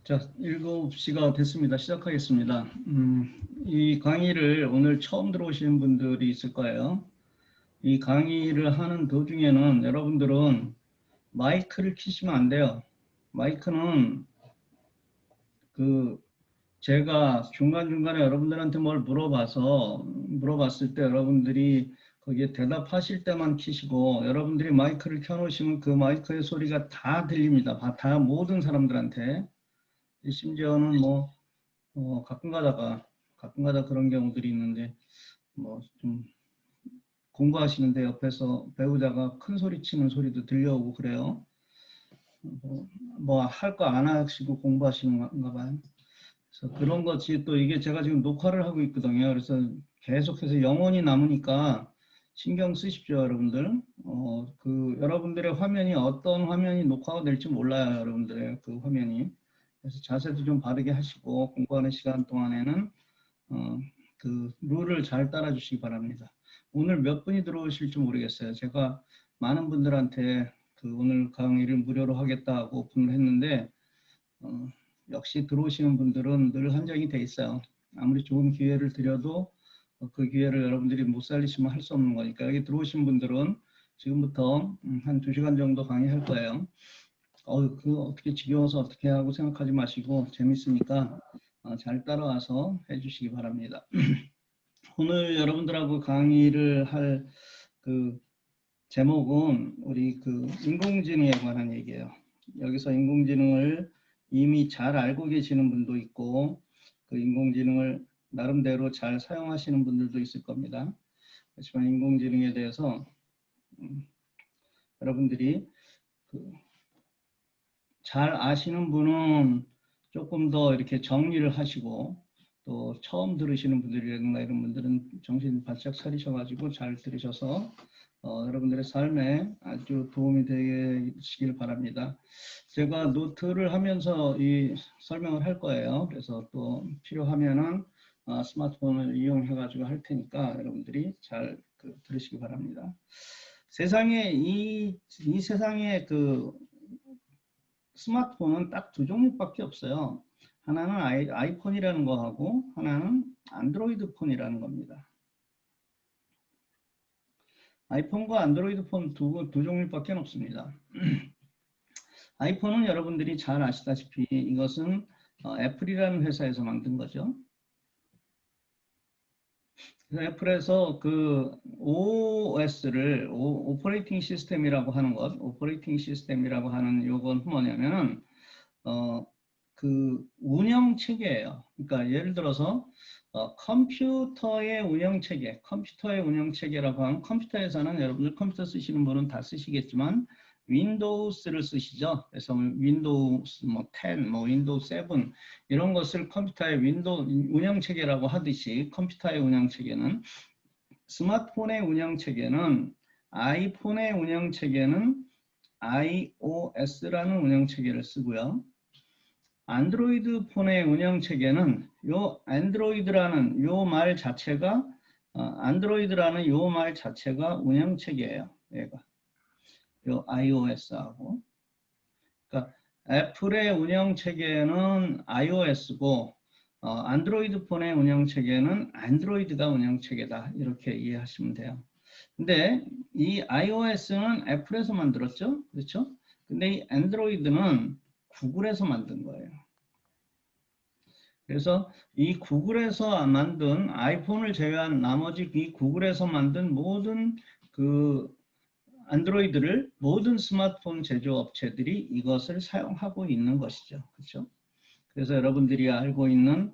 자, 7시가 됐습니다. 시작하겠습니다. 이 강의를 오늘 처음 들어오시는 분들이 있을 거예요. 이 강의를 하는 도중에는 여러분들은 마이크를 켜시면 안 돼요. 마이크는 제가 중간중간에 여러분들한테 뭘 물어봤을 때 여러분들이 거기에 대답하실 때만 켜시고, 여러분들이 마이크를 켜놓으시면 그 마이크의 소리가 다 들립니다. 다 모든 사람들한테. 심지어는 가끔가다 그런 경우들이 있는데, 좀 공부하시는데 옆에서 배우자가 큰 소리 치는 소리도 들려오고 그래요. 할 거 안 하시고 공부하시는가 봐요. 그래서 그런 것이 또 이게 제가 지금 녹화를 하고 있거든요. 그래서 계속해서 영원히 남으니까 신경 쓰십시오, 여러분들. 여러분들의 화면이 어떤 화면이 녹화가 될지 몰라요, 여러분들의 그 화면이. 그래서 자세도 좀 바르게 하시고 공부하는 시간 동안에는 룰을 잘 따라 주시기 바랍니다. 오늘 몇 분이 들어오실지 모르겠어요. 제가 많은 분들한테 오늘 강의를 무료로 하겠다고 오픈을 했는데 역시 들어오시는 분들은 늘 한정이 돼 있어요. 아무리 좋은 기회를 드려도 그 기회를 여러분들이 못 살리시면 할 수 없는 거니까. 여기 들어오신 분들은 지금부터 한 2시간 정도 강의할 거예요. 어떻게 지겨워서 어떻게 하고 생각하지 마시고 재밌으니까 잘 따라와서 해주시기 바랍니다. 오늘 여러분들하고 강의를 할 제목은 우리 인공지능에 관한 얘기예요. 여기서 인공지능을 이미 잘 알고 계시는 분도 있고 그 인공지능을 나름대로 잘 사용하시는 분들도 있을 겁니다. 하지만 인공지능에 대해서 여러분들이 잘 아시는 분은 조금 더 이렇게 정리를 하시고, 또 처음 들으시는 분들이라든가 이런 분들은 정신 바짝 차리셔가지고 잘 들으셔서 여러분들의 삶에 아주 도움이 되시길 바랍니다. 제가 노트를 하면서 이 설명을 할 거예요. 그래서 또 필요하면은 스마트폰을 이용해가지고 할 테니까 여러분들이 잘 들으시기 바랍니다. 이 세상에 스마트폰은 딱 두 종류밖에 없어요. 하나는 아이폰이라는 거하고 하나는 안드로이드 폰이라는 겁니다. 아이폰과 안드로이드 폰 두 종류밖에 없습니다. 아이폰은 여러분들이 잘 아시다시피 이것은 애플이라는 회사에서 만든 거죠. 애플에서 OS를 오퍼레이팅 시스템이라고 하는 요건 뭐냐면은 운영 체계예요. 그러니까 예를 들어서 컴퓨터의 운영 체계라고 하면, 컴퓨터에서는 여러분들 컴퓨터 쓰시는 분은 다 쓰시겠지만 윈도우스를 쓰시죠. 그래서 윈도우 10, 윈도우 7 이런 것을 컴퓨터의 운영 체계라고 하듯이, 컴퓨터의 운영 체계는, 스마트폰의 운영 체계는, 아이폰의 운영 체계는 iOS라는 운영 체계를 쓰고요. 안드로이드 폰의 운영 체계는 안드로이드라는 말 자체가 운영 체계예요. 얘가 iOS하고. 그러니까 애플의 운영 체계는 iOS고 안드로이드 폰의 운영 체계는 안드로이드가 운영 체계다. 이렇게 이해하시면 돼요. 근데 이 iOS는 애플에서 만들었죠. 그렇죠? 근데 이 안드로이드는 구글에서 만든 거예요. 그래서 이 구글에서 만든, 아이폰을 제외한 나머지 이 구글에서 만든 모든 안드로이드를 모든 스마트폰 제조업체들이 이것을 사용하고 있는 것이죠. 그렇죠? 그래서 여러분들이 알고 있는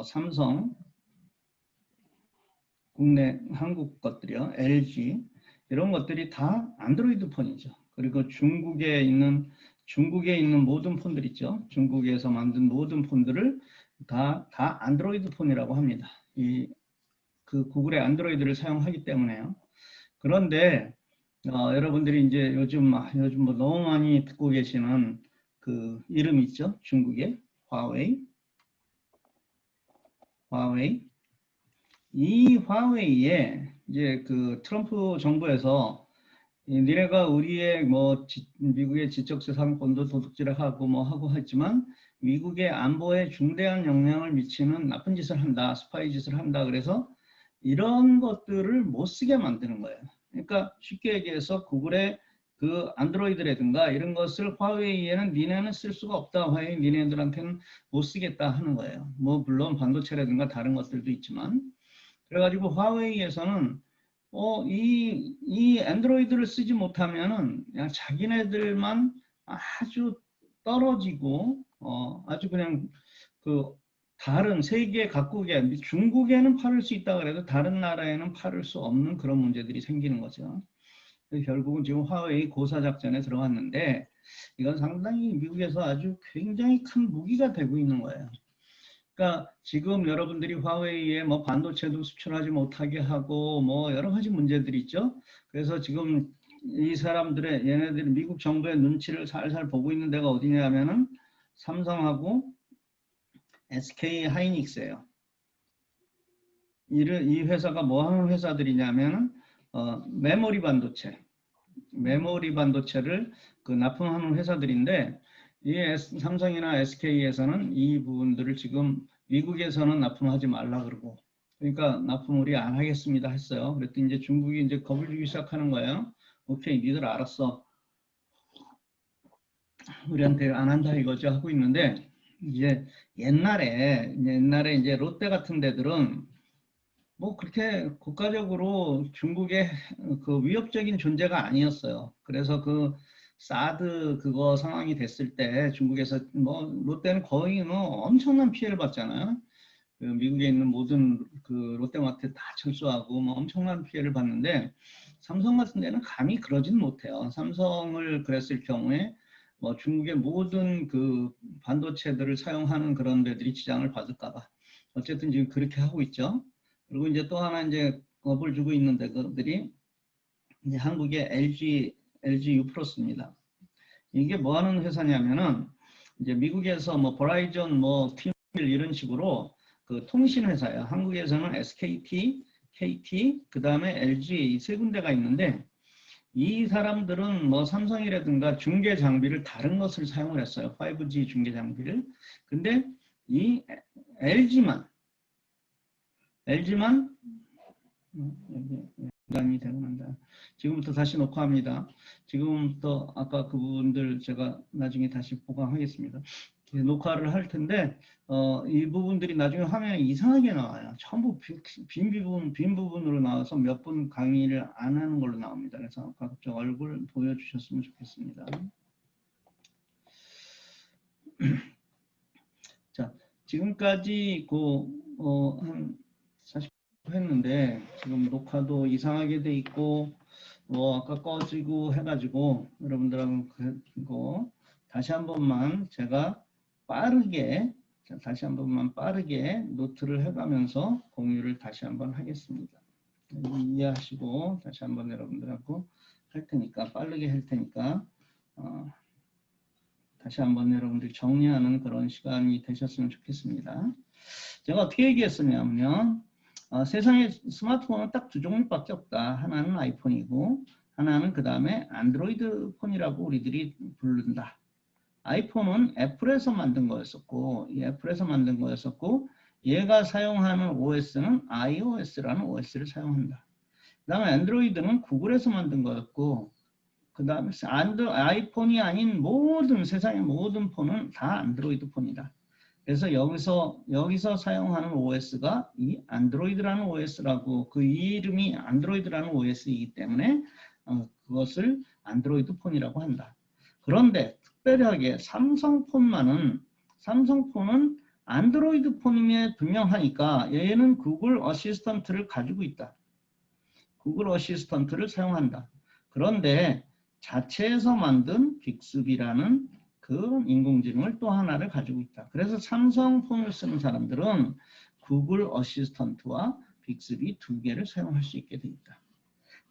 삼성, 국내 한국 것들이요, LG 이런 것들이 다 안드로이드 폰이죠. 그리고 중국에 있는 모든 폰들 있죠. 중국에서 만든 모든 폰들을 다 안드로이드 폰이라고 합니다. 구글의 안드로이드를 사용하기 때문에요. 그런데 여러분들이 이제 요즘 너무 많이 듣고 계시는 이름 있죠. 중국의 화웨이. 이 화웨이에 이제 트럼프 정부에서 니네가 우리의 미국의 지적재산권도 도둑질하고 하고 했지만 미국의 안보에 중대한 영향을 미치는 나쁜 짓을 한다, 스파이 짓을 한다. 그래서 이런 것들을 못 쓰게 만드는 거예요. 그러니까 쉽게 얘기해서 구글의 그 안드로이드라든가 이런 것을 화웨이에는 니네는 쓸 수가 없다. 화웨이 니네들한테는 못 쓰겠다 하는 거예요. 뭐 물론 반도체라든가 다른 것들도 있지만 그래가지고 화웨이에서는 이 안드로이드를 쓰지 못하면은 그냥 자기네들만 아주 떨어지고 아주 그냥 그 다른 세계 각국에 중국에는 팔을 수 있다 그래도 다른 나라에는 팔을 수 없는 그런 문제들이 생기는 거죠. 결국은 지금 화웨이 고사 작전에 들어갔는데 이건 상당히 미국에서 아주 굉장히 큰 무기가 되고 있는 거예요. 그러니까 지금 여러분들이 화웨이에 뭐 반도체도 수출하지 못하게 하고 뭐 여러 가지 문제들이 있죠. 그래서 지금 이 사람들의 얘네들이 미국 정부의 눈치를 살살 보고 있는 데가 어디냐면은 삼성하고 SK 하이닉스예요. 이 회사가 뭐 하는 회사들이냐면은 메모리 반도체를 그 납품하는 회사들인데 이 삼성이나 SK에서는 이 부분들을 지금 미국에서는 납품하지 말라 그러고 그러니까 납품 우리 안 하겠습니다 했어요. 그랬더니 이제 중국이 이제 겁을 주기 시작하는 거예요. 오케이, 니들 알았어. 우리한테 안 한다 이거죠 하고 있는데 이제 옛날에 이제 롯데 같은 데들은 뭐 그렇게 국가적으로 중국의 그 위협적인 존재가 아니었어요. 그래서 그 사드 그거 상황이 됐을 때 중국에서 뭐 롯데는 거의 뭐 엄청난 피해를 받잖아요. 그 미국에 있는 모든 그 롯데마트 다 철수하고 뭐 엄청난 피해를 받는데 삼성 같은 데는 감히 그러진 못해요. 삼성을 그랬을 경우에 뭐 중국의 모든 그 반도체들을 사용하는 그런 데들이 지장을 받을까 봐. 어쨌든 지금 그렇게 하고 있죠. 그리고 이제 또 하나 이제 겁을 주고 있는 데들이 이제 한국의 LG U+입니다. 이게 뭐 하는 회사냐면은 이제 미국에서 뭐 버라이전 뭐 팀 이런 식으로 그 통신 회사예요. 한국에서는 SKT, KT, 그다음에 LG 이 세 군데가 있는데 이 사람들은 뭐 삼성이라든가 중계 장비를 다른 것을 사용을 했어요. 5G 중계 장비를. 근데 이 LG만 연장이 되고 난다. 지금부터 다시 녹화합니다. 지금부터 아까 그분들 제가 나중에 다시 보강하겠습니다. 녹화를 할 텐데 이 부분들이 나중에 화면에 이상하게 나와요. 전부 빈 부분으로 나와서 몇 분 강의를 안 하는 걸로 나옵니다. 그래서 각자 얼굴 보여주셨으면 좋겠습니다. 자, 지금까지 한 40분 했는데 지금 녹화도 이상하게 돼 있고 뭐 아까 꺼지고 해가지고 여러분들하고 그거 다시 한 번만 제가 다시 한 번만 빠르게 노트를 해가면서 공유를 다시 한번 하겠습니다. 이해하시고 다시 한번 여러분들하고 할 테니까 빠르게 할 테니까 다시 한번 여러분들 정리하는 그런 시간이 되셨으면 좋겠습니다. 제가 어떻게 얘기했었냐면 세상에 스마트폰은 딱 두 종류밖에 없다. 하나는 아이폰이고 하나는 그 다음에 안드로이드 폰이라고 우리들이 부른다. 아이폰은 애플에서 만든 거였었고 얘가 사용하는 OS는 iOS라는 OS를 사용한다. 그 다음에 안드로이드는 구글에서 만든 거였고 그 다음에 아이폰이 아닌 세상의 모든 폰은 다 안드로이드 폰이다. 그래서 여기서 사용하는 OS가 이 안드로이드라는 OS라고 그 이름이 안드로이드라는 OS이기 때문에 그것을 안드로이드 폰이라고 한다. 그런데 특별하게 삼성폰은 안드로이드 폰임에 분명하니까 얘는 구글 어시스턴트를 가지고 있다. 구글 어시스턴트를 사용한다. 그런데 자체에서 만든 빅스비라는 그 인공지능을 또 하나를 가지고 있다. 그래서 삼성폰을 쓰는 사람들은 구글 어시스턴트와 빅스비 두 개를 사용할 수 있게 되어 있다.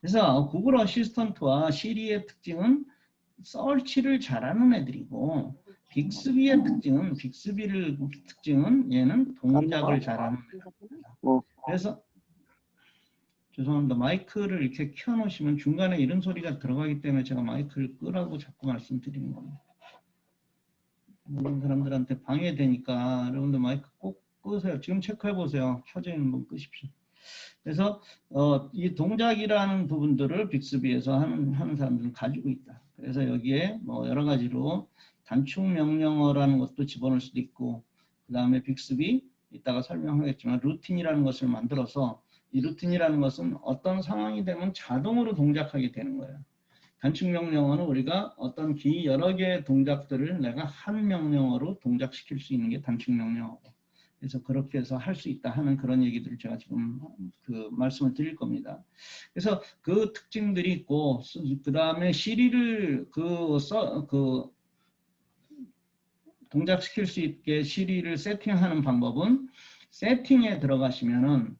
그래서 구글 어시스턴트와 시리의 특징은 서치를 잘하는 애들이고 빅스비의 특징은 얘는 동작을 잘하는 애들입니다. 그래서 죄송합니다. 마이크를 이렇게 켜놓으시면 중간에 이런 소리가 들어가기 때문에 제가 마이크를 끄라고 자꾸 말씀드리는 겁니다. 모르는 사람들한테 방해되니까 여러분들 마이크 꼭 끄세요. 지금 체크해 보세요. 켜져 있는 분 끄십시오. 그래서 이 동작이라는 부분들을 빅스비에서 하는 사람들은 가지고 있다. 그래서 여기에 뭐 여러 가지로 단축 명령어라는 것도 집어넣을 수도 있고, 그 다음에 빅스비 이따가 설명하겠지만 루틴이라는 것을 만들어서, 이 루틴이라는 것은 어떤 상황이 되면 자동으로 동작하게 되는 거예요. 단축 명령어는 우리가 어떤 여러 개의 동작들을 내가 한 명령어로 동작시킬 수 있는 게 단축 명령어고, 그래서 그렇게 해서 할 수 있다 하는 그런 얘기들을 제가 지금 말씀을 드릴 겁니다. 그래서 그 특징들이 있고, 그 다음에 시리를 동작시킬 수 있게 시리를 세팅하는 방법은, 세팅에 들어가시면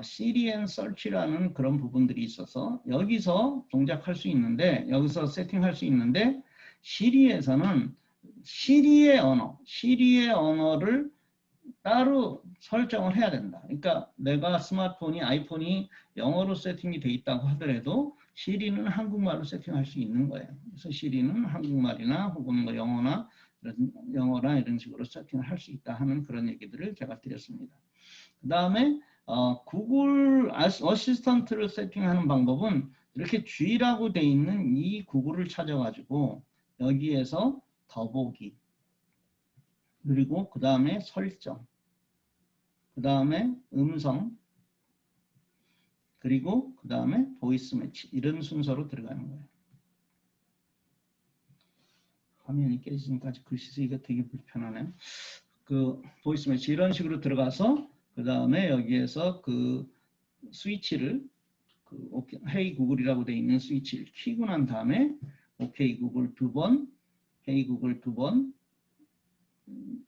시리 앤 설치라는 그런 부분들이 있어서 여기서 동작할 수 있는데, 여기서 세팅할 수 있는데, 시리에서는 시리의 언어를 따로 설정을 해야 된다. 그러니까 내가 스마트폰이 아이폰이 영어로 세팅이 돼 있다고 하더라도 시리는 한국말로 세팅할 수 있는 거예요. 그래서 시리는 한국말이나 혹은 뭐 영어나 이런 식으로 세팅을 할 수 있다 하는 그런 얘기들을 제가 드렸습니다. 그 다음에 구글 어시스턴트를 세팅하는 방법은 이렇게 G라고 돼 있는 이 구글을 찾아가지고 여기에서 더보기, 그리고 그 다음에 설정, 그 다음에 음성, 그리고 그 다음에 보이스 매치, 이런 순서로 들어가는 거예요. 화면이 깨지니까 글씨 쓰기가 되게 불편하네요. 그 보이스 매치 이런 식으로 들어가서 그 다음에 여기에서 그 스위치를 헤이 구글이라고 되어 있는 스위치를 키고 난 다음에 오케이 구글 2번, 헤이 구글 2번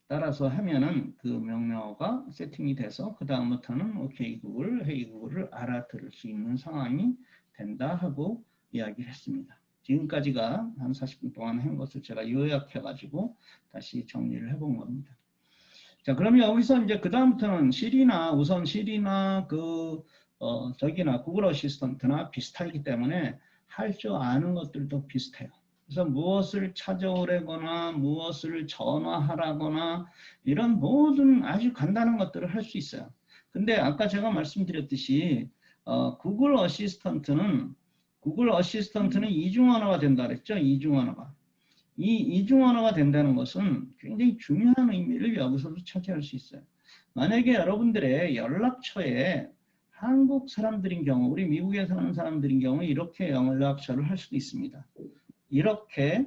따라서 하면은 그 명령어가 세팅이 돼서 그 다음부터는 오케이 구글, 헤이 구글을 알아들을 수 있는 상황이 된다 하고 이야기를 했습니다. 지금까지가 한 40분 동안 한 것을 제가 요약해가지고 다시 정리를 해본 겁니다. 자, 그러면 여기서 이제 그 다음부터는 시리나 저기나 구글 어시스턴트나 비슷하기 때문에 할 줄 아는 것들도 비슷해요. 그래서 무엇을 찾아오래거나 무엇을 전화하라거나 이런 모든 아주 간단한 것들을 할 수 있어요. 근데 아까 제가 말씀드렸듯이 구글 어시스턴트는 이중 언어가 된다 그랬죠. 이중 언어가. 이 이중 언어가 된다는 것은 굉장히 중요한 의미를 여기서도 차지할 수 있어요. 만약에 여러분들의 연락처에 한국 사람들인 경우, 우리 미국에 사는 사람들인 경우 이렇게 연락처를 할 수도 있습니다. 이렇게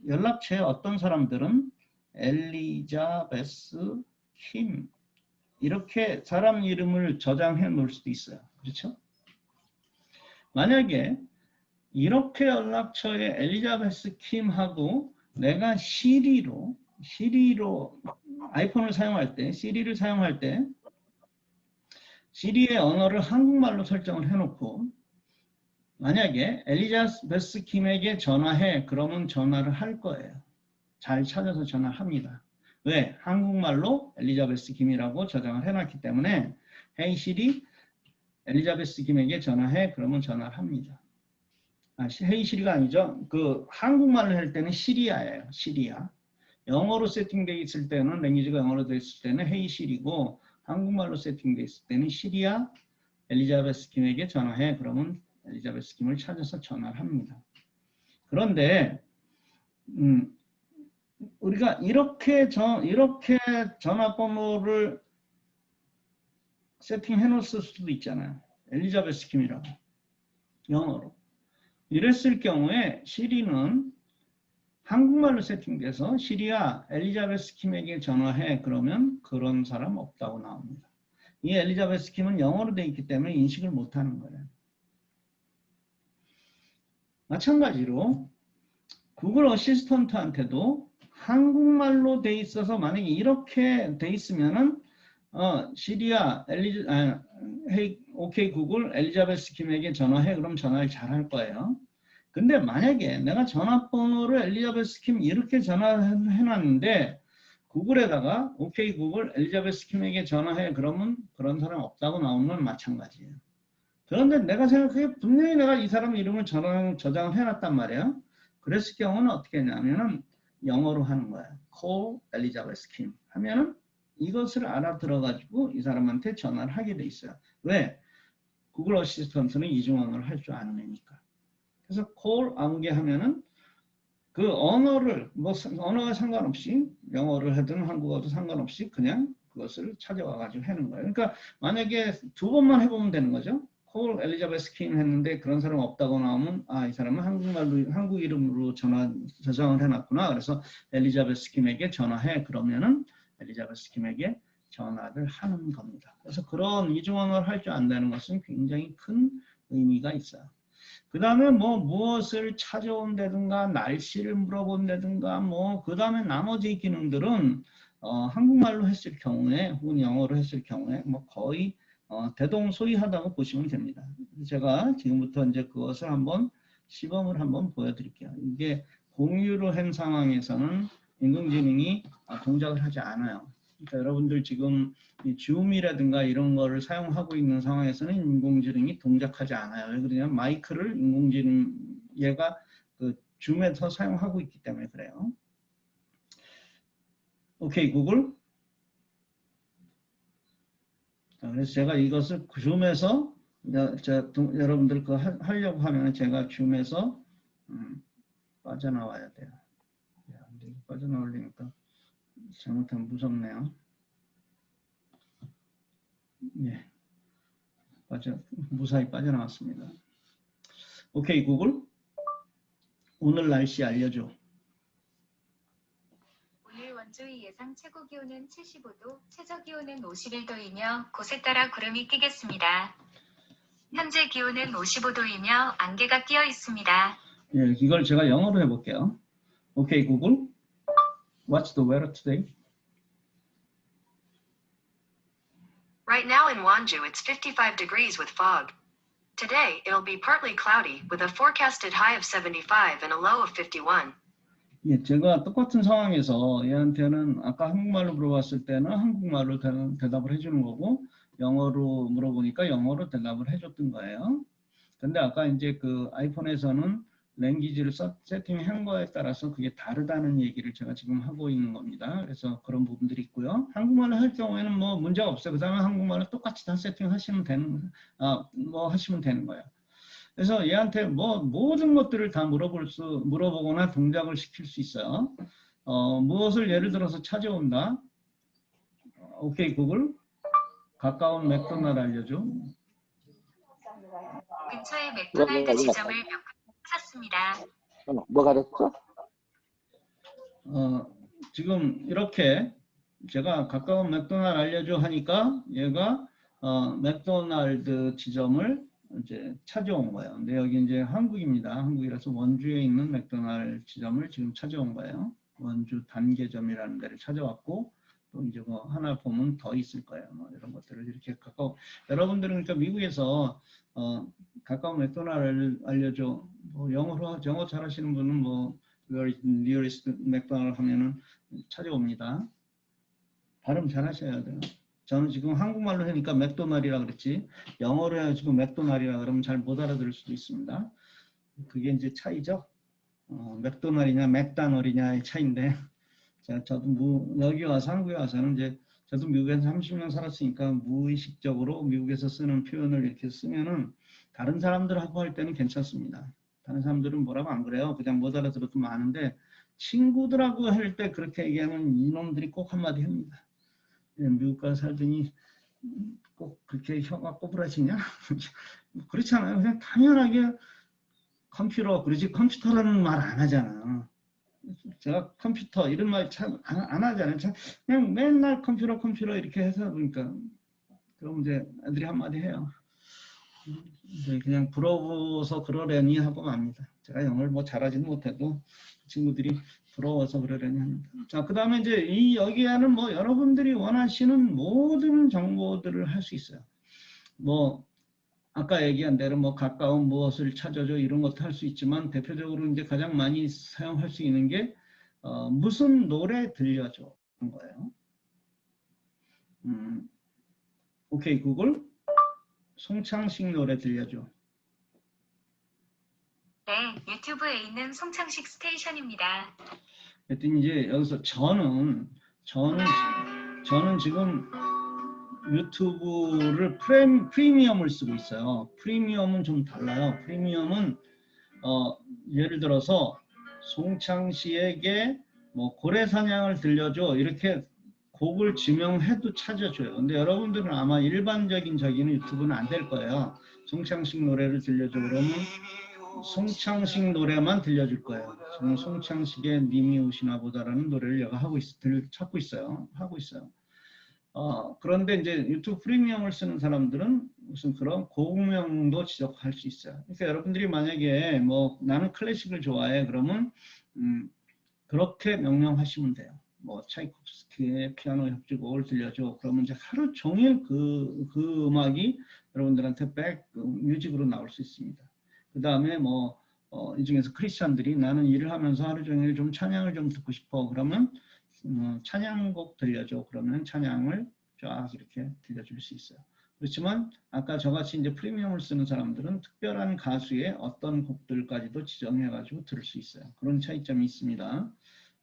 연락처에 어떤 사람들은 엘리자베스 킴 이렇게 사람 이름을 저장해 놓을 수도 있어요. 그렇죠? 만약에 이렇게 연락처에 엘리자베스 킴하고 내가 시리로 아이폰을 사용할 때, 시리를 사용할 때 시리의 언어를 한국말로 설정을 해놓고 만약에 엘리자베스 킴에게 전화해 그러면 전화를 할 거예요. 잘 찾아서 전화를 합니다. 왜? 한국말로 엘리자베스 김이라고 저장을 해놨기 때문에 헤이 시리 엘리자베스 김에게 전화해 그러면 전화를 합니다. 헤이 시리가 아니죠. 그 한국말로 할 때는 시리아예요. 시리아. 영어로 세팅되어 있을 때는 랭귀지가 영어로 되어 있을 때는 헤이 시리고 한국말로 세팅되어 있을 때는 시리아 엘리자베스 김에게 전화해 그러면 엘리자베스 김을 찾아서 전화를 합니다. 그런데 우리가 이렇게 전화번호를 세팅해 놓을 수도 있잖아요. 엘리자베스 김이라고 영어로. 이랬을 경우에 시리는 한국말로 세팅돼서 시리아 엘리자베스 킴에게 전화해 그러면 그런 사람 없다고 나옵니다. 이 엘리자베스 킴은 영어로 되어 있기 때문에 인식을 못하는 거예요. 마찬가지로 구글 어시스턴트한테도 한국말로 돼 있어서 만약에 이렇게 돼 있으면은 시리아 오케이 구글 엘리자베스 김에게 전화해 그럼 전화를 잘 할 거예요. 근데 만약에 내가 전화번호를 엘리자베스 킴 이렇게 전화해 놨는데 구글에다가 오케이 구글 엘리자베스 킴에게 전화해 그러면 그런 사람 없다고 나오는 건 마찬가지예요. 그런데 내가 생각해 분명히 내가 이 사람 이름을 저장을 해놨단 말이에요. 그랬을 경우는 어떻게 했냐면은 영어로 하는 거야. Call Elizabeth Kim 하면은 이것을 알아들어가지고 이 사람한테 전화를 하게 돼 있어요. 왜? 구글 어시스턴트는 이중언어를 할 줄 아는 애니까. 그래서 call 아무개 하면은 그 언어를 뭐 언어가 상관없이 영어를 하든 한국어도 상관없이 그냥 그것을 찾아와 가지고 하는 거예요. 그러니까 만약에 2번만 해보면 되는 거죠. call 엘리자베스 킴 했는데 그런 사람 없다고 나오면 아, 이 사람은 한국말로 한국 이름으로 저장을 해놨구나. 그래서 엘리자베스 킴에게 전화해. 그러면은 엘리자베스 킴에게 전화를 하는 겁니다. 그래서 그런 이중언어를 할 줄 안다는 것은 굉장히 큰 의미가 있어요. 그 다음에 뭐 무엇을 찾아온다든가 날씨를 물어본다든가 뭐 그 다음에 나머지 기능들은 한국말로 했을 경우에 혹은 영어로 했을 경우에 뭐 거의 대동소이하다고 보시면 됩니다. 제가 지금부터 이제 그것을 한번 시범을 한번 보여드릴게요. 이게 공유로 한 상황에서는 인공지능이 동작을 하지 않아요. 그러니까 여러분들 지금 이 줌이라든가 이런 거를 사용하고 있는 상황에서는 인공지능이 동작하지 않아요. 왜 그러냐면 마이크를 인공지능 얘가 그 줌에서 사용하고 있기 때문에 그래요. 오케이, 구글. 그래서 제가 이것을 줌에서 여러분들 그 하려고 하면 제가 줌에서 빠져나와야 돼요. 빠져나오려니까 잘못하면 무섭네요. 예, 무사히 빠져나왔습니다. 오케이, 구글. 오늘 날씨 알려줘. 오늘 원주의 예상 최고 기온은 75도, 최저 기온은 51도이며 곳에 따라 구름이 끼겠습니다. 현재 기온은 55도이며 안개가 끼어 있습니다. 예, 이걸 제가 영어로 해볼게요. 오케이, 구글. What's the weather today? Right now in Wanju it's 55 degrees with fog. Today it'll be partly cloudy with a forecasted high of 75 and a low of 51. 예, 제가 똑같은 상황에서 얘한테는 아까 한국말로 물어봤을 때는 한국말로 대답을 해주는 거고 영어로 물어보니까 영어로 대답을 해줬던 거예요. 근데 아까 이제 그 아이폰에서는 랭귀지를 세팅한 거에 따라서 그게 다르다는 얘기를 제가 지금 하고 있는 겁니다. 그래서 그런 부분들이 있고요. 한국말로 할 경우에는 뭐 문제가 없어요. 그 다음에 한국말로 똑같이 다 세팅하시면 하시면 되는 거예요. 그래서 얘한테 뭐 모든 것들을 다 물어보거나 동작을 시킬 수 있어요. 무엇을 예를 들어서 찾아온다. 오케이, 구글. 가까운 맥도날드 알려줘. 근처에 맥도날드 지점을 몇 개 찾습니다. 뭐가 됐죠? 지금 이렇게 제가 가까운 맥도날드 알려줘 하니까 얘가 맥도날드 지점을 이제 찾아온 거예요. 근데 여기 이제 한국입니다. 한국이라서 원주에 있는 맥도날드 지점을 지금 찾아온 거예요. 원주 단계점이라는 데를 찾아왔고 또 이제 뭐 하나 보면 더 있을 거예요. 뭐 이런 것들을 이렇게 여러분들은 그러니까 미국에서 가까운 맥도날드 알려줘. 뭐 영어 잘하시는 분은 뭐 nearest 맥도날드 하면은 찾아옵니다. 발음 잘하셔야 돼요. 저는 지금 한국말로 하니까 맥도날이라 그랬지 영어로 해가지고 맥도날이라 그러면 잘 못 알아들을 수도 있습니다. 그게 이제 차이죠. 맥도날이냐 맥다널이냐의 차이인데 저도 여기 와서 한국에 와서는 이제 저도 미국에서 30년 살았으니까 무의식적으로 미국에서 쓰는 표현을 이렇게 쓰면은 다른 사람들하고 할 때는 괜찮습니다. 다른 사람들은 뭐라고 안 그래요. 그냥 못 알아들어도 많은데 친구들하고 할 때 그렇게 얘기하면 이놈들이 꼭 한마디 합니다. 미국 가서 살더니 꼭 그렇게 혀가 꼬부라지냐? 그렇잖아요. 그냥 당연하게 컴퓨터, 그러지 컴퓨터라는 말 안 하잖아. 제가 컴퓨터 이런 말 참 안 하잖아요. 그냥 맨날 컴퓨터 이렇게 해서 보니까 그럼 이제 애들이 한마디 해요. 그냥 부러워서 그러려니 하고 맙니다. 제가 영어를 뭐 잘하지는 못해도 친구들이 부러워서 그러려니 합니다. 자, 그 다음에 이제 여기에는 뭐 여러분들이 원하시는 모든 정보들을 할 수 있어요. 뭐 아까 얘기한 대로 뭐 가까운 무엇을 찾아줘 이런 것도 할 수 있지만 대표적으로 이제 가장 많이 사용할 수 있는 게 무슨 노래 들려줘 한 거예요. 오케이, 구글. 송창식 노래 들려줘. 네, 유튜브에 있는 송창식 스테이션입니다. 하여튼 이제 여기서 저는 지금 유튜브를 프리미엄을 쓰고 있어요. 프리미엄은 좀 달라요. 프리미엄은 예를 들어서 송창시에게 뭐 고래사냥을 들려줘 이렇게 곡을 지명해도 찾아줘요. 근데 여러분들은 아마 일반적인 저기는 유튜브는 안 될 거예요. 송창식 노래를 들려줘 그러면 송창식 노래만 들려줄 거예요. 저는 송창식의 님이 오시나 보다라는 노래를 내가 찾고 있어요. 하고 있어요. 그런데 이제 유튜브 프리미엄을 쓰는 사람들은 무슨 그런 곡명도 지적할 수 있어요. 그러니까 여러분들이 만약에 뭐 나는 클래식을 좋아해 그러면 그렇게 명령하시면 돼요. 뭐 차이콥스키의 피아노 협주곡을 들려줘. 그러면 이제 하루 종일 그 음악이 여러분들한테 뮤직으로 나올 수 있습니다. 그 다음에 뭐 이 중에서 크리스찬들이 나는 일을 하면서 하루 종일 좀 찬양을 좀 듣고 싶어. 그러면 찬양곡 들려줘. 그러면 찬양을 쫙 이렇게 들려줄 수 있어요. 그렇지만 아까 저같이 이제 프리미엄을 쓰는 사람들은 특별한 가수의 어떤 곡들까지도 지정해가지고 들을 수 있어요. 그런 차이점이 있습니다.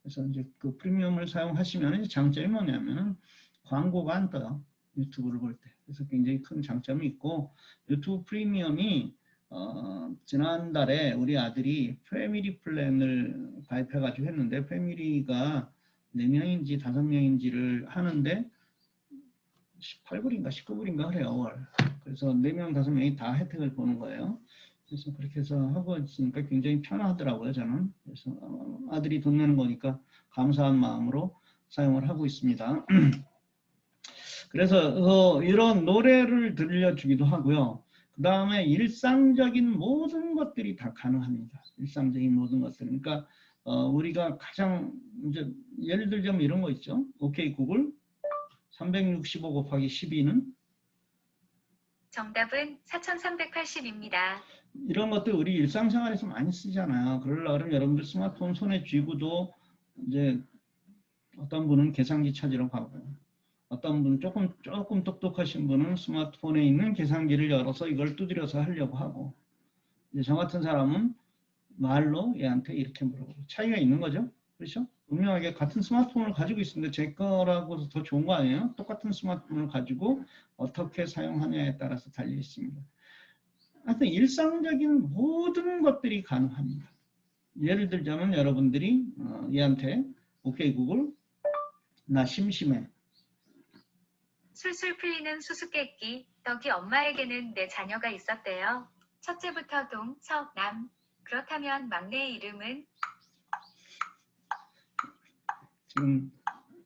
그래서 이제 그 프리미엄을 사용하시면 장점이 뭐냐면 광고가 안 떠요. 유튜브를 볼 때. 그래서 굉장히 큰 장점이 있고 유튜브 프리미엄이 지난달에 우리 아들이 패밀리 플랜을 가입해가지고 했는데 패밀리가 4명인지 5명인지를 하는데 18불인가 19불인가 그래요. 월. 그래서 4명 5명이 다 혜택을 보는 거예요. 그래서 그렇게 해서 하고 있으니까 굉장히 편하더라고요. 저는. 그래서 아들이 돈 내는 거니까 감사한 마음으로 사용을 하고 있습니다. 그래서 이런 노래를 들려주기도 하고요. 그 다음에 일상적인 모든 것들이 다 가능합니다. 일상적인 모든 것들. 그러니까 우리가 가장 이제 예를 들자면 이런 거 있죠. 오케이 구글 365 곱하기 12는 정답은 4380입니다. 이런 것들 우리 일상생활에서 많이 쓰잖아요. 그러려면 여러분들 스마트폰 손에 쥐고도 이제 어떤 분은 계산기 찾으러 가고 어떤 분은 조금 똑똑하신 분은 스마트폰에 있는 계산기를 열어서 이걸 두드려서 하려고 하고 이제 저 같은 사람은 말로 얘한테 이렇게 물어보고 차이가 있는 거죠. 그렇죠? 분명하게 같은 스마트폰을 가지고 있는데 제 거라고 더 좋은 거 아니에요? 똑같은 스마트폰을 가지고 어떻게 사용하냐에 따라서 달려 있습니다. 하여튼 일상적인 모든 것들이 가능합니다. 예를 들자면 여러분들이 얘한테 오케이 구글 나 심심해. 술술 풀리는 수수께끼. 떡이 엄마에게는 내 자녀가 있었대요. 첫째부터 동, 서, 남. 그렇다면 막내의 이름은 지금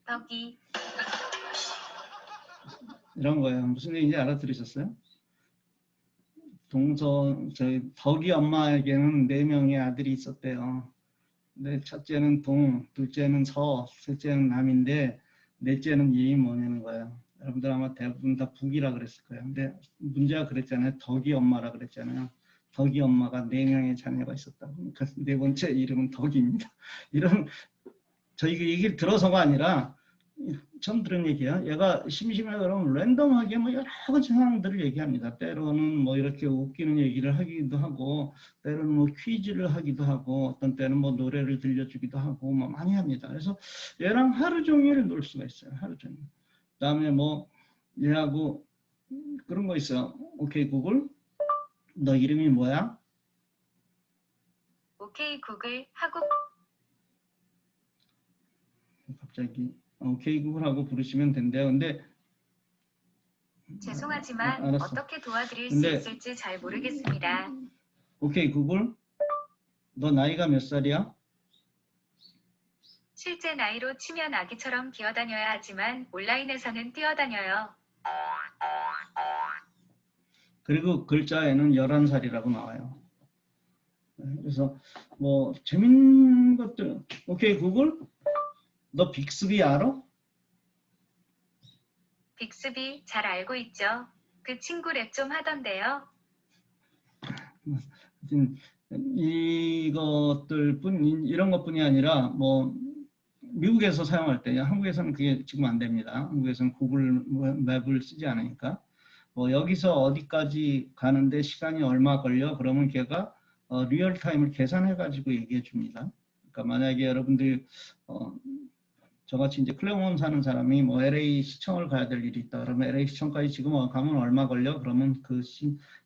떡이. 이런 거예요. 무슨 얘기인지 알아들으셨어요? 저희 덕이 엄마에게는 4명의 아들이 있었대요. 근데 첫째는 동, 둘째는 서, 셋째는 남인데 넷째는 이름이 뭐냐는 거예요. 여러분들 아마 대부분 다 북이라 그랬을 거예요. 근데 문제가 그랬잖아요. 덕이 엄마라 그랬잖아요. 덕이 엄마가 4명의 자녀가 있었다고. 그러니까 4번째 이름은 덕입니다. 이런 저희 그 얘기를 들어서가 아니라 처음 들은 얘기야. 얘가 심심해 그러면 랜덤하게 뭐 여러 가지 상황들을 얘기합니다. 때로는 뭐 이렇게 웃기는 얘기를 하기도 하고, 때로는 뭐 퀴즈를 하기도 하고, 어떤 때는 뭐 노래를 들려주기도 하고, 뭐 많이 합니다. 그래서 얘랑 하루 종일 놀 수가 있어요. 하루 종일. 그다음에 뭐 얘하고 그런 거 있어요. 오케이 구글, 너 이름이 뭐야? 오케이 구글 하고 갑자기 오케이 구글하고 부르시면 된대요. 근데 죄송하지만 알았어. 어떻게 도와드릴 근데 수 있을지 잘 모르겠습니다. 오케이 구글, 너 나이가 몇 살이야? 실제 나이로 치면 아기처럼 기어다녀야 하지만 온라인에서는 뛰어다녀요. 그리고 글자에는 11살이라고 나와요. 그래서 뭐 재밌는 것들. 오케이 구글, 너 빅스비 알아? 빅스비 잘 알고 있죠. 그 친구 랩 좀 하던데요. 이런 것뿐이 아니라 뭐 미국에서 사용할 때 한국에서는 그게 지금 안 됩니다. 한국에서는 구글 맵을 쓰지 않으니까 뭐 여기서 어디까지 가는데 시간이 얼마 걸려? 그러면 걔가 리얼타임을 계산해 가지고 얘기해 줍니다. 그러니까 만약에 여러분들이 저같이 이제 클레몬 사는 사람이 뭐 LA 시청을 가야 될 일이 있다. 그러면 LA 시청까지 지금 가면 얼마 걸려? 그러면 그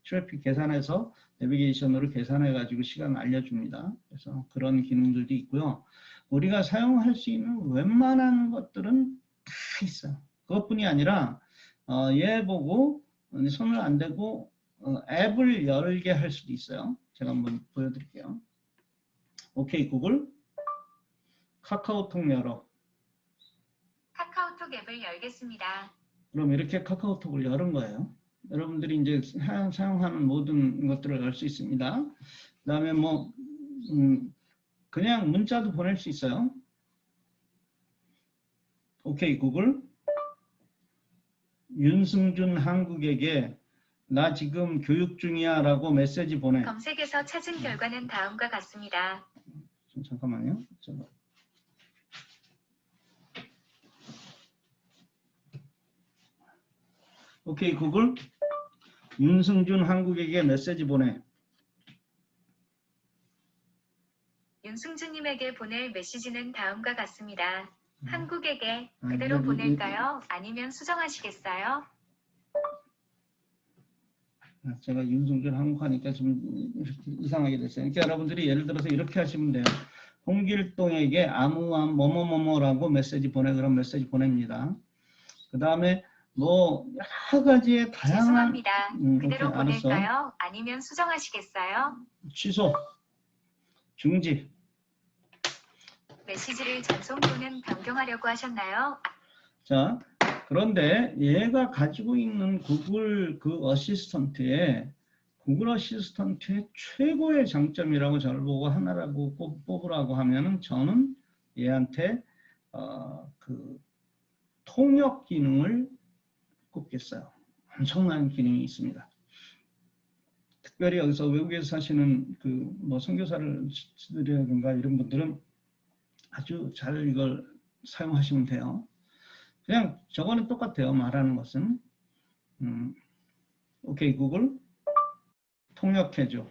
트래픽 계산해서 내비게이션으로 계산해 가지고 시간을 알려줍니다. 그래서 그런 기능들도 있고요. 우리가 사용할 수 있는 웬만한 것들은 다 있어요. 그것뿐이 아니라 얘 보고 손을 안 대고 앱을 열게 할 수도 있어요. 제가 한번 보여드릴게요. 오케이 구글 카카오톡 열어. 카카오톡 앱을 열겠습니다. 그럼 이렇게 카카오톡을 열은 거예요. 여러분들이 이제 사용하는 모든 것들을 열 수 있습니다. 그 다음에 뭐 그냥 문자도 보낼 수 있어요. 오케이 구글 윤승준 한국에게 나 지금 교육 중이야 라고 메시지 보내. 검색에서 찾은 결과는 다음과 같습니다. 잠깐만요. 오케이 구글 윤승준 한국에게 메시지 보내. 윤승준님에게 보낼 메시지는 다음과 같습니다. 한국에게 그대로 보낼까요? 아니면 수정하시겠어요? 제가 윤승준 한국 하니까 좀 이렇게 이상하게 됐어요. 그러니까 여러분들이 예를 들어서 이렇게 하시면 돼요. 홍길동에게 아무한 뭐뭐뭐뭐라고 메시지 보내. 그런 메시지 보냅니다. 그 다음에 뭐 여러 가지의 다양한 죄송합니다. 그대로 오케이, 알았어. 보낼까요? 아니면 수정하시겠어요? 취소 중지. 메시지를 전송 또는 변경하려고 하셨나요? 자, 그런데 얘가 가지고 있는 구글 그 어시스턴트의 최고의 장점이라고 저를 보고 하나라고 뽑으라고 하면은 저는 얘한테 그 통역 기능을 꼽겠어요. 엄청난 기능이 있습니다. 특별히 여기서 외국에서 사시는 그 뭐 선교사들이라든가 이런 분들은 아주 잘 이걸 사용하시면 돼요. 그냥 저거는 똑같아요. 말하는 것은. 오케이 구글 통역해줘.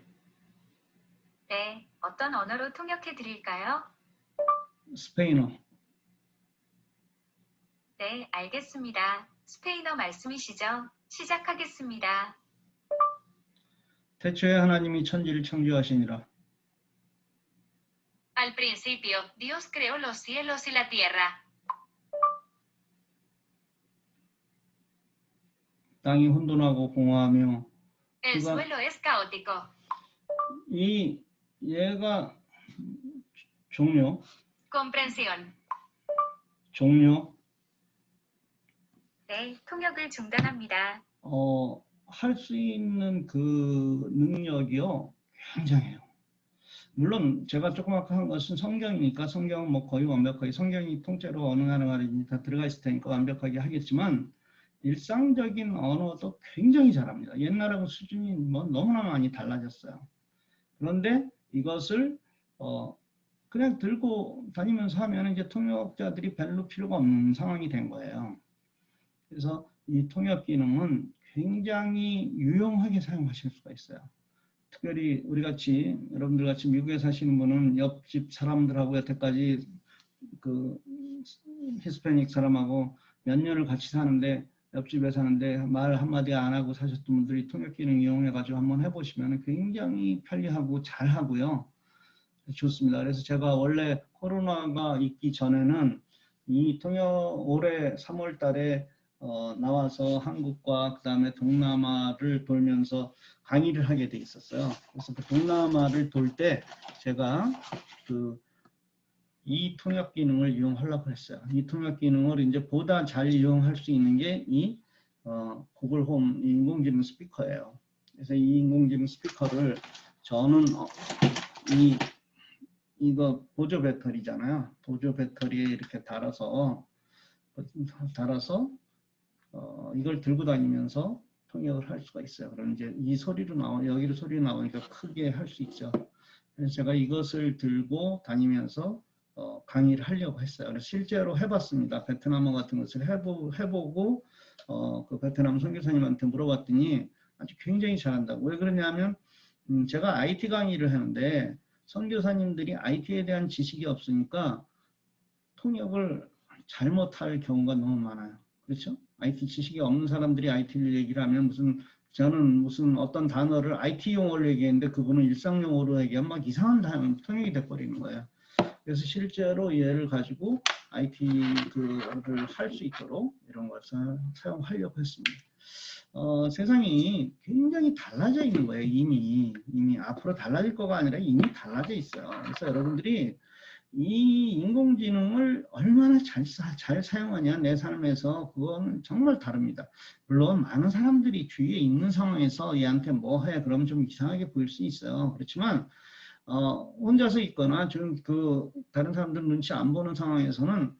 네, 어떤 언어로 통역해 드릴까요? 스페인어. 네, 알겠습니다. 스페인어 말씀이시죠? 시작하겠습니다. 태초에 하나님이 천지를 창조하시니라. Al principio, Dios creó los cielos y la tierra. 땅이 혼돈하고 공허하며. El Iba- suelo es caótico. 얘가 종료. Comprensión. 종료. 네, 통역을 중단합니다. 할 수 있는 그 능력이요 굉장해요. 물론 제가 조그맣게 한 것은 성경이니까 성경은 뭐 거의 완벽하게 성경이 통째로 언어하는 말이 다 들어가 있을 테니까 완벽하게 하겠지만 일상적인 언어도 굉장히 잘합니다. 옛날하고 수준이 뭐 너무나 많이 달라졌어요. 그런데 이것을 그냥 들고 다니면서 하면 이제 통역자들이 별로 필요가 없는 상황이 된 거예요. 그래서 이 통역 기능은 굉장히 유용하게 사용하실 수가 있어요. 특별히 우리 같이 여러분들 같이 미국에 사시는 분은 옆집 사람들하고 여태까지 그 히스패닉 사람하고 몇 년을 같이 사는데 옆집에 사는데 말 한마디 안 하고 사셨던 분들이 통역 기능 이용해 가지고 한번 해보시면 굉장히 편리하고 잘 하고요. 좋습니다. 그래서 제가 원래 코로나가 있기 전에는 이 통역 올해 3월 달에 나와서 한국과 그 다음에 동남아를 돌면서 강의를 하게 돼 있었어요. 그래서 그 동남아를 돌 때 제가 이 통역 기능을 이용하려고 했어요. 이 통역 기능을 이제 보다 잘 이용할 수 있는 게 이 구글 홈 인공지능 스피커예요. 그래서 이 인공지능 스피커를 저는 이거 보조 배터리잖아요. 보조 배터리에 이렇게 달아서 이걸 들고 다니면서 통역을 할 수가 있어요. 그럼 이제 이 소리로 여기로 소리 나오니까 크게 할 수 있죠. 그래서 제가 이것을 들고 다니면서 강의를 하려고 했어요. 그래서 실제로 해봤습니다. 베트남어 같은 것을 해보고 그 베트남 선교사님한테 물어봤더니 아주 굉장히 잘한다고. 왜 그러냐면 제가 IT 강의를 하는데 선교사님들이 IT에 대한 지식이 없으니까 통역을 잘못할 경우가 너무 많아요. 그렇죠? IT 지식이 없는 사람들이 IT를 얘기를 하면 저는 무슨 어떤 단어를 IT 용어를 얘기했는데 그분은 일상 용어로 얘기하면 막 이상한 통역이 돼버리는 거예요. 그래서 실제로 얘를 가지고 IT를 할 수 있도록 이런 것을 사용하려고 했습니다. 세상이 굉장히 달라져 있는 거예요. 이미 앞으로 달라질 거가 아니라 이미 달라져 있어요. 그래서 여러분들이 이 인공지능을 얼마나 잘 사용하냐 내 삶에서 그건 정말 다릅니다. 물론 많은 사람들이 주위에 있는 상황에서 얘한테 뭐 해 그러면 좀 이상하게 보일 수 있어요. 그렇지만 혼자서 있거나 좀 다른 사람들 눈치 안 보는 상황에서는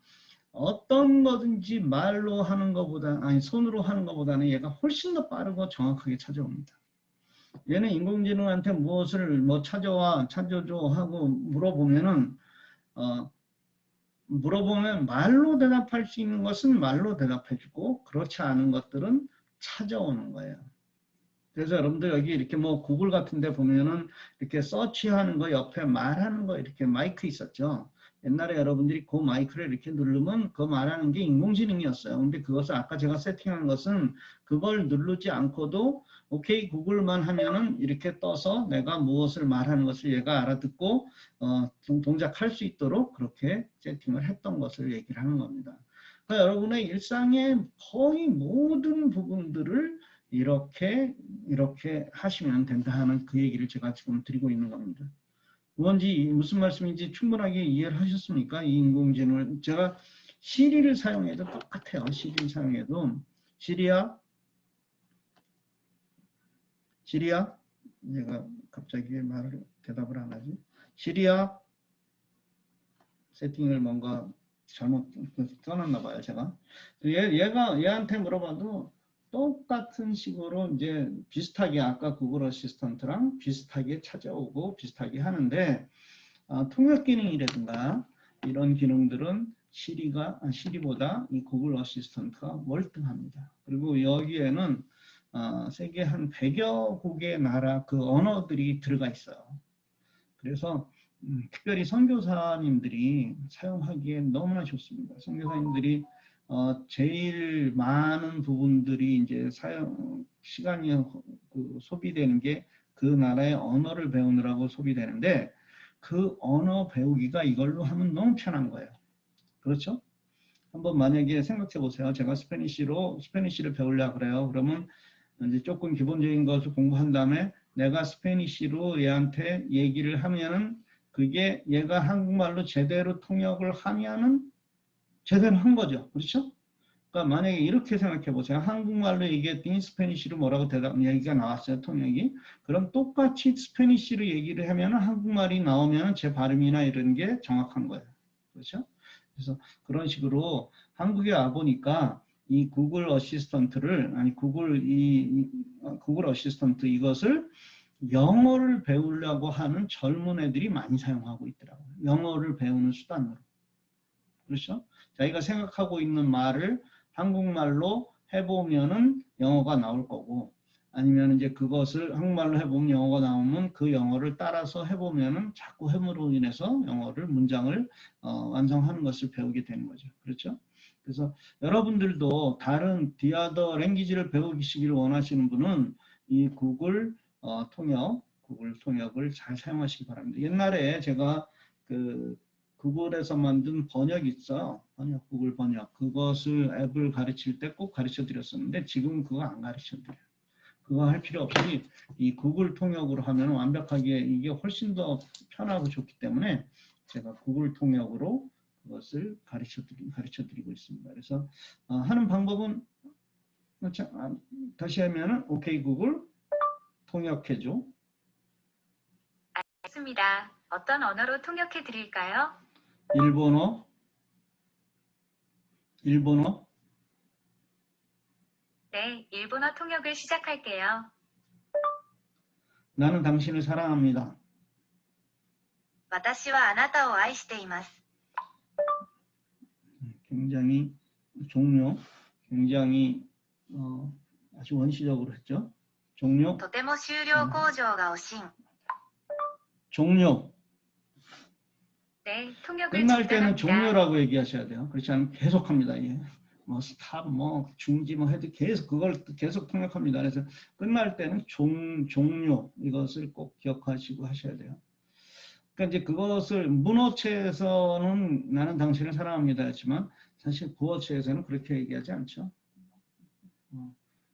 어떤 거든지 말로 하는 것보다 아니 손으로 하는 것보다는 얘가 훨씬 더 빠르고 정확하게 찾아옵니다. 얘는 인공지능한테 무엇을 뭐 찾아줘 하고 물어보면 말로 대답할 수 있는 것은 말로 대답해주고 그렇지 않은 것들은 찾아오는 거예요. 그래서 여러분들 여기 이렇게 뭐 구글 같은 데 보면은 이렇게 서치하는 거 옆에 말하는 거 이렇게 마이크 있었죠. 옛날에 여러분들이 그 마이크를 이렇게 누르면 그 말하는 게 인공지능이었어요. 근데 그것을 아까 제가 세팅한 것은 그걸 누르지 않고도 오케이 구글만 하면은 이렇게 떠서 내가 무엇을 말하는 것을 얘가 알아듣고 동작할 수 있도록 그렇게 세팅을 했던 것을 얘기를 하는 겁니다. 그러니까 여러분의 일상의 거의 모든 부분들을 이렇게 하시면 된다 하는 그 얘기를 제가 지금 드리고 있는 겁니다. 무슨 말씀인지 충분하게 이해를 하셨습니까? 이 인공지능을 제가 시리를 사용해도 똑같아요. 시리를 사용해도 시리야 얘가 갑자기 대답을 안 하지. 시리야 세팅을 뭔가 잘못 써놨나 봐요. 제가 얘한테 물어봐도 똑같은 식으로 이제 비슷하게 아까 구글 어시스턴트랑 비슷하게 찾아오고 비슷하게 하는데 통역 기능이라든가 이런 기능들은 시리보다 이 구글 어시스턴트가 월등합니다. 그리고 여기에는 세계 한 100여 국의 나라 그 언어들이 들어가 있어요. 그래서 특별히 선교사님들이 사용하기에 너무나 좋습니다. 선교사님들이 제일 많은 부분들이 이제 시간이 소비되는 게 그 나라의 언어를 배우느라고 소비되는데 그 언어 배우기가 이걸로 하면 너무 편한 거예요. 그렇죠? 한번 만약에 생각해 보세요. 제가 스페니쉬를 배우려고 그래요. 그러면 이제 조금 기본적인 것을 공부한 다음에 내가 스페니쉬로 얘한테 얘기를 하면은 그게 얘가 한국말로 제대로 통역을 하면은 제대로 한 거죠. 그렇죠? 그러니까 만약에 이렇게 생각해 보세요. 한국말로 얘기했더니 스페니쉬로 뭐라고 얘기가 나왔어요. 통역이. 그럼 똑같이 스페니쉬로 얘기를 하면은 한국말이 나오면 제 발음이나 이런 게 정확한 거예요. 그렇죠? 그래서 그런 식으로 한국에 와 보니까 이 구글 어시스턴트를 구글 어시스턴트 이것을 영어를 배우려고 하는 젊은 애들이 많이 사용하고 있더라고요. 영어를 배우는 수단으로. 그렇죠? 자기가 생각하고 있는 말을 한국말로 해보면은 영어가 나올 거고, 아니면 이제 그것을 한국말로 해보면 영어가 나오면 그 영어를 따라서 해보면은 자꾸 해물로 인해서 문장을 완성하는 것을 배우게 되는 거죠. 그렇죠? 그래서 여러분들도 다른 디아더 랭귀지를 배우시기를 원하시는 분은 이 구글 통역을 잘 사용하시기 바랍니다. 옛날에 제가 구글에서 만든 번역 있어요. 구글 번역. 그것을 앱을 가르칠 때 꼭 가르쳐 드렸었는데 지금은 그거 안 가르쳐 드려요. 그거 할 필요 없이 이 구글 통역으로 하면 완벽하게 이게 훨씬 더 편하고 좋기 때문에 제가 구글 통역으로 그것을 가르쳐 드리고 있습니다. 그래서 하는 방법은 다시 하면은 오케이 구글 통역해줘. 알겠습니다. 어떤 언어로 통역해 드릴까요? 일본어? 네, 일본어 통역을 시작할게요. 나는 당신을 사랑합니다. 私はあなたを愛しています. 굉장히 종료, 굉장히 아주 원시적으로 했죠. 종료. とても終了工場が惜しい. 종료. 네, 통역을 끝날 때는 중단합니다. 종료라고 얘기하셔야 돼요. 그렇지 않으면 계속합니다. 예. 뭐 스탑, 뭐 중지, 뭐 해도 계속 그걸 계속 통역합니다. 그래서 끝날 때는 종료 이것을 꼭 기억하시고 하셔야 돼요. 그러니까 이제 그것을 문어체에서는 나는 당신을 사랑합니다 했지만 사실 구어체에서는 그렇게 얘기하지 않죠.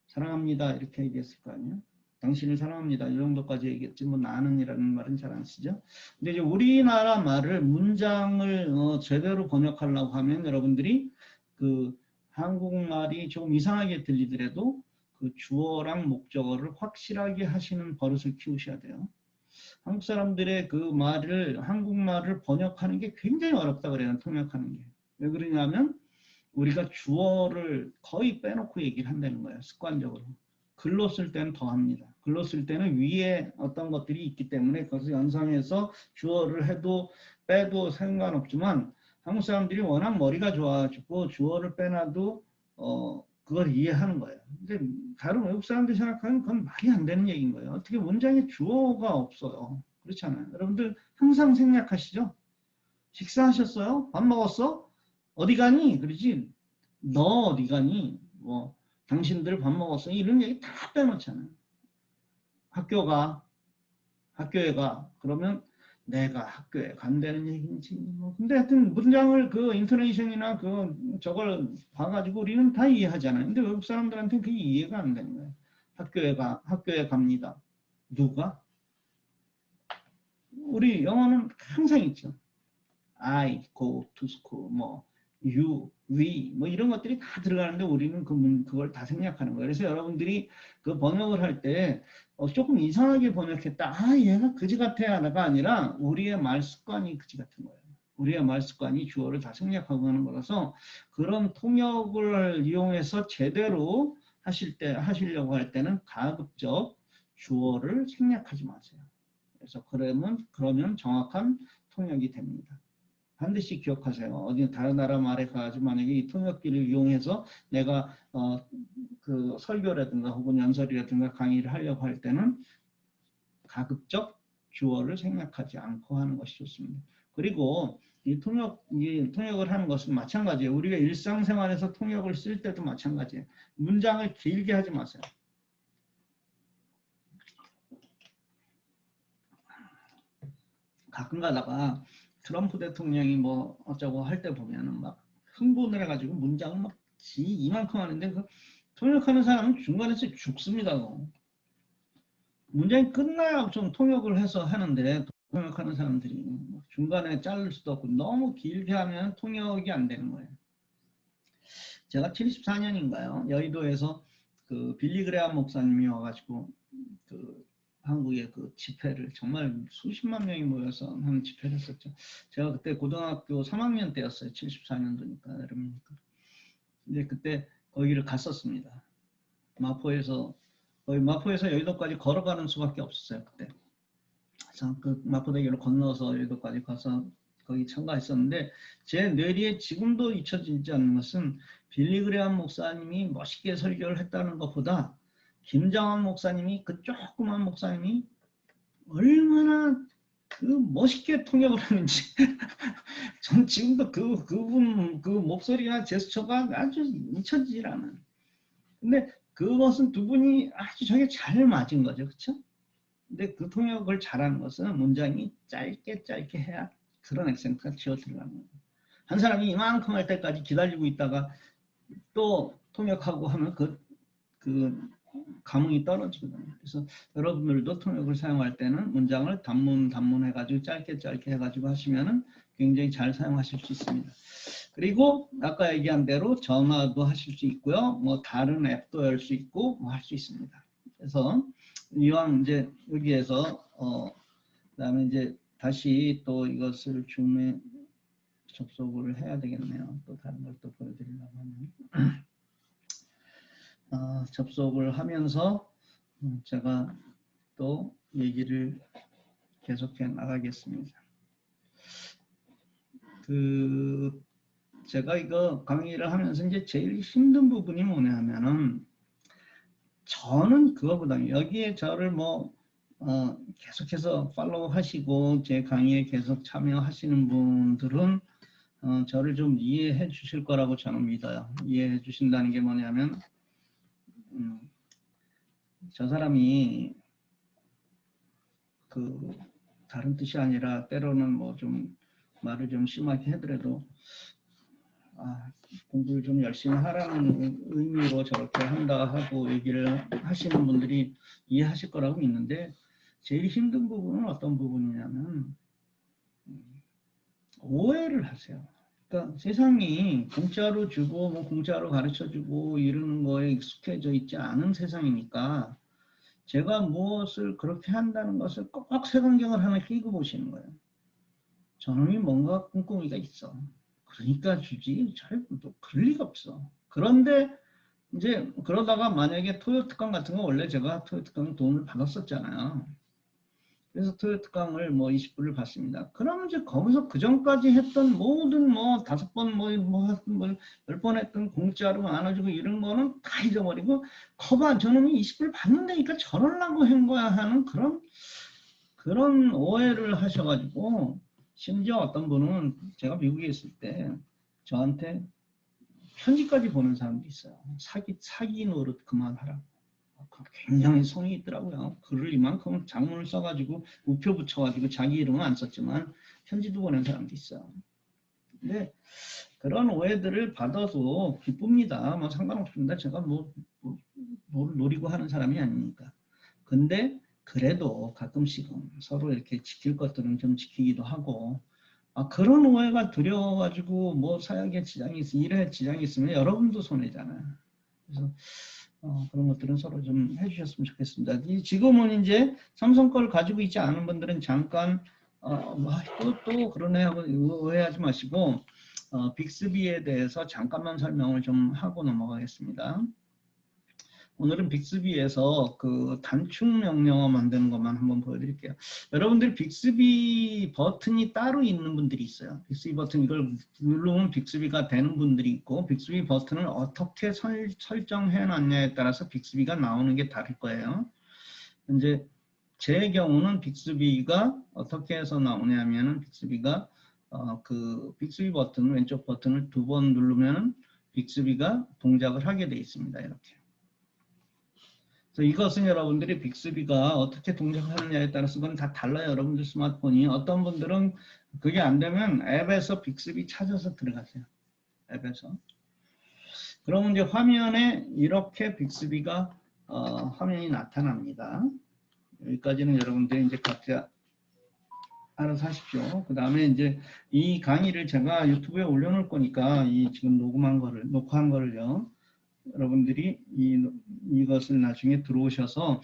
사랑합니다 이렇게 얘기했을 거 아니에요. 당신을 사랑합니다 이 정도까지 얘기했지 뭐 나는이라는 말은 잘 안 쓰죠. 근데 이제 우리나라 말을 문장을 제대로 번역하려고 하면 여러분들이 그 한국말이 조금 이상하게 들리더라도 그 주어랑 목적어를 확실하게 하시는 버릇을 키우셔야 돼요. 한국 사람들의 그 말을 한국말을 번역하는 게 굉장히 어렵다 그래요. 통역하는 게. 왜 그러냐면 우리가 주어를 거의 빼놓고 얘기를 한다는 거예요. 습관적으로. 글로 쓸 때는 더 합니다. 글로 쓸 때는 위에 어떤 것들이 있기 때문에 그것을 연상해서 주어를 해도 빼도 상관없지만 한국 사람들이 워낙 머리가 좋아가지고 주어를 빼놔도 그걸 이해하는 거예요. 근데 다른 외국 사람들이 생각하면 그건 말이 안 되는 얘기인 거예요. 어떻게 문장에 주어가 없어요. 그렇잖아요. 여러분들 항상 생략하시죠? 식사하셨어요? 밥 먹었어? 어디 가니? 그러지. 너 어디 가니? 뭐 당신들 밥 먹었어? 이런 얘기 다 빼놓잖아요. 학교에 가. 그러면 내가 학교에 간다는 얘기인지 뭐 근데 하여튼 문장을 그 인토네이션이나 그 저걸 봐가지고 우리는 다 이해하잖아요. 근데 외국 사람들한테는 그게 이해가 안 되는 거예요. 학교에 갑니다. 누가? 우리 영어는 항상 있죠. I go to school, 뭐 you, we, 뭐 이런 것들이 다 들어가는데 우리는 그걸 다 생략하는 거예요. 그래서 여러분들이 그 번역을 할 때 조금 이상하게 번역했다. 아, 얘가 그지 같아야가 아니라 우리의 말 습관이 그지 같은 거예요. 우리의 말 습관이 주어를 다 생략하고 하는 거라서 그런 통역을 이용해서 제대로 하시려고 할 때는 가급적 주어를 생략하지 마세요. 그래서 그러면 정확한 통역이 됩니다. 반드시 기억하세요. 어디 다른 나라 말에 가가지고 만약에 이 통역기를 이용해서 내가 그 설교라든가 혹은 연설이라든가 강의를 하려고 할 때는 가급적 주어를 생략하지 않고 하는 것이 좋습니다. 그리고 이 통역을 하는 것은 마찬가지예요. 우리가 일상생활에서 통역을 쓸 때도 마찬가지예요. 문장을 길게 하지 마세요. 가끔 가다가 트럼프 대통령이 뭐 어쩌고 할 때 보면은 막 흥분을 해가지고 문장을 막 이만큼 하는데 그 통역하는 사람은 중간에서 죽습니다. 문장이 끝나야 좀 통역을 해서 하는데 통역하는 사람들이 중간에 자를 수도 없고 너무 길게 하면 통역이 안 되는 거예요. 제가 74년인가요? 여의도에서 그 빌리 그레함 목사님이 와가지고 그 한국의 그 집회를 정말 수십만 명이 모여서 하는 집회를 했었죠. 제가 그때 고등학교 3학년 때였어요. 74년도니까 여름이니까. 근데 그때 거기를 갔었습니다. 마포에서 여의도까지 걸어가는 수밖에 없었어요. 그때. 그래서 그 마포대교를 건너서 여의도까지 가서 거기 참가했었는데 제 뇌리에 지금도 잊혀지지 않는 것은 빌리 그레함 목사님이 멋있게 설교를 했다는 것보다 김장원 목사님이 그 조그만 목사님이 얼마나 그 멋있게 통역을 하는지 전 지금도 그분 그 목소리나 제스처가 아주 잊혀지질 않아요. 근데 그것은 두 분이 아주 저게 잘 맞은 거죠, 그렇죠? 근데 그 통역을 잘하는 것은 문장이 짧게 해야 그런 액센트가 지어 들어가는 거예요. 한 사람이 이만큼 할 때까지 기다리고 있다가 또 통역하고 하면 그 감흥이 떨어지거든요. 그래서 여러분들도 통역을 사용할 때는 문장을 단문 해가지고 짧게 해가지고 하시면은 굉장히 잘 사용하실 수 있습니다. 그리고 아까 얘기한 대로 전화도 하실 수 있고요. 뭐 다른 앱도 열 수 있고 뭐 할 수 있습니다. 그래서 이왕 이제 여기에서 그다음에 이제 다시 또 이것을 줌에 접속을 해야 되겠네요. 또 다른 걸 또 보여드리려고 하면 접속을 하면서 제가 또 얘기를 계속해 나가겠습니다. 제가 이거 강의를 하면서 이제 제일 힘든 부분이 뭐냐 하면은 저는 그거보다 여기에 저를 뭐 계속해서 팔로우 하시고 제 강의에 계속 참여하시는 분들은 저를 좀 이해해 주실 거라고 저는 믿어요. 이해해 주신다는 게 뭐냐면 저 사람이 그 다른 뜻이 아니라 때로는 뭐 좀 말을 좀 심하게 하더라도 공부를 좀 열심히 하라는 의미로 저렇게 한다 하고 얘기를 하시는 분들이 이해하실 거라고 믿는데 제일 힘든 부분은 어떤 부분이냐면 오해를 하세요. 그러니까 세상이 공짜로 주고 뭐 공짜로 가르쳐주고 이러는 거에 익숙해져 있지 않은 세상이니까 제가 무엇을 그렇게 한다는 것을 꼭 색안경을 하나 끼고 보시는 거예요. 저놈이 뭔가 꿍꿍이가 있어. 그러니까 주지. 또 그럴 리가 없어. 그런데 이제 그러다가 만약에 토요 특강 같은 거 원래 제가 토요 특강 돈을 받았었잖아요. 그래서 토요 특강을 뭐 20불을 받습니다. 그러면 이제 거기서 그 전까지 했던 모든 뭐 5번 뭐 10번 했던 공짜로 안아주고 이런 거는 다 잊어버리고 거봐 저놈이 20불 받는다니까 저러려고 한 거야 하는 그런 오해를 하셔가지고 심지어 어떤 분은 제가 미국에 있을 때 저한테 편지까지 보낸 사람도 있어요. 사기 노릇 그만하라고. 굉장히 성이 있더라고요. 글을 이만큼 장문을 써가지고 우표 붙여가지고 자기 이름은 안 썼지만 편지도 보낸 사람도 있어요. 근데 그런 오해들을 받아도 기쁩니다. 뭐 상관없습니다. 제가 뭐 노리고 하는 사람이 아니니까. 근데 그래도 가끔씩은 서로 이렇게 지킬 것들은 좀 지키기도 하고 그런 오해가 두려워가지고 뭐 사역에 지장이 있으면 일에 지장이 있으면 여러분도 손해잖아요. 그래서 그런 것들은 서로 좀 해주셨으면 좋겠습니다. 지금은 이제 삼성 걸 가지고 있지 않은 분들은 잠깐 또 그러네 하고 오해하지 마시고 빅스비에 대해서 잠깐만 설명을 좀 하고 넘어가겠습니다. 오늘은 빅스비에서 그 단축 명령어 만드는 것만 한번 보여드릴게요. 여러분들 빅스비 버튼이 따로 있는 분들이 있어요. 빅스비 버튼 이걸 누르면 빅스비가 되는 분들이 있고 빅스비 버튼을 어떻게 설정해 놨냐에 따라서 빅스비가 나오는 게 다를 거예요. 이제 제 경우는 빅스비가 어떻게 해서 나오냐면은 빅스비가 그 빅스비 버튼 왼쪽 버튼을 2번 누르면은 빅스비가 동작을 하게 돼 있습니다. 이렇게. 그래서 이것은 여러분들이 빅스비가 어떻게 동작하느냐에 따라서 그건 다 달라요. 여러분들 스마트폰이. 어떤 분들은 그게 안 되면 앱에서 빅스비 찾아서 들어가세요. 앱에서. 그러면 이제 화면에 이렇게 빅스비가 화면이 나타납니다. 여기까지는 여러분들이 이제 각자 알아서 하십시오. 그 다음에 이제 이 강의를 제가 유튜브에 올려놓을 거니까 이 지금 녹화한 거를요. 여러분들이 이것을 나중에 들어오셔서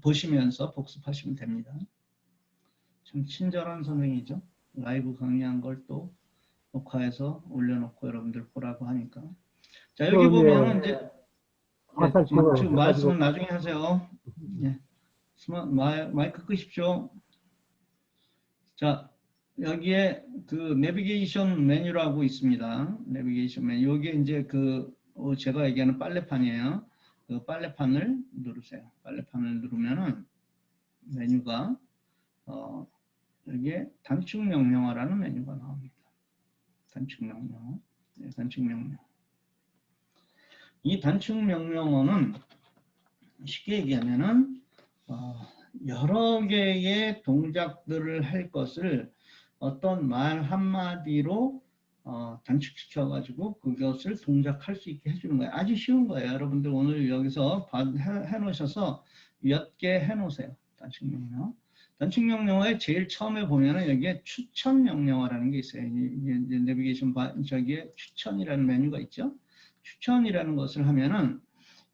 보시면서 복습하시면 됩니다. 참 친절한 선생이죠. 라이브 강의한 걸 또 녹화해서 올려놓고 여러분들 보라고 하니까. 자 여기 보면 이제 지금 말씀은 나중에 하세요. 예. 마이크 끄십시오. 자 여기에 그 내비게이션 메뉴라고 있습니다. 내비게이션 메뉴. 여기에 이제 제가 얘기하는 빨래판이에요. 그 빨래판을 누르세요. 빨래판을 누르면은 메뉴가 여기에 단축 명령어라는 메뉴가 나옵니다. 단축 명령어. 네, 단축 명령어. 이 단축 명령어는 쉽게 얘기하면은 여러 개의 동작들을 할 것을 어떤 말 한마디로 단축시켜 가지고 그것을 동작할 수 있게 해주는 거예요. 아주 쉬운 거예요. 여러분들 오늘 여기서 해놓으셔서 몇 개 해놓으세요. 단축 명령어. 단축 명령어에 제일 처음에 보면은 여기에 추천 명령어라는 게 있어요. 이제 내비게이션 저기에 추천이라는 메뉴가 있죠. 추천이라는 것을 하면은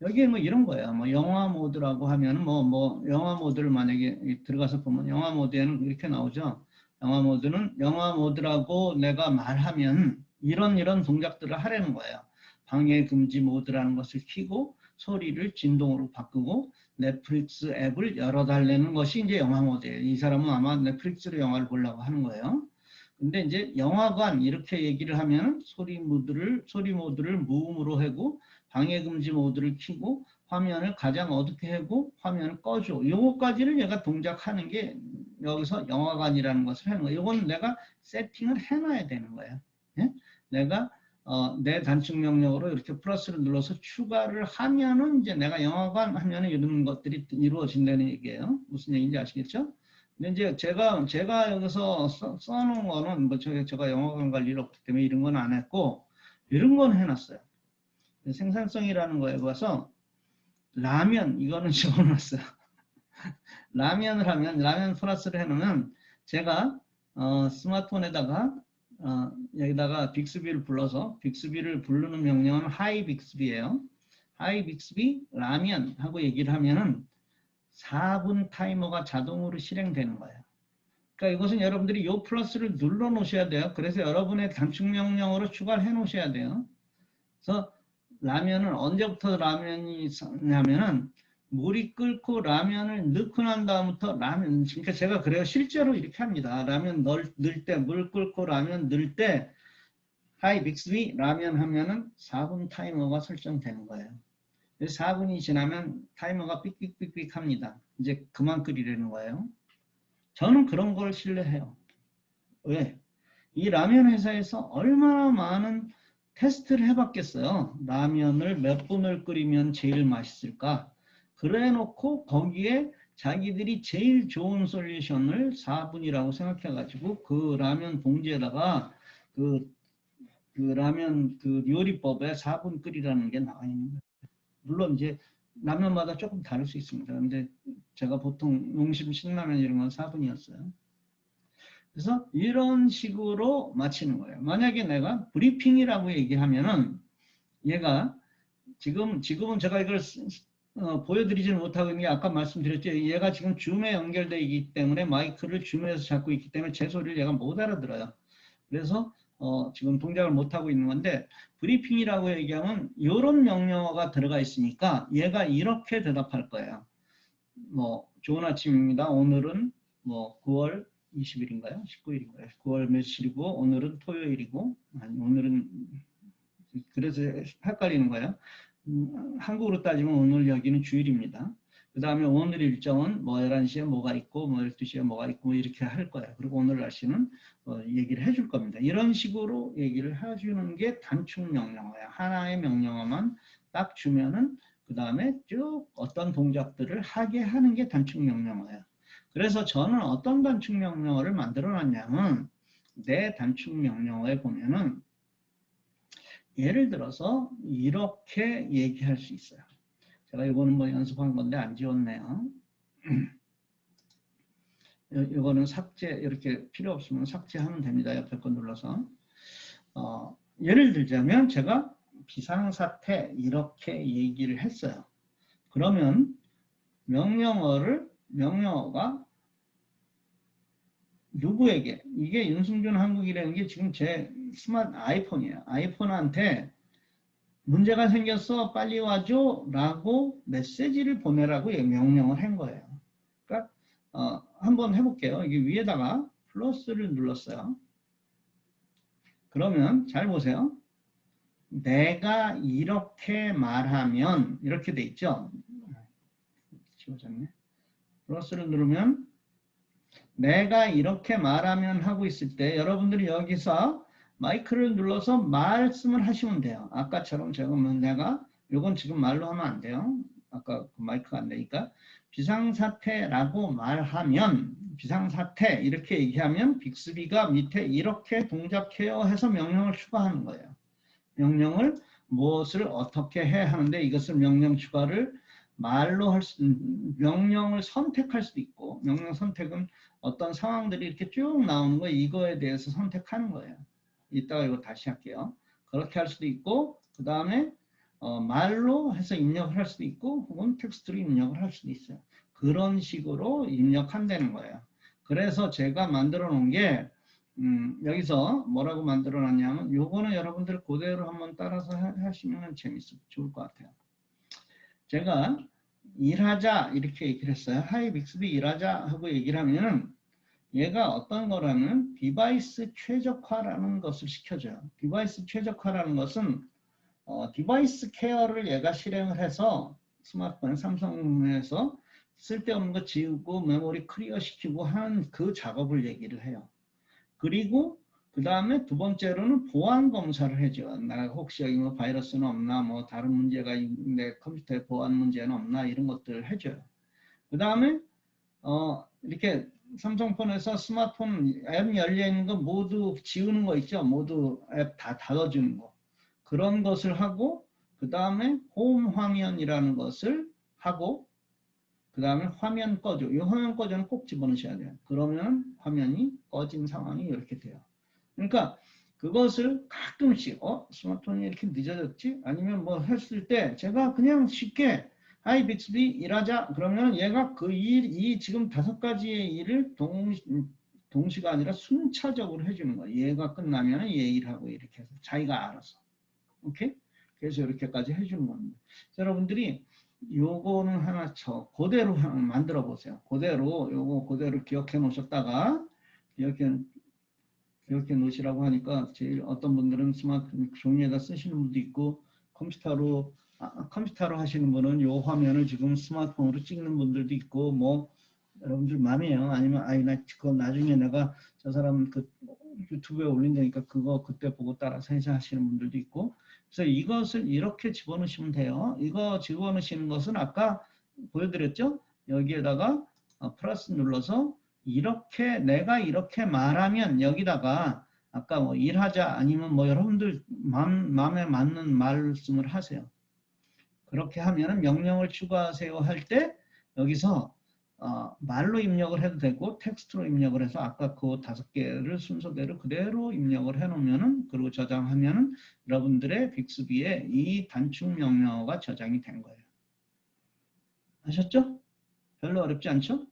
여기에 뭐 이런 거예요. 뭐 영화 모드라고 하면은 뭐 영화 모드를 만약에 들어가서 보면 영화 모드에는 이렇게 나오죠. 영화 모드는 영화 모드라고 내가 말하면 이런 동작들을 하라는 거예요. 방해 금지 모드라는 것을 켜고 소리를 진동으로 바꾸고 넷플릭스 앱을 열어달라는 것이 이제 영화 모드예요. 이 사람은 아마 넷플릭스로 영화를 보려고 하는 거예요. 근데 이제 영화관 이렇게 얘기를 하면 소리 모드를 무음으로 하고 방해 금지 모드를 켜고 화면을 가장 어둡게 하고 화면을 꺼줘. 요거까지를 얘가 동작하는 게 여기서 영화관이라는 것을 하는 거예요. 요거는 내가 세팅을 해놔야 되는 거예요. 예? 내가 내 단축 명령으로 이렇게 플러스를 눌러서 추가를 하면은 이제 내가 영화관 하면은 이런 것들이 이루어진다는 얘기예요. 무슨 얘기인지 아시겠죠? 근데 이제 제가 여기서 써놓은 거는 뭐 제가 영화관 갈 일 없기 때문에 이런 건 안 했고 이런 건 해놨어요. 생산성이라는 거에 봐서 라면 이거는 적어놨어요. 라면을 하면 라면 플러스를 해놓으면 제가 스마트폰에다가 여기다가 빅스비를 불러서 빅스비를 부르는 명령은 하이 빅스비예요. 하이 빅스비 라면 하고 얘기를 하면은 4분 타이머가 자동으로 실행되는 거예요. 그러니까 이것은 여러분들이 요 플러스를 눌러 놓으셔야 돼요. 그래서 여러분의 단축 명령으로 추가를 해 놓으셔야 돼요. 그래서 라면은 언제부터 라면이 냐면은 물이 끓고 라면을 넣고 난 다음부터 라면, 그러니까 제가 그래요. 실제로 이렇게 합니다. 라면 넣을 때, 물 끓고 라면 넣을 때 하이 빅스비 라면 하면은 4분 타이머가 설정되는 거예요. 4분이 지나면 타이머가 삑삑삑삑 합니다. 이제 그만 끓이려는 거예요. 저는 그런 걸 신뢰해요. 왜? 이 라면 회사에서 얼마나 많은 테스트를 해봤겠어요. 라면을 몇 분을 끓이면 제일 맛있을까? 그래 놓고 거기에 자기들이 제일 좋은 솔루션을 4분이라고 생각해가지고 그 라면 봉지에다가 그 라면 그 요리법에 4분 끓이라는 게 나와 있는 거예요. 물론 이제 라면마다 조금 다를 수 있습니다. 근데 제가 보통 용심 신라면 이런 건 4분이었어요. 그래서 이런 식으로 마치는 거예요. 만약에 내가 브리핑이라고 얘기하면은 얘가 지금은 제가 이걸 보여드리지는 못하고 있는 게 아까 말씀드렸죠. 얘가 지금 줌에 연결되어 있기 때문에 마이크를 줌에서 잡고 있기 때문에 제 소리를 얘가 못 알아들어요. 그래서 지금 동작을 못하고 있는 건데 브리핑이라고 얘기하면 이런 명령어가 들어가 있으니까 얘가 이렇게 대답할 거예요. 뭐 좋은 아침입니다. 오늘은 뭐 9월 20일인가요? 19일인가요? 9월 며칠이고 오늘은 토요일이고 아니 오늘은 그래서 헷갈리는 거예요. 한국으로 따지면 오늘 여기는 주일입니다. 그 다음에 오늘 일정은 뭐 11시에 뭐가 있고 뭐 12시에 뭐가 있고 뭐 이렇게 할 거예요. 그리고 오늘 날씨는 얘기를 해줄 겁니다. 이런 식으로 얘기를 해주는 게 단축 명령어예요. 하나의 명령어만 딱 주면은 그 다음에 쭉 어떤 동작들을 하게 하는 게 단축 명령어예요. 그래서 저는 어떤 단축 명령어를 만들어 놨냐면 내 단축 명령어에 보면은 예를 들어서 이렇게 얘기할 수 있어요. 제가 이거는 뭐 연습한 건데 안 지웠네요. 이거는 삭제, 이렇게 필요 없으면 삭제하면 됩니다. 옆에 거 눌러서. 예를 들자면 제가 비상사태 이렇게 얘기를 했어요. 그러면 명령어가 누구에게, 이게 윤승준 한국이라는 게 지금 제 스마트 아이폰이에요. 아이폰한테 문제가 생겼어 빨리 와줘 라고 메시지를 보내라고 명령을 한 거예요. 그러니까 한번 해볼게요. 이게 위에다가 플러스를 눌렀어요. 그러면 잘 보세요. 내가 이렇게 말하면 이렇게 돼 있죠. 지워졌네. 플러스를 누르면 내가 이렇게 말하면 하고 있을 때 여러분들이 여기서 마이크를 눌러서 말씀을 하시면 돼요. 아까처럼 내가 이건 지금 말로 하면 안 돼요. 아까 그 마이크가 안 되니까 비상사태라고 말하면 비상사태 이렇게 얘기하면 빅스비가 밑에 이렇게 동작해요 해서 명령을 추가하는 거예요. 명령을 무엇을 어떻게 해 하는데 이것을 명령 추가를 말로 명령을 선택할 수도 있고 명령 선택은 어떤 상황들이 이렇게 쭉 나오는 거 이거에 대해서 선택하는 거예요. 이따가 이거 다시 할게요. 그렇게 할 수도 있고 그 다음에 말로 해서 입력을 할 수도 있고 혹은 텍스트로 입력을 할 수도 있어요. 그런 식으로 입력한다는 거예요. 그래서 제가 만들어 놓은 게 여기서 뭐라고 만들어 놨냐면 요거는 여러분들 그대로 한번 따라서 하시면 좋을 것 같아요. 제가 일하자 이렇게 얘기를 했어요. 하이 빅스비 일하자 하고 얘기를 하면은 얘가 어떤 거라면 디바이스 최적화라는 것을 시켜줘요. 디바이스 최적화라는 것은 디바이스 케어를 얘가 실행을 해서 스마트폰 삼성에서 쓸데없는 거 지우고 메모리 클리어 시키고 하는 그 작업을 얘기를 해요. 그리고 그 다음에 두 번째로는 보안 검사를 해줘. 나 혹시 여기 뭐 바이러스는 없나, 뭐 다른 문제가 내 컴퓨터에 보안 문제는 없나 이런 것들을 해줘요. 그 다음에 이렇게 삼성폰에서 스마트폰 앱 열려 있는 거 모두 지우는 거 있죠. 모두 앱 다 닫아주는 거. 그런 것을 하고 그 다음에 홈 화면이라는 것을 하고 그 다음에 화면 꺼줘. 이 화면 꺼줘는 꼭 집어넣으셔야 돼요. 그러면 화면이 꺼진 상황이 이렇게 돼요. 그러니까 그것을 가끔씩 스마트폰이 이렇게 늦어졌지? 아니면 뭐 했을 때 제가 그냥 쉽게 하이 빅스비 일하자 그러면 얘가 그 이 지금 5가지의 일을 동시가 아니라 순차적으로 해주는 거예요. 얘가 끝나면 얘 일하고 이렇게 해서 자기가 알아서. 오케이? 그래서 이렇게까지 해주는 겁니다. 여러분들이 요거는 하나 그대로 만들어 보세요. 요거 그대로 기억해 놓으셨다가 기억해 놓으시라고 하니까 제일 어떤 분들은 스마트폰 종이에다 쓰시는 분도 있고 컴퓨터로 하시는 분은 요 화면을 지금 스마트폰으로 찍는 분들도 있고 뭐 여러분들 맘이에요. 아니면 나 그거 나중에 내가 저 사람 그 유튜브에 올린다니까 그거 그때 보고 따라서 하시는 분들도 있고 그래서 이것을 이렇게 집어넣으시면 돼요. 이거 집어넣으시는 것은 아까 보여드렸죠? 여기에다가 플러스 눌러서 이렇게 내가 이렇게 말하면 여기다가 아까 뭐 일하자 아니면 뭐 여러분들 마음에 맞는 말씀을 하세요. 그렇게 하면은 명령을 추가하세요 할 때 여기서 말로 입력을 해도 되고 텍스트로 입력을 해서 아까 그 5개를 순서대로 그대로 입력을 해 놓으면은 그리고 저장하면은 여러분들의 빅스비에 이 단축 명령어가 저장이 된 거예요. 아셨죠? 별로 어렵지 않죠?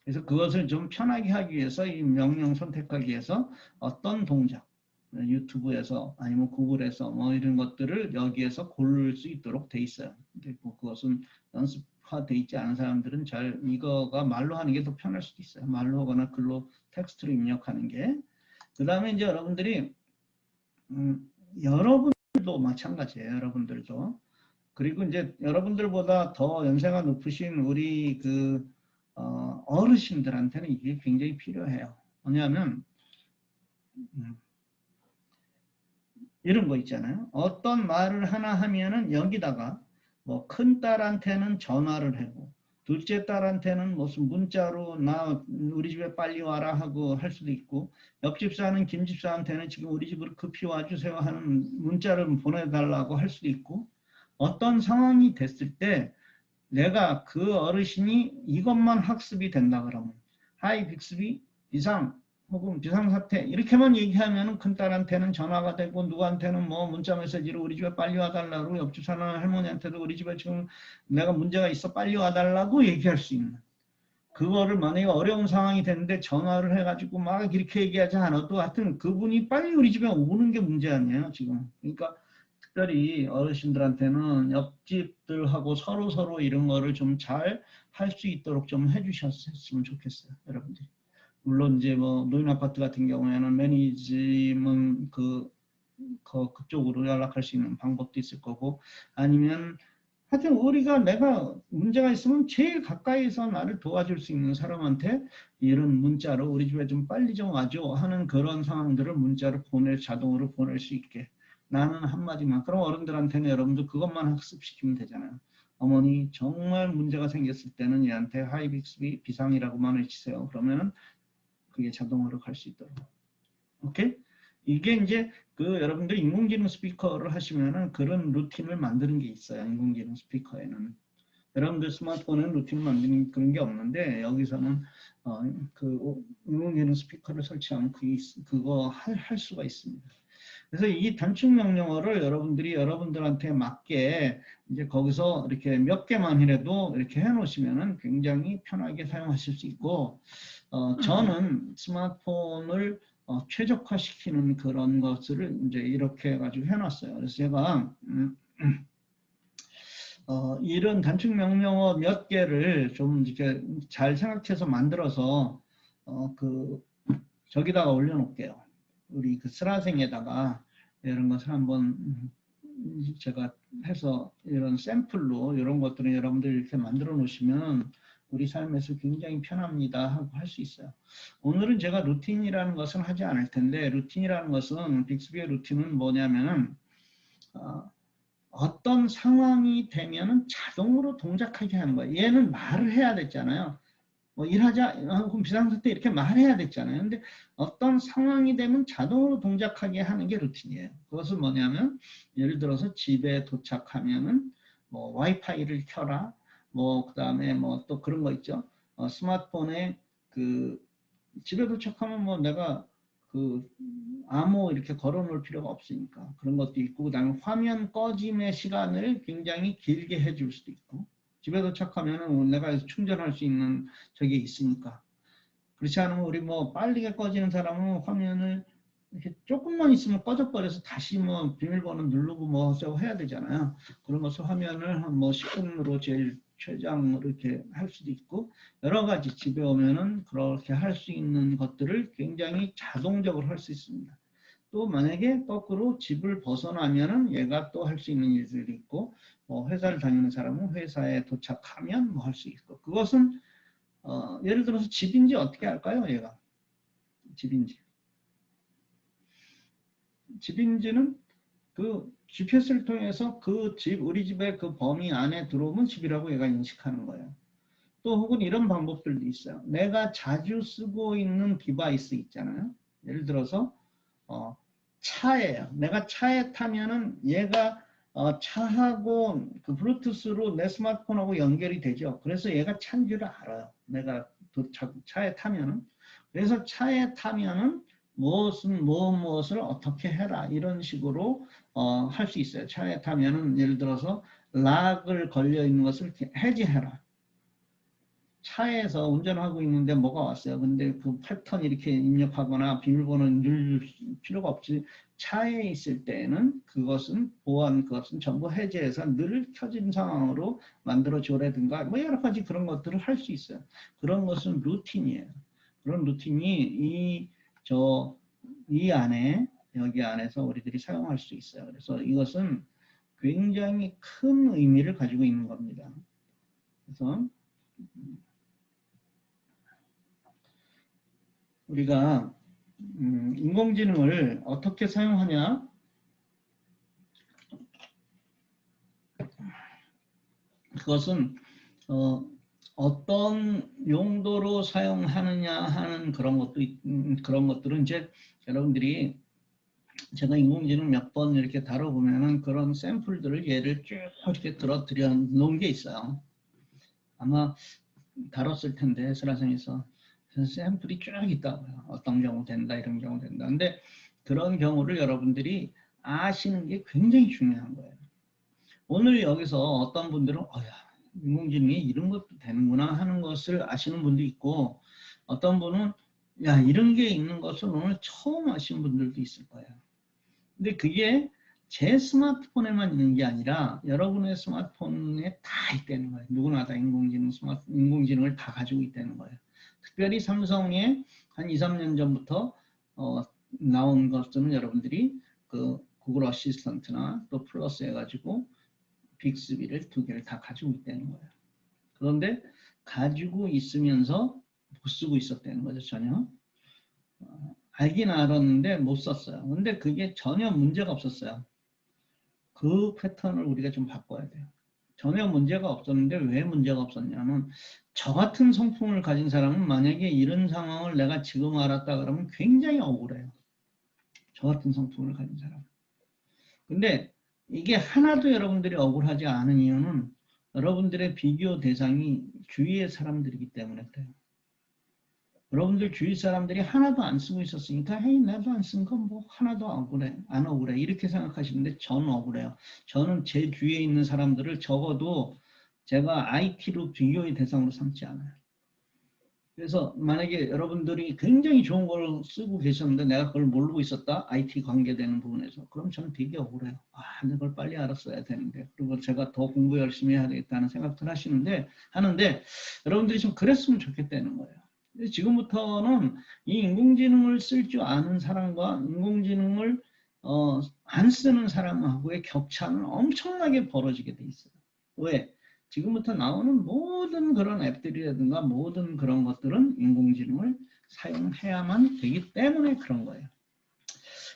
그래서 그것을 좀 편하게 하기 위해서 이 명령 선택하기 위해서 어떤 동작 유튜브에서 아니면 구글에서 뭐 이런 것들을 여기에서 고를 수 있도록 돼 있어요. 근데 뭐 그것은 연습화돼 있지 않은 사람들은 잘 이거가 말로 하는 게 더 편할 수도 있어요. 말로 하거나 글로 텍스트로 입력하는 게. 그 다음에 이제 여러분들이 여러분들도 마찬가지예요. 여러분들도. 그리고 이제 여러분들보다 더 연세가 높으신 우리 어르신들한테는 이게 굉장히 필요해요. 뭐냐면 이런 거 있잖아요. 어떤 말을 하나 하면은 여기다가 뭐 큰 딸한테는 전화를 하고 둘째 딸한테는 무슨 문자로 우리 집에 빨리 와라 하고 할 수도 있고 옆집 사는 김 집사한테는 지금 우리 집으로 급히 와주세요 하는 문자를 보내달라고 할 수도 있고 어떤 상황이 됐을 때 내가 그 어르신이 이것만 학습이 된다 그러면 하이 빅스비 비상 혹은 비상사태 이렇게만 얘기하면 큰딸한테는 전화가 되고 누구한테는 뭐 문자 메시지로 우리 집에 빨리 와달라고 옆집 사는 할머니한테도 우리 집에 지금 내가 문제가 있어 빨리 와달라고 얘기할 수 있는 그거를 만약에 어려운 상황이 됐는데 전화를 해가지고 막 이렇게 얘기하지 않아도 하여튼 그분이 빨리 우리 집에 오는 게 문제 아니에요 지금. 그러니까 특별히 어르신들한테는 옆집들하고 서로 이런 거를 좀 잘 할 수 있도록 좀 해주셨으면 좋겠어요 여러분들이. 물론 이제 뭐 노인 아파트 같은 경우에는 매니지먼트 그쪽으로 연락할 수 있는 방법도 있을 거고 아니면 하여튼 우리가 내가 문제가 있으면 제일 가까이서 나를 도와줄 수 있는 사람한테 이런 문자로 우리 집에 좀 빨리 좀 와줘 하는 그런 상황들을 문자로 자동으로 보낼 수 있게 나는 한마디만 그럼 어른들한테는 여러분들 그것만 학습시키면 되잖아요. 어머니 정말 문제가 생겼을 때는 얘한테 하이 빅스비 비상이라고만 외치세요. 그러면은 그게 자동으로 갈 수 있도록. 오케이? 이게 이제 여러분들이 인공지능 스피커를 하시면은 그런 루틴을 만드는 게 있어요. 인공지능 스피커에는. 여러분들 스마트폰에는 루틴을 만드는 그런 게 없는데 여기서는 인공지능 스피커를 설치하면 그거 할 수가 있습니다. 그래서 이 단축 명령어를 여러분들한테 맞게 이제 거기서 이렇게 몇 개만이라도 이렇게 해놓으시면은 굉장히 편하게 사용하실 수 있고, 저는 스마트폰을 최적화시키는 그런 것을 이제 이렇게 해가지고 해놨어요. 그래서 제가 이런 단축 명령어 몇 개를 좀 이렇게 잘 생각해서 만들어서 저기다가 올려놓을게요. 우리 슬라생에다가 이런 것을 한번 제가 해서 이런 샘플로 이런 것들을 여러분들 이렇게 만들어 놓으시면 우리 삶에서 굉장히 편합니다 하고 할 수 있어요. 오늘은 제가 루틴이라는 것은 하지 않을 텐데, 루틴이라는 것은 빅스비의 루틴은 뭐냐면은 어떤 상황이 되면은 자동으로 동작하게 하는 거예요. 얘는 말을 해야 됐잖아요. 뭐 일하자, 그럼 비상사태 이렇게 말해야 됐잖아요. 근데 어떤 상황이 되면 자동으로 동작하게 하는 게 루틴이에요. 그것은 뭐냐면 예를 들어서 집에 도착하면은 뭐 와이파이를 켜라, 뭐 그다음에 뭐 또 그런 거 있죠. 스마트폰에 그 집에 도착하면 뭐 내가 그 암호 이렇게 걸어 놓을 필요가 없으니까 그런 것도 있고, 그다음에 화면 꺼짐의 시간을 굉장히 길게 해줄 수도 있고, 집에 도착하면은 내가 충전할 수 있는 저게 있으니까. 그렇지 않으면 우리 뭐 빠르게 꺼지는 사람은 화면을 이렇게 조금만 있으면 꺼져버려서 다시 뭐 비밀번호 누르고 뭐 어쩌고 해야 되잖아요. 그런 것을 화면을 한 뭐 10분으로 제일 최장으로 이렇게 할 수도 있고, 여러 가지 집에 오면은 그렇게 할 수 있는 것들을 굉장히 자동적으로 할 수 있습니다. 또 만약에 거꾸로 집을 벗어나면은 얘가 또 할 수 있는 일들이 있고, 회사를 다니는 사람은 회사에 도착하면 뭐 할 수 있고, 그것은 예를 들어서 집인지 어떻게 할까요? 얘가 집인지는 그 GPS를 통해서 그 집, 우리 집의 그 범위 안에 들어오면 집이라고 얘가 인식하는 거예요. 또 혹은 이런 방법들도 있어요. 내가 자주 쓰고 있는 디바이스 있잖아요. 예를 들어서 차예요. 내가 차에 타면은 얘가 차하고 그 블루투스로 내 스마트폰하고 연결이 되죠. 그래서 얘가 차인 줄 알아요. 내가 차에 타면은. 그래서 차에 타면은 무엇을 어떻게 해라 이런 식으로 할 수 있어요. 차에 타면은 예를 들어서 락을 걸려 있는 것을 해지해라. 차에서 운전하고 있는데 뭐가 왔어요. 근데 그 패턴 이렇게 입력하거나 비밀번호 누를 필요가 없지. 차에 있을 때는 그것은 그것은 전부 해제해서 늘 켜진 상황으로 만들어 줘라든가 뭐 여러 가지 그런 것들을 할 수 있어요. 그런 것은 루틴이에요. 그런 루틴이 이 안에 여기 안에서 우리들이 사용할 수 있어요. 그래서 이것은 굉장히 큰 의미를 가지고 있는 겁니다. 그래서 우리가 인공지능을 어떻게 사용하냐? 그것은 어떤 용도로 사용하느냐 하는 그런 것들은 이제 여러분들이 제가 인공지능 몇 번 이렇게 다뤄보면은 그런 샘플들을 예를 쭉 이렇게 들어드려 놓은 게 있어요. 아마 다뤘을 텐데 슬라성에서 샘플이 쭉 있다고요. 어떤 경우 된다, 이런 경우 된다. 근데 그런 경우를 여러분들이 아시는 게 굉장히 중요한 거예요. 오늘 여기서 어떤 분들은 인공지능이 이런 것도 되는구나 하는 것을 아시는 분도 있고, 어떤 분은 야 이런 게 있는 것을 오늘 처음 아시는 분들도 있을 거예요. 근데 그게 제 스마트폰에만 있는 게 아니라 여러분의 스마트폰에 다 있다는 거예요. 누구나 다 인공지능을 다 가지고 있다는 거예요. 특별히 삼성의 한 2, 3년 전부터 나온 것들은 여러분들이 그 구글 어시스턴트나 또 플러스 해가지고 빅스비를 두 개를 다 가지고 있다는 거예요. 그런데 가지고 있으면서 못 쓰고 있었다는 거죠. 전혀. 알긴 알았는데 못 썼어요. 근데 그게 전혀 문제가 없었어요. 그 패턴을 우리가 좀 바꿔야 돼요. 전혀 문제가 없었는데 왜 문제가 없었냐면, 저 같은 성품을 가진 사람은 만약에 이런 상황을 내가 지금 알았다 그러면 굉장히 억울해요. 저 같은 성품을 가진 사람. 근데 이게 하나도 여러분들이 억울하지 않은 이유는 여러분들의 비교 대상이 주위의 사람들이기 때문에 그래요. 여러분들 주위 사람들이 하나도 안 쓰고 있었으니까 헤이 나도 안 쓴 건 뭐 하나도 안 억울해 이렇게 생각하시는데 저는 억울해요. 저는 제 주위에 있는 사람들을 적어도 제가 IT로 비교의 대상으로 삼지 않아요. 그래서 만약에 여러분들이 굉장히 좋은 걸 쓰고 계셨는데 내가 그걸 모르고 있었다, IT 관계되는 부분에서, 그럼 저는 되게 억울해요. 내가 그걸 빨리 알았어야 되는데, 그리고 제가 더 공부 열심히 해야 되겠다는 생각들 하는데 여러분들이 좀 그랬으면 좋겠다는 거예요. 지금부터는 이 인공지능을 쓸 줄 아는 사람과 인공지능을 안 쓰는 사람하고의 격차는 엄청나게 벌어지게 돼 있어요. 왜? 지금부터 나오는 모든 그런 앱들이라든가 모든 그런 것들은 인공지능을 사용해야만 되기 때문에 그런 거예요.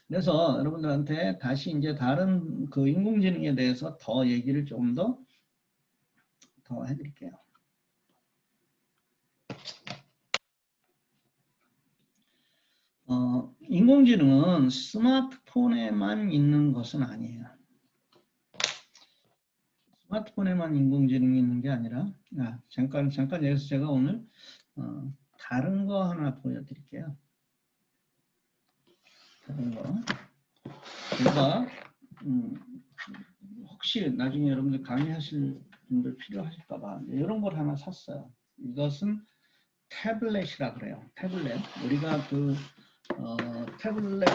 그래서 여러분들한테 다시 이제 다른 그 인공지능에 대해서 더 얘기를 조금 더 해드릴게요. 인공지능은 스마트폰에만 있는 것은 아니에요. 스마트폰에만 인공지능이 있는 게 아니라, 잠깐 여기서 제가 오늘 다른 거 하나 보여드릴게요. 다른 거. 제가 혹시 나중에 여러분들 강의하실 분들 필요하실까봐 이런 걸 하나 샀어요. 이것은 태블릿이라 그래요. 태블릿. 우리가 태블릿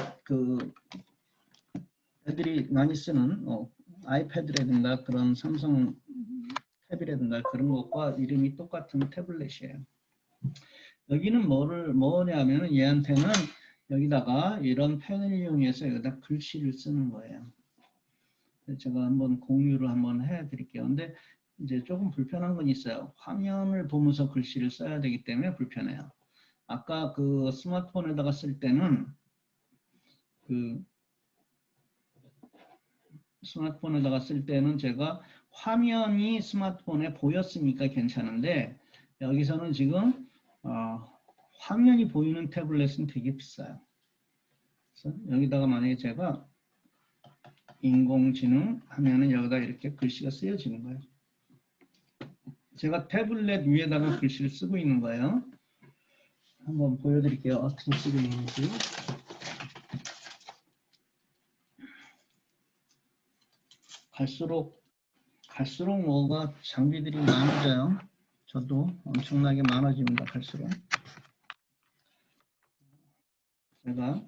애들이 많이 쓰는 아이패드라든가 그런 삼성 탭이라든가 그런 것과 이름이 똑같은 태블릿이에요. 여기는 뭐냐면은 얘한테는 여기다가 이런 펜을 이용해서 여기다 글씨를 쓰는 거예요. 제가 한번 공유를 한번 해드릴게요. 근데 이제 조금 불편한 건 있어요. 화면을 보면서 글씨를 써야 되기 때문에 불편해요. 아까 그 스마트폰에다가 쓸 때는 제가 화면이 스마트폰에 보였으니까 괜찮은데 여기서는 지금 화면이 보이는 태블릿은 되게 비싸요. 그래서 여기다가 만약에 제가 인공지능 하면은 여기다 이렇게 글씨가 쓰여지는 거예요. 제가 태블릿 위에다가 글씨를 쓰고 있는 거예요. 한번 보여드릴게요. 어떻게 쓰고 있는지. 갈수록 뭐가 장비들이 많아져요. 저도 엄청나게 많아집니다. 갈수록. 제가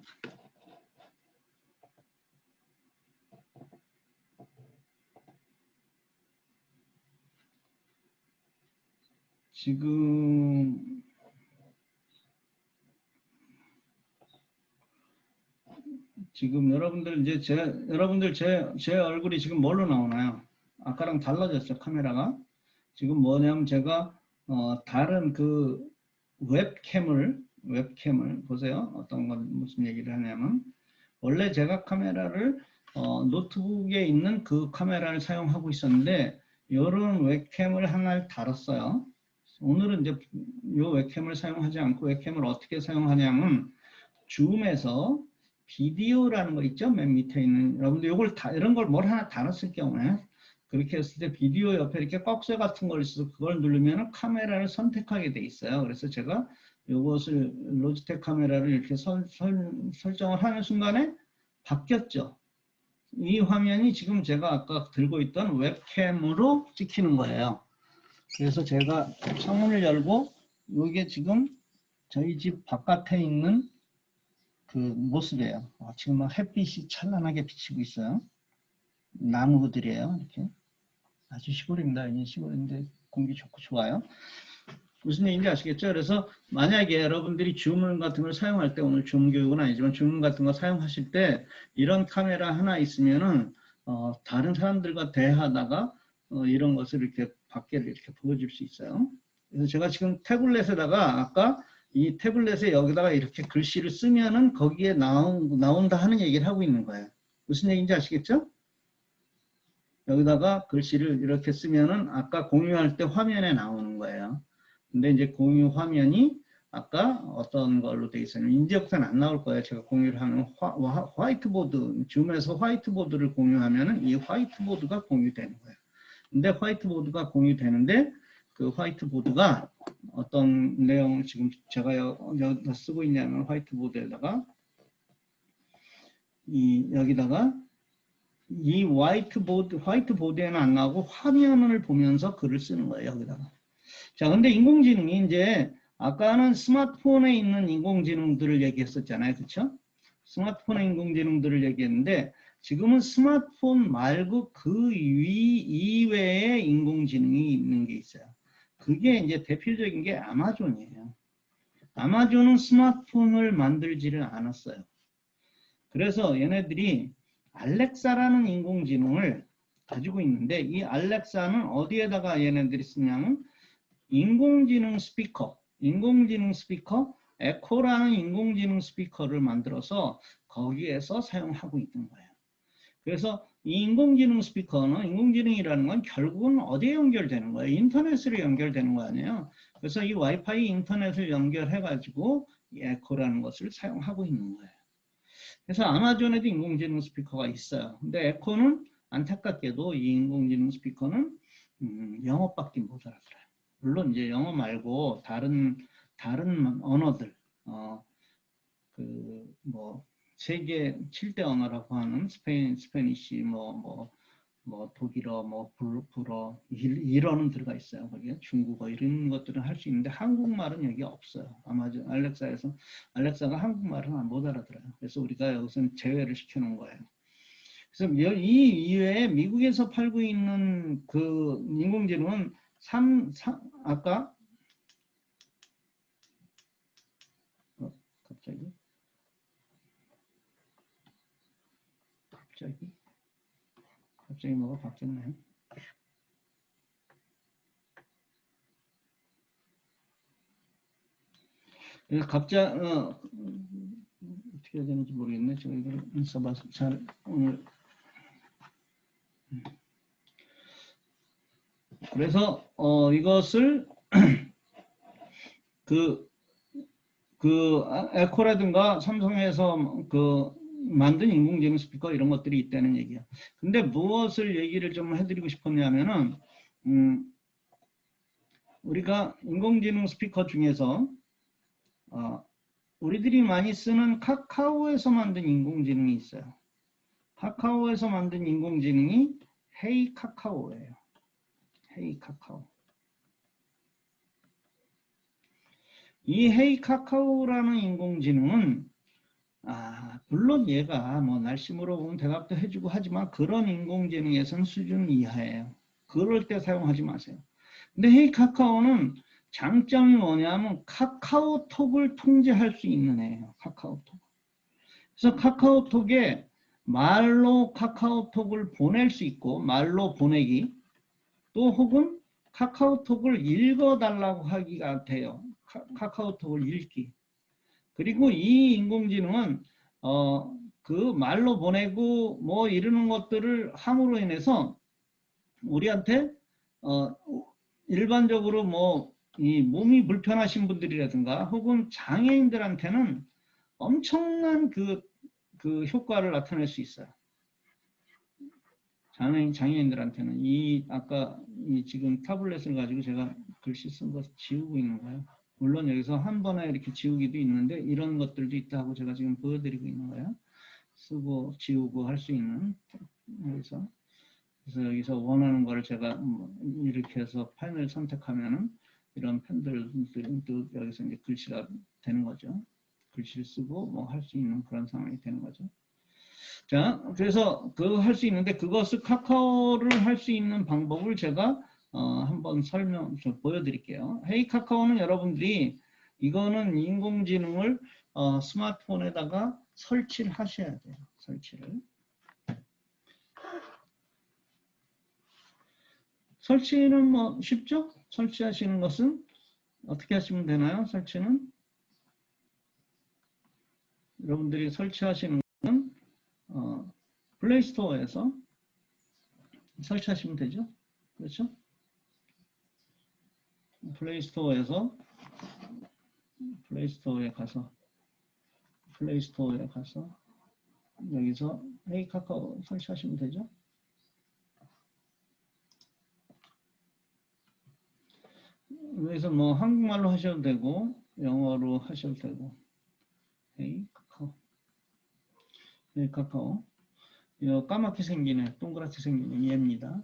지금 여러분들 제 얼굴이 지금 뭘로 나오나요? 아까랑 달라졌죠, 카메라가. 지금 뭐냐면 제가 다른 그 웹캠을 보세요. 어떤 건 무슨 얘기를 하냐면 원래 제가 카메라를 노트북에 있는 그 카메라를 사용하고 있었는데 이런 웹캠을 하나를 달았어요. 오늘은 이제 이 웹캠을 사용하지 않고 웹캠을 어떻게 사용하냐면 줌에서 비디오라는 거 있죠? 맨 밑에 있는 여러분들 이런 걸 뭘 하나 달았을 경우에 그렇게 했을 때 비디오 옆에 이렇게 꺽쇠 같은 걸 있어서 그걸 누르면 카메라를 선택하게 돼 있어요. 그래서 제가 이것을 로지텍 카메라를 이렇게 설정을 하는 순간에 바뀌었죠. 이 화면이 지금 제가 아까 들고 있던 웹캠으로 찍히는 거예요. 그래서 제가 창문을 열고 이게 지금 저희 집 바깥에 있는 그 모습이에요. 지금 막 햇빛이 찬란하게 비치고 있어요. 나무들이에요. 이렇게 아주 시골입니다. 이 시골인데 공기 좋고 좋아요. 무슨 얘기인지 아시겠죠? 그래서 만약에 여러분들이 줌 같은 걸 사용할 때 오늘 줌 교육은 아니지만 줌 같은 거 사용하실 때 이런 카메라 하나 있으면은 다른 사람들과 대화하다가 이런 것을 이렇게 밖에를 이렇게 보여줄 수 있어요. 그래서 제가 지금 태블릿에다가 아까 이 태블릿에 여기다가 이렇게 글씨를 쓰면은 거기에 나온다 하는 얘기를 하고 있는 거예요. 무슨 얘기인지 아시겠죠? 여기다가 글씨를 이렇게 쓰면은 아까 공유할 때 화면에 나오는 거예요. 근데 이제 공유 화면이 아까 어떤 걸로 돼 있어요. 이제부터는 안 나올 거예요. 제가 공유를 하면 화이트보드, 줌에서 화이트보드를 공유하면은 이 화이트보드가 공유되는 거예요. 근데 화이트보드가 공유되는데 그 화이트보드가 어떤 내용을 지금 제가 여기다 쓰고 있냐면 화이트보드에다가 여기다가 이 화이트보드에는 안 나오고 화면을 보면서 글을 쓰는 거예요. 여기다가. 자, 근데 인공지능이 이제 아까는 스마트폰에 있는 인공지능들을 얘기했었잖아요. 그렇죠? 스마트폰의 인공지능들을 얘기했는데 지금은 스마트폰 말고 그 이외에 인공지능이 있는 게 있어요. 그게 이제 대표적인 게 아마존이에요. 아마존은 스마트폰을 만들지를 않았어요. 그래서 얘네들이 알렉사라는 인공지능을 가지고 있는데 이 알렉사는 어디에다가 얘네들이 쓰냐면 인공지능 스피커 에코라는 인공지능 스피커를 만들어서 거기에서 사용하고 있는 거예요. 그래서 이 인공지능 스피커는 인공지능이라는 건 결국은 어디에 연결되는 거예요? 인터넷으로 연결되는 거 아니에요? 그래서 이 와이파이 인터넷을 연결해 가지고 이 에코라는 것을 사용하고 있는 거예요. 그래서 아마존에도 인공지능 스피커가 있어요. 근데 에코는 안타깝게도 이 인공지능 스피커는 영어밖에 못 알아들어요. 물론 이제 영어 말고 다른 언어들 뭐 세계 7대 언어라고 하는 스페니쉬 뭐 독일어 뭐 불어 일어는 들어가 있어요. 거기에 중국어 이런 것들은 할 수 있는데 한국말은 여기 없어요. 아마존 알렉사가 한국말은 못 알아들어요. 그래서 우리가 여기서는 제외를 시켜놓은 거예요. 그래서 이 이외에 미국에서 팔고 있는 그 인공지능은 아까 갑자기 뭐가 바뀌었나요? 그래서 어떻게 해야 되는지 모르겠네. 제가 이걸 써봐서 잘 오늘. 그래서 이것을 에코라든가 삼성에서 만든 인공지능 스피커 이런 것들이 있다는 얘기야. 근데 무엇을 얘기를 좀 해드리고 싶었냐면은 우리가 인공지능 스피커 중에서 우리들이 많이 쓰는 카카오에서 만든 인공지능이 있어요. 카카오에서 만든 인공지능이 헤이 카카오예요. 헤이 카카오. 이 헤이 카카오라는 인공지능은 물론 얘가 뭐 날씨 물어보면 대답도 해주고 하지만 그런 인공지능에서는 수준 이하예요. 그럴 때 사용하지 마세요. 근데 헤이 카카오는 장점이 뭐냐면 카카오톡을 통제할 수 있는 애예요. 카카오톡. 그래서 카카오톡에 말로 카카오톡을 보낼 수 있고 말로 보내기 또 혹은 카카오톡을 읽어달라고 하기가 돼요. 카카오톡을 읽기. 그리고 이 인공지능은 그 말로 보내고 뭐 이러는 것들을 함으로 인해서 우리한테 일반적으로 뭐 이 몸이 불편하신 분들이라든가 혹은 장애인들한테는 엄청난 그 효과를 나타낼 수 있어요. 장애인들한테는 아까 지금 타블렛을 가지고 제가 글씨 쓴 거 지우고 있는 거예요. 물론 여기서 한 번에 이렇게 지우기도 있는데 이런 것들도 있다고 제가 지금 보여드리고 있는 거예요. 쓰고 지우고 할 수 있는 그래서 여기서 원하는 거를 제가 이렇게 해서 펜을 선택하면은 이런 펜들도 여기서 이제 글씨가 되는 거죠. 글씨를 쓰고 뭐 할 수 있는 그런 상황이 되는 거죠. 자, 그래서 그거 할 수 있는데 그것을 카카오를 할 수 있는 방법을 제가 한번 보여드릴게요. 헤이 카카오는 여러분들이 이거는 인공지능을 스마트폰에다가 설치를 하셔야 돼요. 설치는 뭐 쉽죠? 설치하시는 것은 어떻게 하시면 되나요? 설치는 여러분들이 설치하시는 건 플레이스토어에서 설치하시면 되죠. 그렇죠? 플레이스토어에 가서 여기서 헤이 카카오 설치하시면 되죠. 여기서 뭐 한국말로 하셔도 되고 영어로 하셔도 되고 헤이 카카오 이 까맣게 생기네 동그랗게 생기는 얘입니다.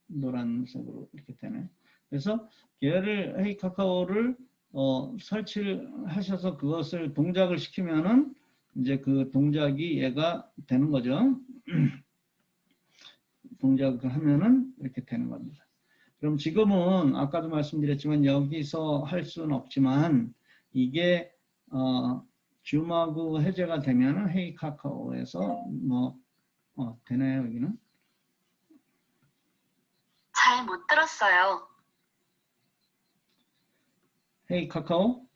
노란색으로 이렇게 되네. 그래서 얘를 헤이 카카오를 설치를 하셔서 그것을 동작을 시키면은 이제 그 동작이 얘가 되는 거죠. 동작을 하면은 이렇게 되는 겁니다. 그럼 지금은 아까도 말씀드렸지만 여기서 할 수는 없지만 이게 줌하고 해제가 되면은 헤이 카카오에서 뭐 되나요 여기는? 잘 못 들었어요. 헤이 카카오?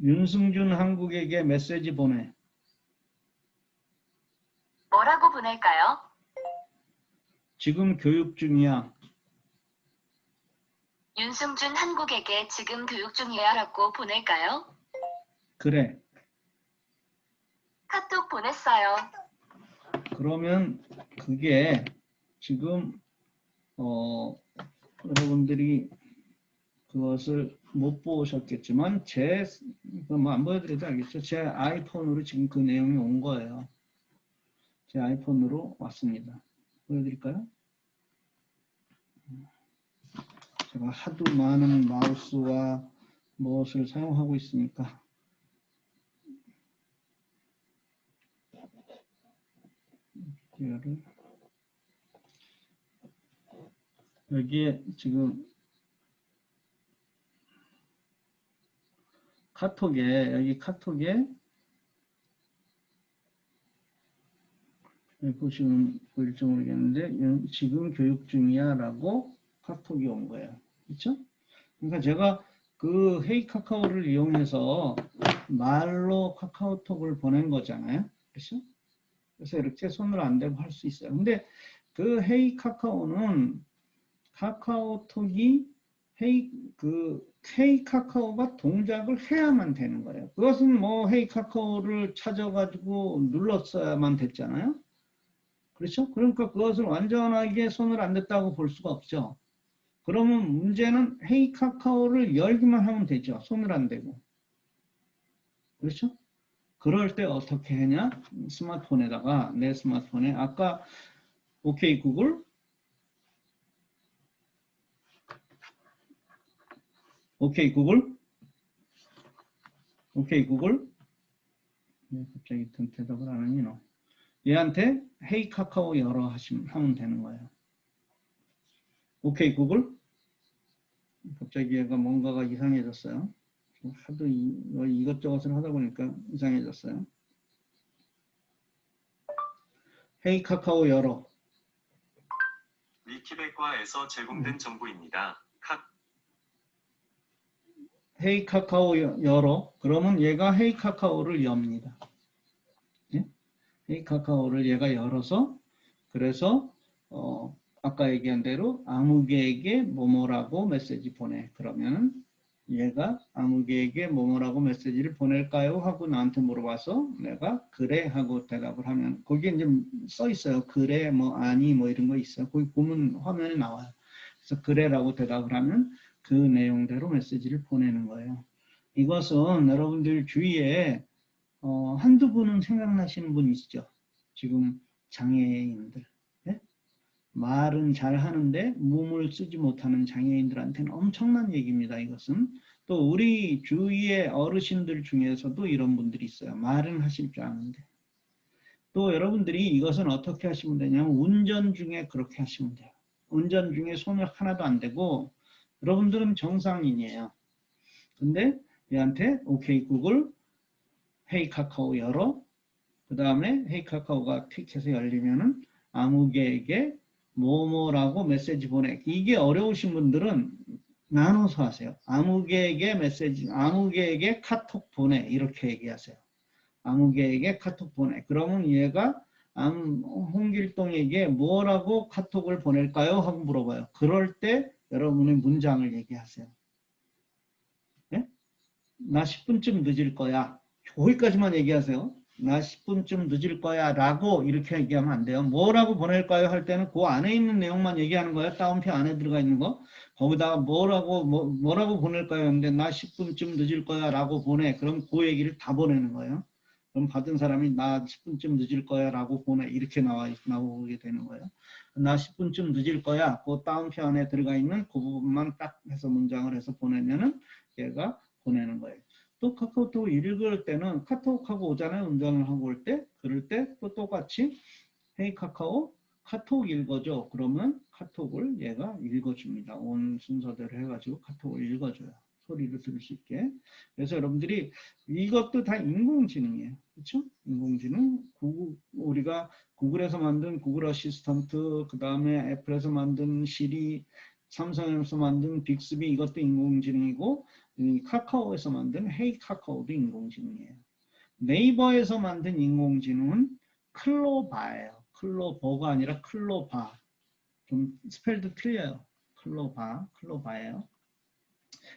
윤승준 한국에게 메시지 보내. 뭐라고 보낼까요? 지금 교육 중이야. 윤승준 한국에게 지금 교육 중이야 라고 보낼까요? 그래. 카톡 보냈어요. 그러면 그게 지금 여러분들이 그것을 못 보셨겠지만 뭐 안 보여드려도 알겠죠? 제 아이폰으로 지금 그 내용이 온 거예요. 제 아이폰으로 왔습니다. 보여드릴까요? 제가 하도 많은 마우스와 무엇을 사용하고 있으니까 여기에 지금 여기 카톡에 여기 보시면 보일지 모르겠는데 지금 교육 중이야 라고 카톡이 온 거예요. 그렇죠? 그러니까 제가 그 헤이 카카오를 이용해서 말로 카카오톡을 보낸 거잖아요. 그렇죠? 그래서 이렇게 손을 안 대고 할 수 있어요. 근데 그 헤이 카카오는 카카오톡이 헤이 카카오가 동작을 해야만 되는 거예요. 그것은 뭐 헤이 카카오를 찾아가지고 눌렀어야만 됐잖아요. 그렇죠? 그러니까 그것을 완전하게 손을 안 댔다고 볼 수가 없죠. 그러면 문제는 헤이 카카오를 열기만 하면 되죠. 손을 안 대고. 그렇죠? 그럴 때 어떻게 하냐? 스마트폰에다가 내 스마트폰에 아까 오케이 구글 갑자기 대답을 안 하니 너. 얘한테 헤이 카카오 열어 하면 되는 거예요. 오케이 구글. 갑자기 얘가 뭔가가 이상해졌어요. 하도 이것저것을 하다 보니까 이상해졌어요. 헤이 카카오 열어. 위키백과에서 제공된 정보입니다. 헤이 카카오 열어. 그러면 얘가 헤이 카카오를 엽니다. 예? 헤이 카카오를 얘가 열어서 그래서 아까 얘기한 대로 아무개에게 뭐뭐라고 메시지 보내. 그러면 얘가 아무개에게 뭐뭐라고 메시지를 보낼까요? 하고 나한테 물어봐서 내가 그래 하고 대답을 하면 거기에 이제 써 있어요. 그래 뭐 아니 뭐 이런 거 있어요. 거기 보면 화면에 나와요. 그래서 그래라고 대답을 하면 그 내용대로 메시지를 보내는 거예요. 이것은 여러분들 주위에 한두 분은 생각나시는 분 있죠? 지금 장애인들. 네? 말은 잘 하는데 몸을 쓰지 못하는 장애인들한테는 엄청난 얘기입니다. 이것은. 또 우리 주위의 어르신들 중에서도 이런 분들이 있어요. 말은 하실 줄 아는데. 또 여러분들이 이것은 어떻게 하시면 되냐면 운전 중에 그렇게 하시면 돼요. 운전 중에 손을 하나도 안 대고 여러분들은 정상인이에요. 근데 얘한테 오케이 구글 헤이 카카오 열어. 그 다음에 헤이 카카오가 퀵해서 열리면은 아무개에게 뭐뭐라고 메시지 보내. 이게 어려우신 분들은 나눠서 하세요. 아무개에게 메시지, 아무개에게 카톡 보내. 이렇게 얘기하세요. 아무개에게 카톡 보내. 그러면 얘가 홍길동에게 뭐라고 카톡을 보낼까요? 하고 물어봐요. 그럴 때 여러분의 문장을 얘기하세요. 네? 나 10분쯤 늦을 거야. 거기까지만 얘기하세요. 나 10분쯤 늦을 거야 라고 이렇게 얘기하면 안 돼요. 뭐라고 보낼까요? 할 때는 그 안에 있는 내용만 얘기하는 거예요. 따옴표 안에 들어가 있는 거. 거기다가 뭐라고 보낼까요? 근데 나 10분쯤 늦을 거야 라고 보내. 그럼 그 얘기를 다 보내는 거예요. 그럼 받은 사람이 나 10분쯤 늦을 거야 라고 보내. 이렇게 나오게 되는 거예요. 나 10분쯤 늦을 거야. 그 따옴표 안에 들어가 있는 그 부분만 딱 해서 문장을 해서 보내면은 얘가 보내는 거예요. 또 카카오톡 읽을 때는 카톡하고 오잖아요. 운전을 하고 올 때. 그럴 때 또 똑같이 헤이 카카오 카톡 읽어줘. 그러면 카톡을 얘가 읽어줍니다. 온 순서대로 해가지고 카톡을 읽어줘요. 소리를 들을 수 있게. 그래서 여러분들이 이것도 다 인공지능이에요. 그렇죠? 인공지능. 우리가 구글에서 만든 구글 어시스턴트, 그 다음에 애플에서 만든 시리, 삼성에서 만든 빅스비, 이것도 인공지능이고, 이 카카오에서 만든 헤이 카카오도 인공지능이에요. 네이버에서 만든 인공지능은 클로바예요. 클로버가 아니라 클로바. 좀 스펠도 틀려요. 클로바예요.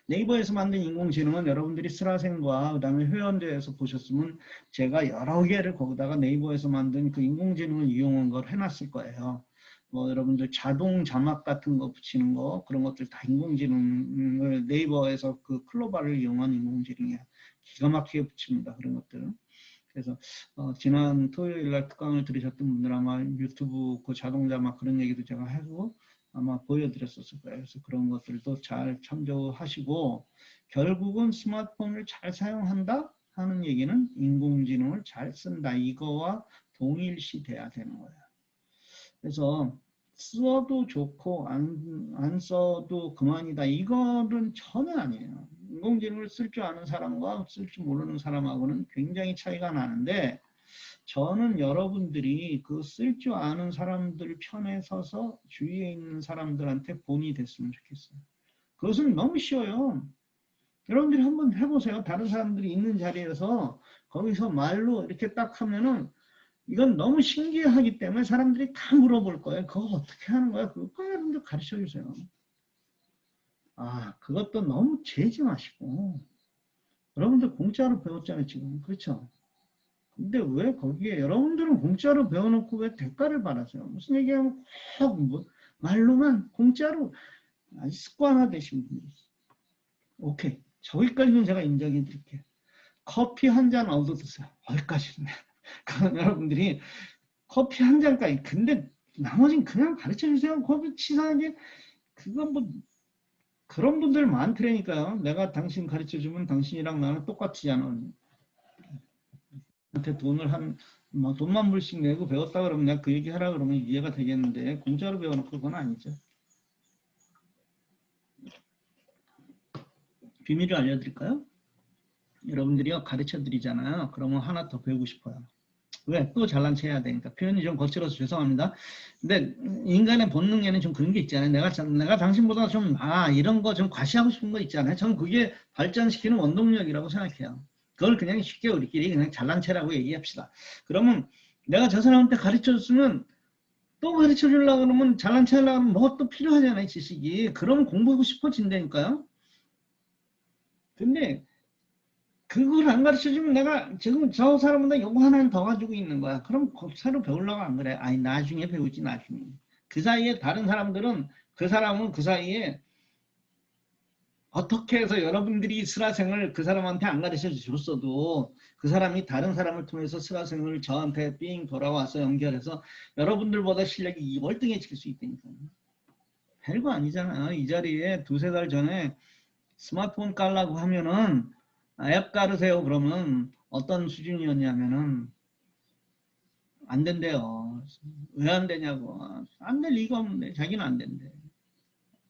네이버에서 만든 인공지능은 여러분들이 스라생과 그 다음에 회원제에서 보셨으면 제가 여러 개를 거기다가 네이버에서 만든 그 인공지능을 이용한 걸 해놨을 거예요. 뭐 여러분들 자동 자막 같은 거 붙이는 거 그런 것들 다 인공지능을 네이버에서 그 클로바를 이용한 인공지능이에요. 기가 막히게 붙입니다. 그런 것들은. 그래서 지난 토요일 날 특강을 들으셨던 분들 아마 유튜브 그 자동 자막 그런 얘기도 제가 하고 아마 보여드렸었을 거예요. 그래서 그런 것들도 잘 참조하시고 결국은 스마트폰을 잘 사용한다 하는 얘기는 인공지능을 잘 쓴다. 이거와 동일시 돼야 되는 거예요. 그래서 써도 좋고 안 써도 그만이다. 이거는 전혀 아니에요. 인공지능을 쓸 줄 아는 사람과 쓸 줄 모르는 사람하고는 굉장히 차이가 나는데 저는 여러분들이 그 쓸 줄 아는 사람들 편에 서서 주위에 있는 사람들한테 본이 됐으면 좋겠어요. 그것은 너무 쉬워요. 여러분들이 한번 해보세요. 다른 사람들이 있는 자리에서 거기서 말로 이렇게 딱 하면은 이건 너무 신기하기 때문에 사람들이 다 물어볼 거예요. 그거 어떻게 하는 거야? 그거 여러분들 가르쳐 주세요. 그것도 너무 재지 마시고. 여러분들 공짜로 배웠잖아요, 지금. 그렇죠? 근데 왜 거기에 여러분들은 공짜로 배워놓고 왜 대가를 받았어요? 무슨 얘기하면 꼭 말로만 공짜로 습관화 되신 분이 있어요. 오케이. 저기까지는 제가 인정해 드릴게요. 커피 한 잔 얻어 드세요. 거기까지는. 그럼 여러분들이 커피 한 잔까지. 근데 나머지는 그냥 가르쳐 주세요. 커피 치사하게. 그건 뭐 그런 분들 많더라니까요. 내가 당신 가르쳐 주면 당신이랑 나는 똑같지않아. 한테 돈을 뭐 돈만 불씩 내고 배웠다 그러면 그냥 그 얘기 하라 그러면 이해가 되겠는데 공짜로 배워놓고 그건 아니죠. 비밀을 알려드릴까요? 여러분들이요 가르쳐 드리잖아요. 그러면 하나 더 배우고 싶어요. 왜? 또 잘난 체 해야 되니까. 표현이 좀 거칠어서 죄송합니다. 근데 인간의 본능에는 좀 그런 게 있잖아요. 내가 당신보다 좀 이런 거 좀 과시하고 싶은 거 있잖아요. 저는 그게 발전시키는 원동력이라고 생각해요. 그걸 그냥 쉽게 우리끼리 그냥 잘난 체라고 얘기합시다. 그러면 내가 저 사람한테 가르쳐줬으면 또 가르쳐 주려고 그러면 잘난 체 하려고 하면 뭐 또 필요하잖아요. 지식이. 그러면 공부하고 싶어진다니까요. 근데 그걸 안 가르쳐주면 내가 지금 저 사람보다 요거 하나는 더 가지고 있는 거야. 그럼 새로 배우려고 안 그래. 아니 나중에 배우지 나중에. 그 사이에 다른 사람들은 그 사람은 그 사이에 어떻게 해서 여러분들이 슬라생을 그 사람한테 안 가르쳐 줬어도 그 사람이 다른 사람을 통해서 슬라생을 저한테 삥 돌아와서 연결해서 여러분들보다 실력이 월등해질 수 있다니까요. 별거 아니잖아요. 이 자리에 두세 달 전에 스마트폰 깔라고 하면은 앱 깔으세요 그러면 어떤 수준이었냐면은 안 된대요. 왜 안 되냐고. 안 될 리가 없는데 자기는 안 된대.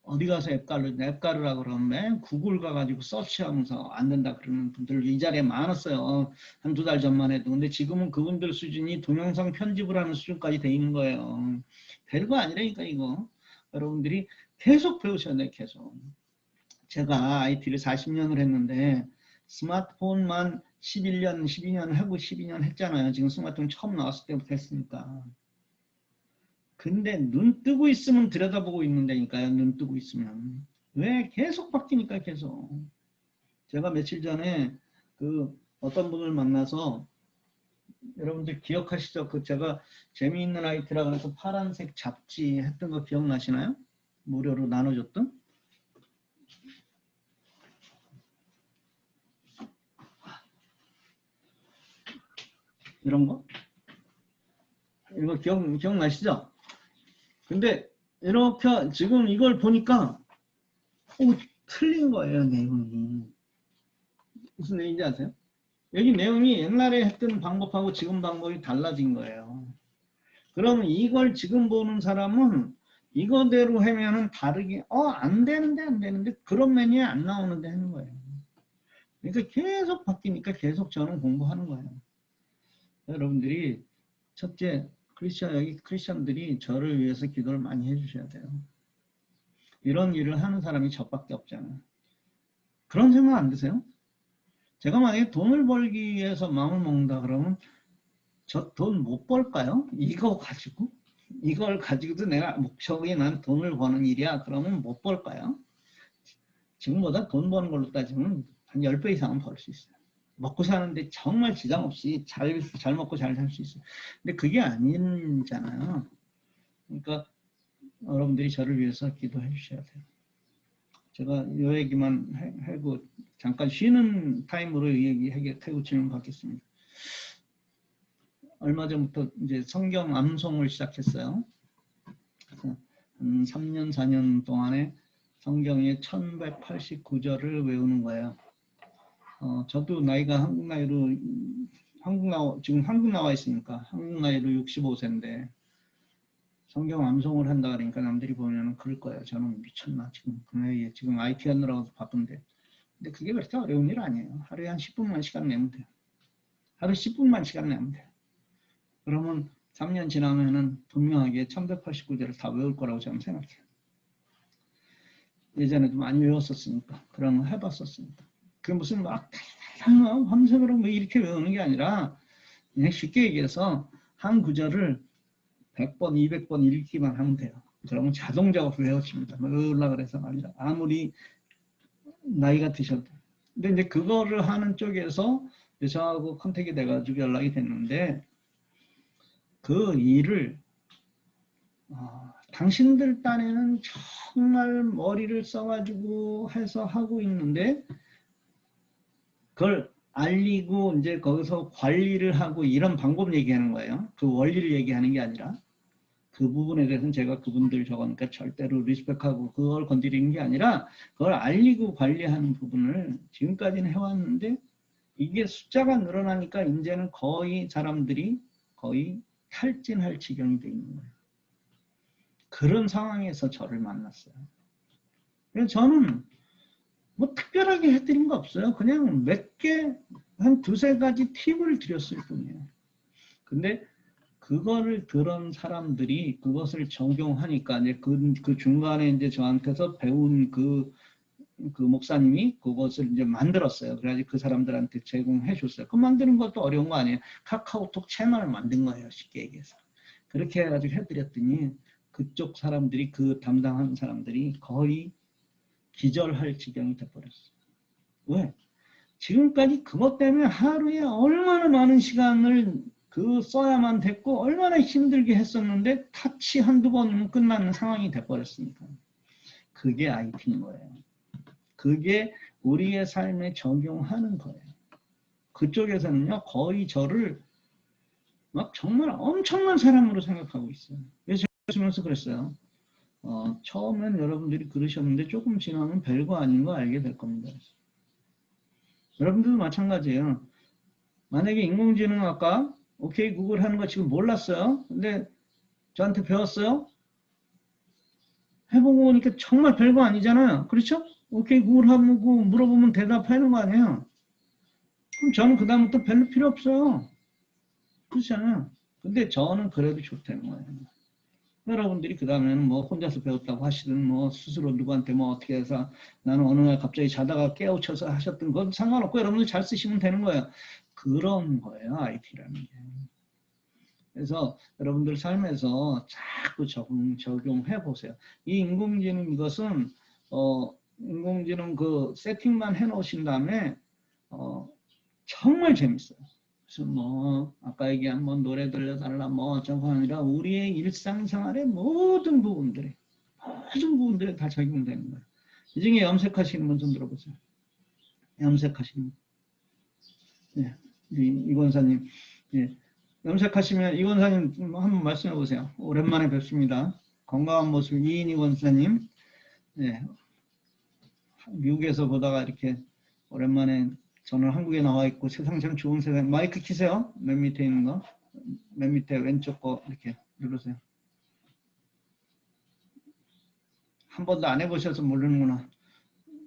어디 가서 앱 깔으라고 그러면 구글 가가지고 서치하면서 안 된다 그러는 분들 이 자리에 많았어요. 한두 달 전만 해도. 근데 지금은 그분들 수준이 동영상 편집을 하는 수준까지 돼 있는 거예요. 별거 아니라니까 이거. 여러분들이 계속 배우셔야 돼요. 계속. 제가 IT를 40년을 했는데 스마트폰만 11년, 12년 하고 12년 했잖아요. 지금 스마트폰 처음 나왔을 때부터 했으니까. 근데 눈 뜨고 있으면 들여다보고 있는다니까요. 눈 뜨고 있으면. 왜? 계속 바뀌니까 계속. 제가 며칠 전에 그 어떤 분을 만나서 여러분들 기억하시죠? 그 제가 재미있는 IT라고 해서 파란색 잡지 했던 거 기억나시나요? 무료로 나눠줬던? 이런 거? 이거 기억나시죠? 근데 이렇게 지금 이걸 보니까 틀린 거예요. 내용이. 무슨 내용인지 아세요? 여기 내용이 옛날에 했던 방법하고 지금 방법이 달라진 거예요. 그러면 이걸 지금 보는 사람은 이거대로 하면은 다르게 안 되는데 그런 메뉴에 안 나오는데 하는 거예요. 그러니까 계속 바뀌니까 계속 저는 공부하는 거예요. 여러분들이 첫째 여기 크리스천들이 저를 위해서 기도를 많이 해주셔야 돼요. 이런 일을 하는 사람이 저밖에 없잖아요. 그런 생각 안 드세요? 제가 만약에 돈을 벌기 위해서 마음을 먹는다 그러면 저 돈 못 벌까요? 이거 가지고? 이걸 가지고도 내가 목적이 난 돈을 버는 일이야. 그러면 못 벌까요? 지금보다 돈 버는 걸로 따지면 한 10배 이상은 벌 수 있어요. 먹고 사는데 정말 지장 없이 잘 먹고 잘 살 수 있어요. 근데 그게 아니잖아요. 그러니까 여러분들이 저를 위해서 기도해 주셔야 돼요. 제가 이 얘기만 하고 잠깐 쉬는 타임으로 이 얘기 하고 질문 받겠습니다. 얼마 전부터 이제 성경 암송을 시작했어요. 그래서 한 3년, 4년 동안에 성경의 1189절을 외우는 거예요. 저도 나이가 지금 한국 나와 있으니까 한국 나이로 65세인데 성경 암송을 한다 그러니까 남들이 보면 그럴 거예요. 저는 미쳤나 지금 그 나이에 지금 IT 하느라고 바쁜데. 근데 그게 그렇게 어려운 일 아니에요. 하루에 한 10분만 시간 내면 돼요. 하루 10분만 시간 내면 돼요. 그러면 3년 지나면은 분명하게 1189절을 다 외울 거라고 저는 생각해요. 예전에도 많이 외웠었으니까 그런 거 해봤었으니까. 그게 무슨 막 밤새도록 뭐 이렇게 외우는 게 아니라 그냥 쉽게 얘기해서 한 구절을 100번, 200번 읽기만 하면 돼요. 그러면 자동적으로 외워집니다. 외우려고 그래서 아니라 아무리 나이가 드셔도. 근데 이제 그거를 하는 쪽에서 저하고 컨택이 돼가지고 연락이 됐는데 그 일을 당신들 딴에는 정말 머리를 써가지고 해서 하고 있는데 그걸 알리고 이제 거기서 관리를 하고 이런 방법 얘기하는 거예요. 그 원리를 얘기하는 게 아니라 그 부분에 대해서는 제가 그분들 저거니까 절대로 리스펙하고 그걸 건드리는 게 아니라 그걸 알리고 관리하는 부분을 지금까지는 해왔는데 이게 숫자가 늘어나니까 이제는 거의 사람들이 거의 탈진할 지경이 돼 있는 거예요. 그런 상황에서 저를 만났어요. 그래서 저는 뭐 특별하게 해드린 거 없어요. 그냥 몇 개, 한 두세 가지 팁을 드렸을 뿐이에요. 근데 그거를 들은 사람들이 그것을 적용하니까 이제 그 중간에 이제 저한테서 배운 그 목사님이 그것을 이제 만들었어요. 그래가지고 그 사람들한테 제공해 줬어요. 그 만드는 것도 어려운 거 아니에요. 카카오톡 채널을 만든 거예요. 쉽게 얘기해서. 그렇게 해가지고 해드렸더니 그쪽 사람들이 그 담당하는 사람들이 거의 기절할 지경이 돼버렸어요. 왜? 지금까지 그것 때문에 하루에 얼마나 많은 시간을 써야만 됐고 얼마나 힘들게 했었는데 타치 한두 번이면 끝나는 상황이 돼버렸으니까. 그게 IT인 거예요. 그게 우리의 삶에 적용하는 거예요. 그쪽에서는요 거의 저를 막 정말 엄청난 사람으로 생각하고 있어요. 그래서 제가 쓰면서 그랬어요. 처음엔 여러분들이 그러셨는데 조금 지나면 별거 아닌 거 알게 될 겁니다. 여러분들도 마찬가지예요. 만약에 인공지능학과 오케이 구글 하는 거 지금 몰랐어요. 근데 저한테 배웠어요. 해보고 보니까 정말 별거 아니잖아요. 그렇죠? 오케이 구글 하고 물어보면 대답하는 거 아니에요. 그럼 저는 그 다음부터 별로 필요 없어요. 그렇잖아요. 근데 저는 그래도 좋다는 거예요. 여러분들이 그 다음에는 뭐 혼자서 배웠다고 하시든 뭐 스스로 누구한테 뭐 어떻게 해서 나는 어느 날 갑자기 자다가 깨우쳐서 하셨던 건 상관없고 여러분들 잘 쓰시면 되는 거예요. 그런 거예요. IT라는 게. 그래서 여러분들 삶에서 자꾸 적용해 보세요. 이 인공지능 이것은 인공지능 그 세팅만 해 놓으신 다음에 정말 재밌어요. 그래서 뭐 아까 얘기한 뭐 노래 들려달라 뭐 저거 아니라 우리의 일상생활의 모든 부분들에 다 적용되는 거예요. 이 중에 염색하시는 분 좀 들어보세요. 염색하시는 분. 네, 이 권사님. 예. 염색하시면 이 권사님 한번 말씀해 보세요. 오랜만에 뵙습니다. 건강한 모습 이인희 권사님. 네. 미국에서 보다가 이렇게 오랜만에 저는 한국에 나와 있고 세상 참 좋은 세상. 마이크 키세요. 맨 밑에 있는 거. 맨 밑에 왼쪽 거 이렇게 누르세요. 한 번도 안 해보셔서 모르는구나.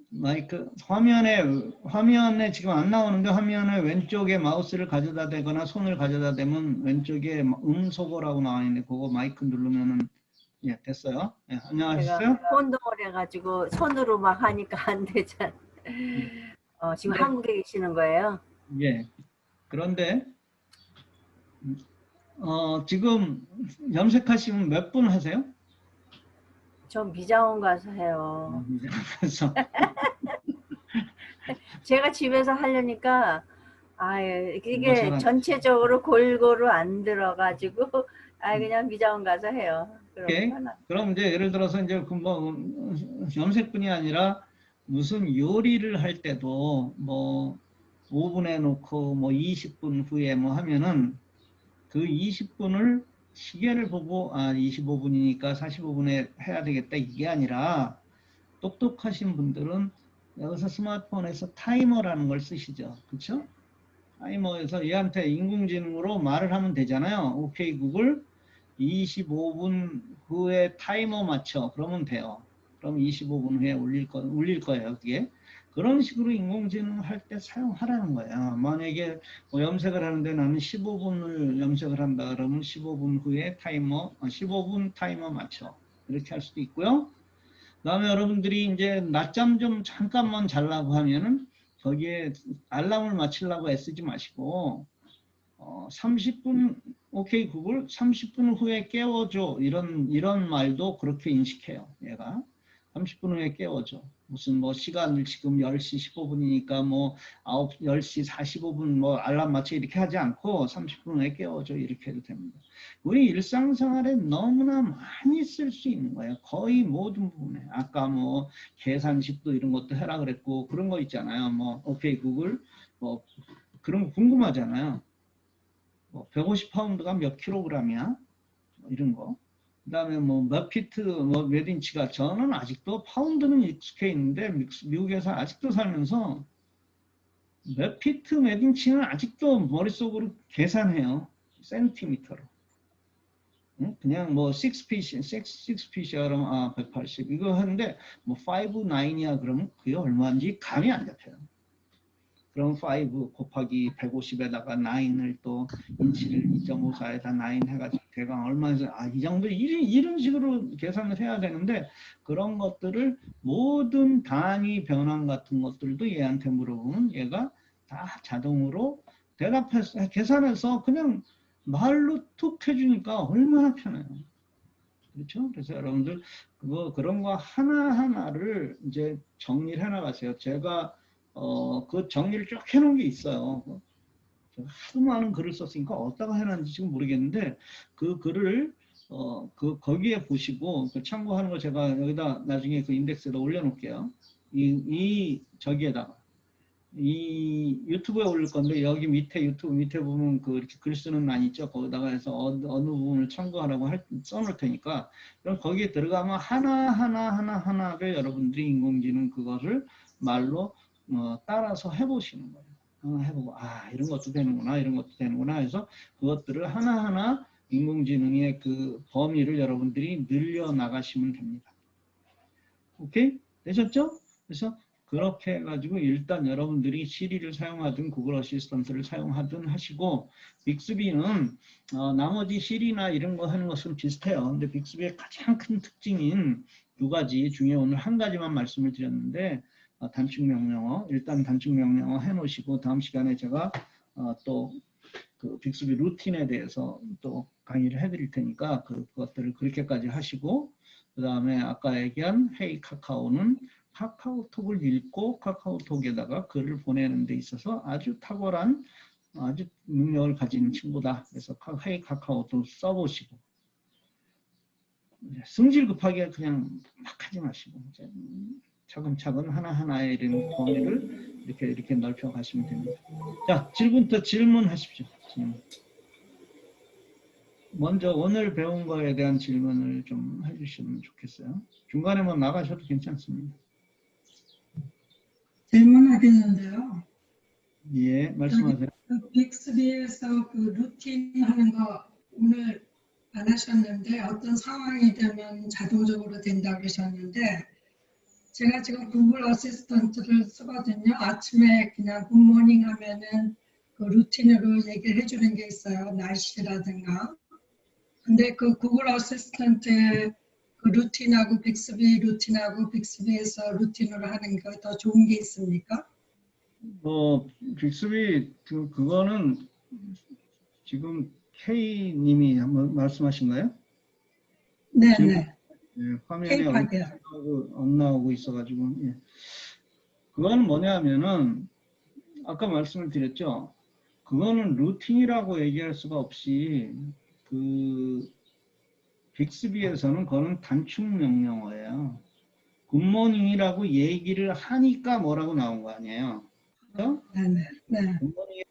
마이크 화면에 지금 안 나오는데 화면에 왼쪽에 마우스를 가져다 대거나 손을 가져다 대면 왼쪽에 음소거라고 나와 있는데 그거 마이크 누르면은 예 됐어요. 예, 제가 안녕하셨어요? 혼동을 해가지고 손으로 막 하니까 안 되잖아. 지금 네. 한국에 계시는 거예요? 예. 그런데 지금 염색하시면 몇 분 하세요? 전 미장원 가서 해요. 그래서 제가 집에서 하려니까 이게 제가- 전체적으로 골고루 안 들어가지고 그냥 미장원 가서 해요. 오케이. 그럼 이제 예를 들어서 이제 그 뭐 염색뿐이 아니라 무슨 요리를 할 때도 뭐 오븐에 놓고 뭐 20분 후에 뭐 하면은 그 20분을 시계를 보고 25분이니까 45분에 해야 되겠다 이게 아니라 똑똑하신 분들은 여기서 스마트폰에서 타이머라는 걸 쓰시죠. 그렇죠? 타이머에서 얘한테 인공지능으로 말을 하면 되잖아요. 오케이 구글 25분 후에 타이머 맞춰. 그러면 돼요. 그럼 25분 후에 울릴 거예요. 그게. 그런 식으로 인공지능 할 때 사용하라는 거예요. 만약에 뭐 염색을 하는데 나는 15분을 염색을 한다 그러면 15분 후에 15분 타이머 맞춰. 이렇게 할 수도 있고요. 그다음에 여러분들이 이제 낮잠 좀 잠깐만 자려고 하면은 거기에 알람을 맞추려고 애쓰지 마시고 30분 오케이 구글 30분 후에 깨워줘 이런 말도 그렇게 인식해요. 얘가 30분 후에 깨워줘. 무슨 뭐 시간을 지금 10시 15분이니까 뭐 10시 45분 뭐 알람 맞춰 이렇게 하지 않고 30분 후에 깨워줘 이렇게 해도 됩니다. 우리 일상생활에 너무나 많이 쓸 수 있는 거예요. 거의 모든 부분에. 아까 뭐 계산식도 이런 것도 해라 그랬고 그런 거 있잖아요. 뭐 오케이 구글 뭐 그런 거 궁금하잖아요. 150파운드가 몇 킬로그램이야? 이런 거. 그 다음에 뭐 몇 피트, 뭐 몇 인치가 저는 아직도 파운드는 익숙해 있는데 미국에서 아직도 살면서 몇 피트, 몇 인치는 아직도 머릿속으로 계산해요. 센티미터로. 그냥 뭐 6핏이야 그러면 180 이거 하는데 뭐 5, 9이야 그러면 그게 얼마인지 감이 안 잡혀요. 그럼 5 곱하기 150에다가 9을 또 인치를 2.54에다 9 해가지고 대강 얼마에서 이 정도 이런 식으로 계산을 해야 되는데 그런 것들을 모든 단위 변환 같은 것들도 얘한테 물어보면 얘가 다 자동으로 대답해서 계산해서 그냥 말로 툭 해주니까 얼마나 편해요. 그렇죠? 그래서 여러분들 그런 거 하나하나를 이제 정리를 해 나가세요. 제가 그 정리를 쭉 해놓은 게 있어요. 하도 많은 글을 썼으니까 어디다가 해놨는지 지금 모르겠는데 그 글을 거기에 보시고 참고하는 거 제가 여기다 나중에 그 인덱스에다 올려놓을게요. 저기에다가 이 유튜브에 올릴 건데 여기 밑에 유튜브 밑에 보면 그 이렇게 글 쓰는 란 있죠. 거기다가 해서 어느 부분을 참고하라고 써놓을 테니까 그럼 거기에 들어가면 하나를 여러분들이 인공지능 그거를 말로 따라서 해보시는 거예요. 해보고 이런 것도 되는구나 이런 것도 되는구나 해서 그것들을 하나하나 인공지능의 그 범위를 여러분들이 늘려 나가시면 됩니다. 오케이? 되셨죠? 그래서 그렇게 해가지고 일단 여러분들이 시리를 사용하든 구글 어시스턴트를 사용하든 하시고 빅스비는 나머지 시리나 이런 거 하는 것은 비슷해요. 근데 빅스비의 가장 큰 특징인 두 가지 중에 오늘 한 가지만 말씀을 드렸는데 단축 명령어 일단 단축 명령어 해놓으시고 다음 시간에 제가 또 그 빅스비 루틴에 대해서 또 강의를 해드릴 테니까 그것들을 그렇게까지 하시고 그 다음에 아까 얘기한 헤이 카카오는 카카오톡을 읽고 카카오톡에다가 글을 보내는 데 있어서 아주 탁월한 아주 능력을 가진 친구다. 그래서 헤이 카카오톡 써보시고 승질 급하게 그냥 막 하지 마시고 이제 차근차근 하나하나의 이런 범위를 이렇게 넓혀 가시면 됩니다. 자, 지금부터 질문하십시오. 먼저 오늘 배운 거에 대한 질문을 좀 해주시면 좋겠어요. 중간에 뭐 나가셔도 괜찮습니다. 질문하겠는데요. 예, 말씀하세요. 빅스비에서 그 루틴 하는 거 오늘 안 하셨는데 어떤 상황이 되면 자동적으로 된다 그러셨는데 제가 지금 구글 어시스턴트를 쓰거든요. 아침에 그냥 굿모닝 하면은 그 루틴으로 얘기를 해주는 게 있어요. 날씨라든가. 근데 그 구글 어시스턴트 그 루틴하고 빅스비 루틴하고 빅스비에서 루틴으로 하는 거 더 좋은 게 있습니까? 뭐 빅스비 그거는 지금 K님이 한번 말씀하신가요? 지금 네네. 예, 화면에 케이팝이요. 안 나오고 있어가지고 예. 그거는 뭐냐면은 아까 말씀을 드렸죠. 그거는 루틴이라고 얘기할 수가 없이 그 빅스비에서는 그거는 단축 명령어예요. 굿모닝이라고 얘기를 하니까 뭐라고 나온 거 아니에요. 그렇죠? 네네. 네. 굿모닝이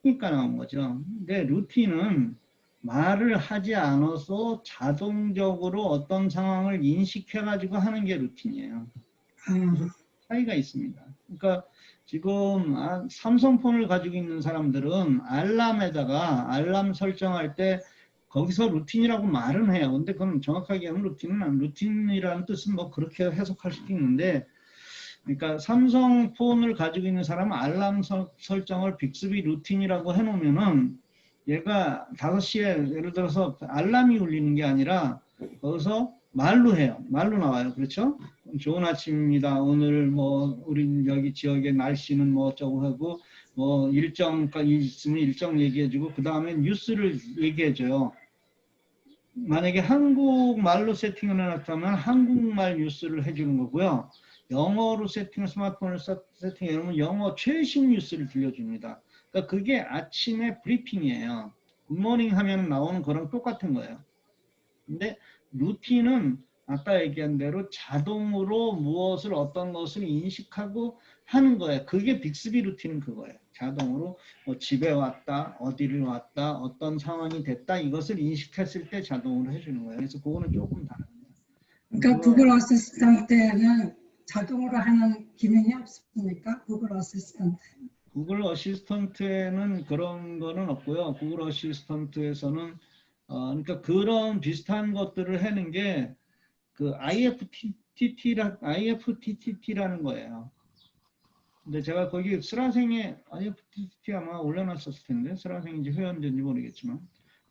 하니까 나온 거죠. 근데 루틴은 말을 하지 않아서 자동적으로 어떤 상황을 인식해가지고 하는 게 루틴이에요. 아, 차이가 있습니다. 그러니까 지금 삼성폰을 가지고 있는 사람들은 알람에다가 알람 설정할 때 거기서 루틴이라고 말은 해요. 근데 그건 정확하게 하면 루틴이라는 뜻은 뭐 그렇게 해석할 수도 있는데, 그러니까 삼성폰을 가지고 있는 사람은 알람 설정을 빅스비 루틴이라고 해놓으면은 얘가 5시에 예를 들어서 알람이 울리는 게 아니라 거기서 말로 해요. 말로 나와요. 그렇죠? 좋은 아침입니다. 오늘 뭐 우리 여기 지역의 날씨는 뭐 어쩌고 하고 뭐 일정까지 있으면 일정 얘기해주고 그 다음에 뉴스를 얘기해줘요. 만약에 한국말로 세팅을 해놨다면 한국말 뉴스를 해주는 거고요. 영어로 스마트폰을 세팅해놓으면 영어 최신 뉴스를 들려줍니다. 그러니까 그게 아침에 브리핑이에요. 굿모닝 하면 나오는 거랑 똑같은 거예요. 근데 루틴은 아까 얘기한 대로 자동으로 무엇을 어떤 것을 인식하고 하는 거예요. 그게 빅스비 루틴은 그거예요. 자동으로 뭐 집에 왔다, 어디를 왔다, 어떤 상황이 됐다 이것을 인식했을 때 자동으로 해주는 거예요. 그래서 그거는 조금 다릅니다. 그러니까 구글 어시스턴트는 자동으로 하는 기능이 없습니까? 구글 어시스턴트. 구글 어시스턴트에는 그런 거는 없고요. 구글 어시스턴트에서는 그러니까 그런 비슷한 것들을 하는 게 그 IFTTT라는 거예요. 근데 제가 거기 슬라생에 IFTTT 아마 올려놨었을 텐데 슬라생인지 회원인지 모르겠지만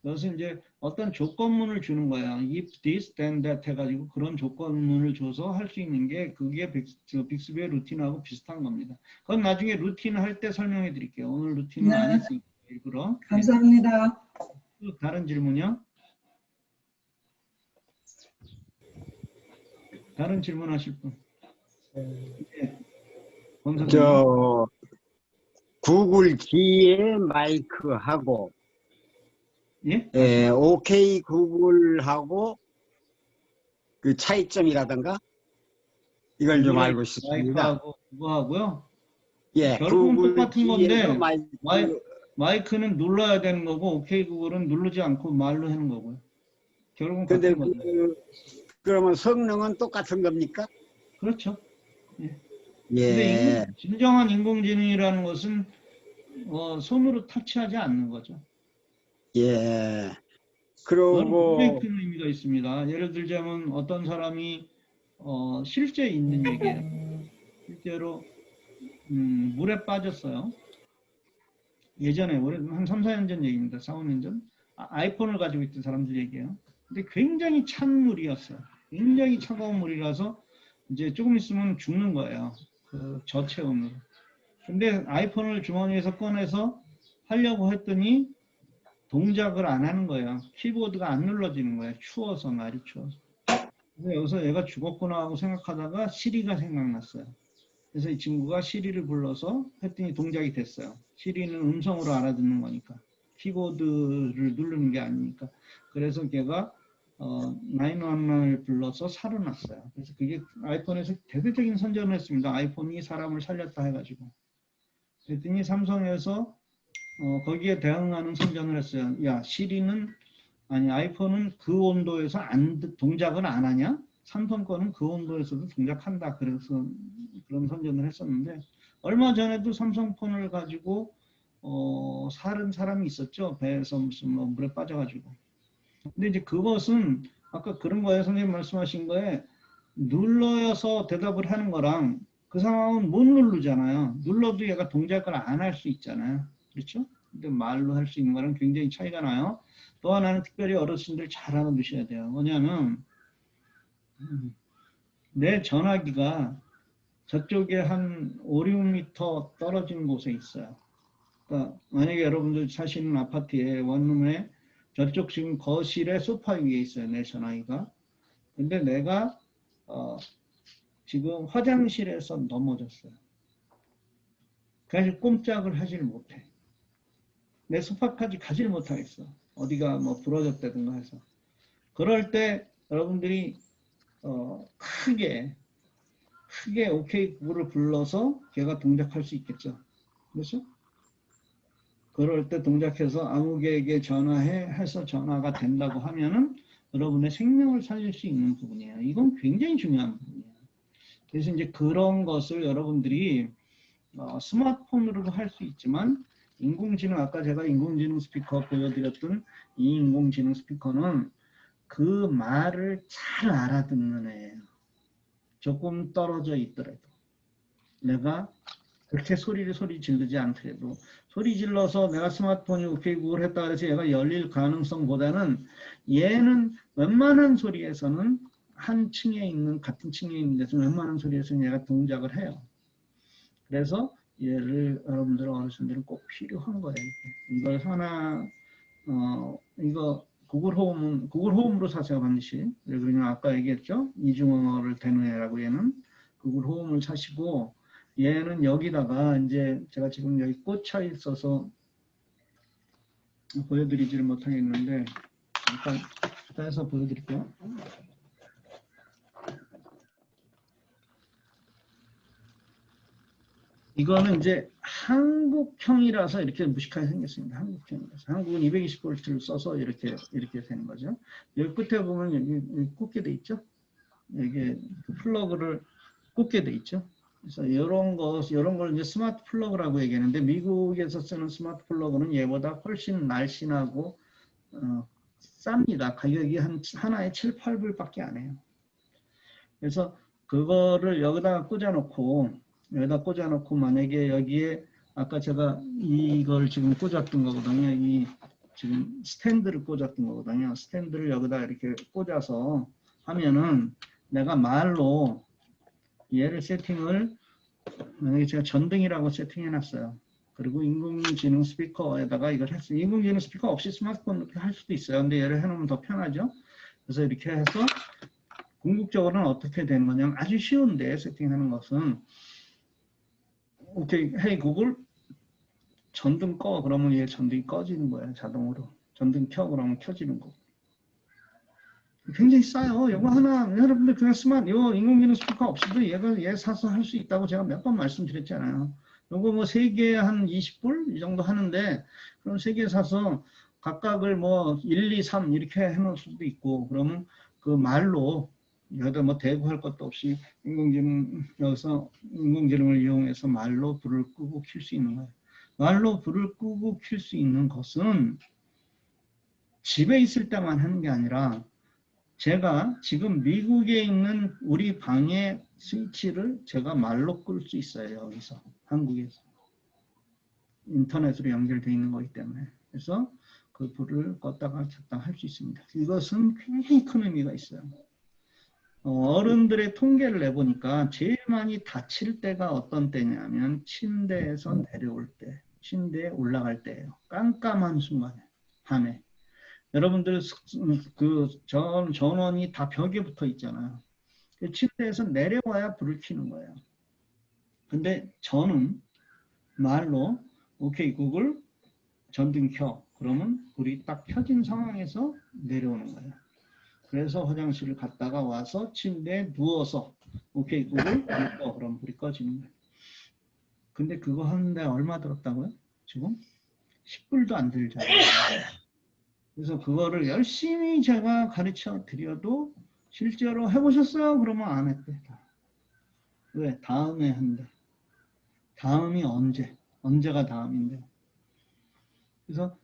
그래서 이제 어떤 조건문을 주는 거예요. If this, then that 해가지고 그런 조건문을 줘서 할 수 있는 게 그게 빅스비의 루틴하고 비슷한 겁니다. 그건 나중에 루틴 할 때 설명해 드릴게요. 오늘 루틴은 안 네. 했으니까 일부러. 감사합니다. 또 다른 질문이요? 다른 질문하실 분? 네. 권사님. 저 구글 G의 마이크하고 예? OK 구글하고 그 차이점이라든가 이걸 좀 알고 싶습니다. 마이크하고 그거 하고요. 예, 결국은 구글 똑같은 건데 G에서 마이크는 눌러야 되는 거고 오케이 구글은 누르지 않고 말로 하는 거고요. 결국은 근데 같은 거죠. 그러면 성능은 똑같은 겁니까? 그렇죠. 예. 근데 진정한 인공지능이라는 것은 손으로 터치하지 않는 거죠. 예. 그건 그리고 굉장히 큰 의미가 있습니다. 예를 들자면 어떤 사람이 실제 있는 얘기예요. 실제로 물에 빠졌어요. 예전에 한 3, 4년 전 얘기입니다. 4, 5년 전. 아이폰을 가지고 있던 사람들 얘기예요. 근데 굉장히 찬 물이었어요. 굉장히 차가운 물이라서 이제 조금 있으면 죽는 거예요. 그 저체온으로. 근데 아이폰을 주머니에서 꺼내서 하려고 했더니 동작을 안 하는 거예요. 키보드가 안 눌러지는 거예요. 추워서, 날이 추워서. 그래서 여기서 얘가 죽었구나 하고 생각하다가 시리가 생각났어요. 그래서 이 친구가 시리를 불러서 했더니 동작이 됐어요. 시리는 음성으로 알아듣는 거니까. 키보드를 누르는 게 아니니까. 그래서 걔가 911을 불러서 살아났어요. 그래서 그게 아이폰에서 대대적인 선전을 했습니다. 아이폰이 사람을 살렸다 해가지고. 그랬더니 삼성에서 거기에 대응하는 선전을 했어요. 야, 아이폰은 그 온도에서 동작을 안 하냐? 삼성 거는 그 온도에서도 동작한다. 그래서 그런 선전을 했었는데 얼마 전에도 삼성폰을 가지고 살은 사람이 있었죠. 배에서 무슨 물에 빠져가지고. 근데 이제 그것은 아까 그런 거예요. 선생님 말씀하신 거에 눌러서 대답을 하는 거랑 그 상황은 못 누르잖아요. 눌러도 얘가 동작을 안 할 수 있잖아요. 그렇죠? 근데 말로 할 수 있는 거랑 굉장히 차이가 나요. 또 하나는 특별히 어르신들 잘 알아두셔야 돼요. 뭐냐면 내 전화기가 저쪽에 한 5, 6m 떨어진 곳에 있어요. 그러니까 만약에 여러분들 사시는 아파트에 원룸에 저쪽 지금 거실에 소파 위에 있어요. 내 전화기가. 근데 내가 지금 화장실에서 넘어졌어요. 그래서 꼼짝을 하질 못해. 내 소파까지 가지를 못하겠어. 어디가 뭐 부러졌다든가 해서. 그럴 때 여러분들이 크게 오케이 구글을 불러서 걔가 동작할 수 있겠죠. 그렇죠? 그럴 때 동작해서 아무개에게 전화해 해서 전화가 된다고 하면은 여러분의 생명을 살릴 수 있는 부분이에요. 이건 굉장히 중요한 부분이에요. 그래서 이제 그런 것을 여러분들이 스마트폰으로도 할 수 있지만 인공지능, 아까 제가 인공지능 스피커 보여드렸던 이 인공지능 스피커는 그 말을 잘 알아듣는 애예요. 조금 떨어져 있더라도 내가 그렇게 소리 지르지 않더라도 소리 질러서 내가 스마트폰이 오케이 구글 했다 그래서 얘가 열릴 가능성보다는 얘는 웬만한 소리에서는 한 층에 있는 같은 층에 있는 데서 웬만한 소리에서는 얘가 동작을 해요. 그래서 얘를 여러분들 어르신들은 꼭 필요한 거예요. 이걸 하나 이거 구글 홈으로 사세요 반드시. 그러면 아까 얘기했죠 이중언어를 대누해라고 얘는 구글 홈을 사시고 얘는 여기다가 이제 제가 지금 여기 꽂혀 있어서 보여드리지를 못하겠는데 잠깐 해서 보여드릴게요. 이거는 이제 한국형이라서 이렇게 무식하게 생겼습니다. 한국형이라서. 한국은 220V를 써서 이렇게 되는 거죠. 여기 끝에 보면 여기 꽂게 돼 있죠. 여기 플러그를 꽂게 돼 있죠. 그래서 이런 걸 이제 스마트 플러그라고 얘기하는데 미국에서 쓰는 스마트 플러그는 얘보다 훨씬 날씬하고 쌉니다. 가격이 하나에 7, 8불밖에 안 해요. 그래서 그거를 여기다가 꽂아놓고 만약에 여기에 아까 제가 이걸 지금 꽂았던 거거든요. 이 지금 스탠드를 꽂았던 거거든요. 스탠드를 여기다 이렇게 꽂아서 하면은 내가 말로 얘를 세팅을 만약에 제가 전등이라고 세팅해 놨어요. 그리고 인공지능 스피커에다가 이걸 했어요. 인공지능 스피커 없이 스마트폰 이렇게 할 수도 있어요. 근데 얘를 해놓으면 더 편하죠. 그래서 이렇게 해서 궁극적으로는 어떻게 되는 거냐면 아주 쉬운데 세팅하는 것은 오케이, 헤이 구글 전등 꺼 그러면 얘 전등이 꺼지는 거예요. 자동으로. 전등 켜 그러면 켜지는 거고. 굉장히 싸요. 이거 하나 여러분들 그냥 요 인공지능 스피커 없이도 얘 사서 할 수 있다고 제가 몇 번 말씀드렸잖아요. 요거 뭐 3개에 한 20불 이 정도 하는데 그럼 3개 사서 각각을 뭐 1, 2, 3 이렇게 해놓을 수도 있고 그러면 그 말로 여기다 뭐 대고 할 것도 없이 여기서 인공지능을 이용해서 말로 불을 끄고 킬 수 있는 거예요. 말로 불을 끄고 킬 수 있는 것은 집에 있을 때만 하는 게 아니라 제가 지금 미국에 있는 우리 방의 스위치를 제가 말로 끌 수 있어요. 여기서 한국에서 인터넷으로 연결되어 있는 거기 때문에 그래서 그 불을 껐다가 켰다가 할 수 있습니다. 이것은 굉장히 큰 의미가 있어요. 어른들의 통계를 내보니까 제일 많이 다칠 때가 어떤 때냐면 침대에서 내려올 때, 침대에 올라갈 때예요. 깜깜한 순간에, 밤에. 여러분들 그 전원이 다 벽에 붙어 있잖아요. 침대에서 내려와야 불을 켜는 거예요. 근데 저는 말로 오케이 구글 전등 켜. 그러면 불이 딱 켜진 상황에서 내려오는 거예요. 그래서 화장실을 갔다가 와서 침대에 누워서 오케이 구글 불 꺼. 그럼 불이 꺼지는 거예요. 근데 그거 하는데 얼마 들었다고요? 지금 10불도 안 들잖아요. 그래서 그거를 열심히 제가 가르쳐 드려도 실제로 해보셨어요? 그러면 안 했대. 왜? 다음에 한대. 다음이 언제? 언제가 다음인데. 그래서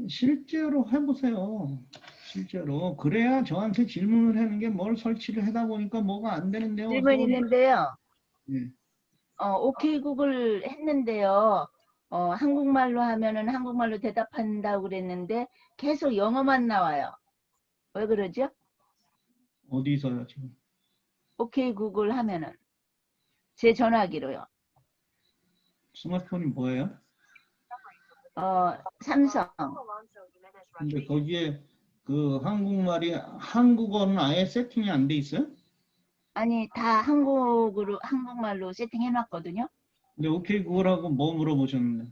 실제로 해보세요. 실제로. 그래야 저한테 질문을 하는 게 뭘 설치를 하다 보니까 뭐가 안 되는데요. 질문 있는데요. 예. 오케이 구글 했는데요. 한국말로 하면은 한국말로 대답한다고 그랬는데 계속 영어만 나와요. 왜 그러죠? 어디서요, 지금? 오케이 구글 하면은 제 전화기로요. 스마트폰이 뭐예요? 삼성. 근데 거기에 그 한국어는 아예 세팅이 안 돼 있어요? 아니 다 한국말로 세팅해 놨거든요. 근데 오케이 구글하고 뭐 물어보셨는데?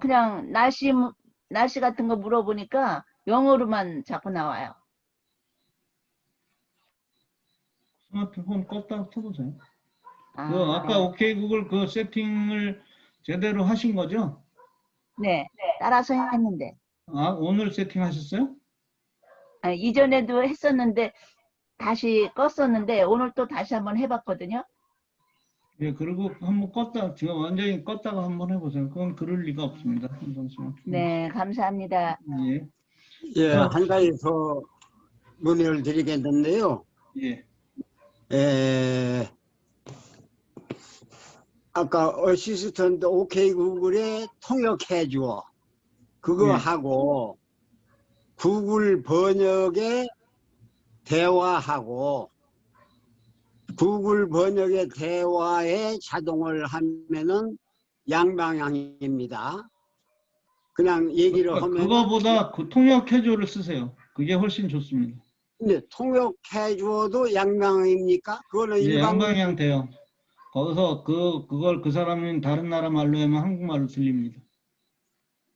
그냥 날씨 같은 거 물어보니까 영어로만 자꾸 나와요. 스마트폰 껐다 켜보세요. 아, 그 아까 오케이 구글 그 세팅을 제대로 하신 거죠? 네. 따라서 했는데. 아, 오늘 세팅하셨어요? 이전에도 했었는데 다시 껐었는데 오늘 또 다시 한번 해봤거든요. 예, 그리고 한번 지금 완전히 껐다가 한번 해보세요. 그건 그럴 리가 없습니다. 잠시만요. 네, 감사합니다. 예, 예, 한 가지 더 문의를 드리겠는데요. 예, 아까 어시스턴트 오케이 구글에 통역해 줘. 그거 예. 하고 구글 번역에 대화하고 구글 번역의 대화에 자동을 하면은 양방향입니다. 그냥 얘기를 하면 그거보다 그 통역해줘를 쓰세요. 그게 훨씬 좋습니다. 근데 통역해 줘도 양방향입니까? 그거는 예, 일반 양방향 돼요. 거기서 그걸 그 사람이 다른 나라 말로 하면 한국말로 들립니다.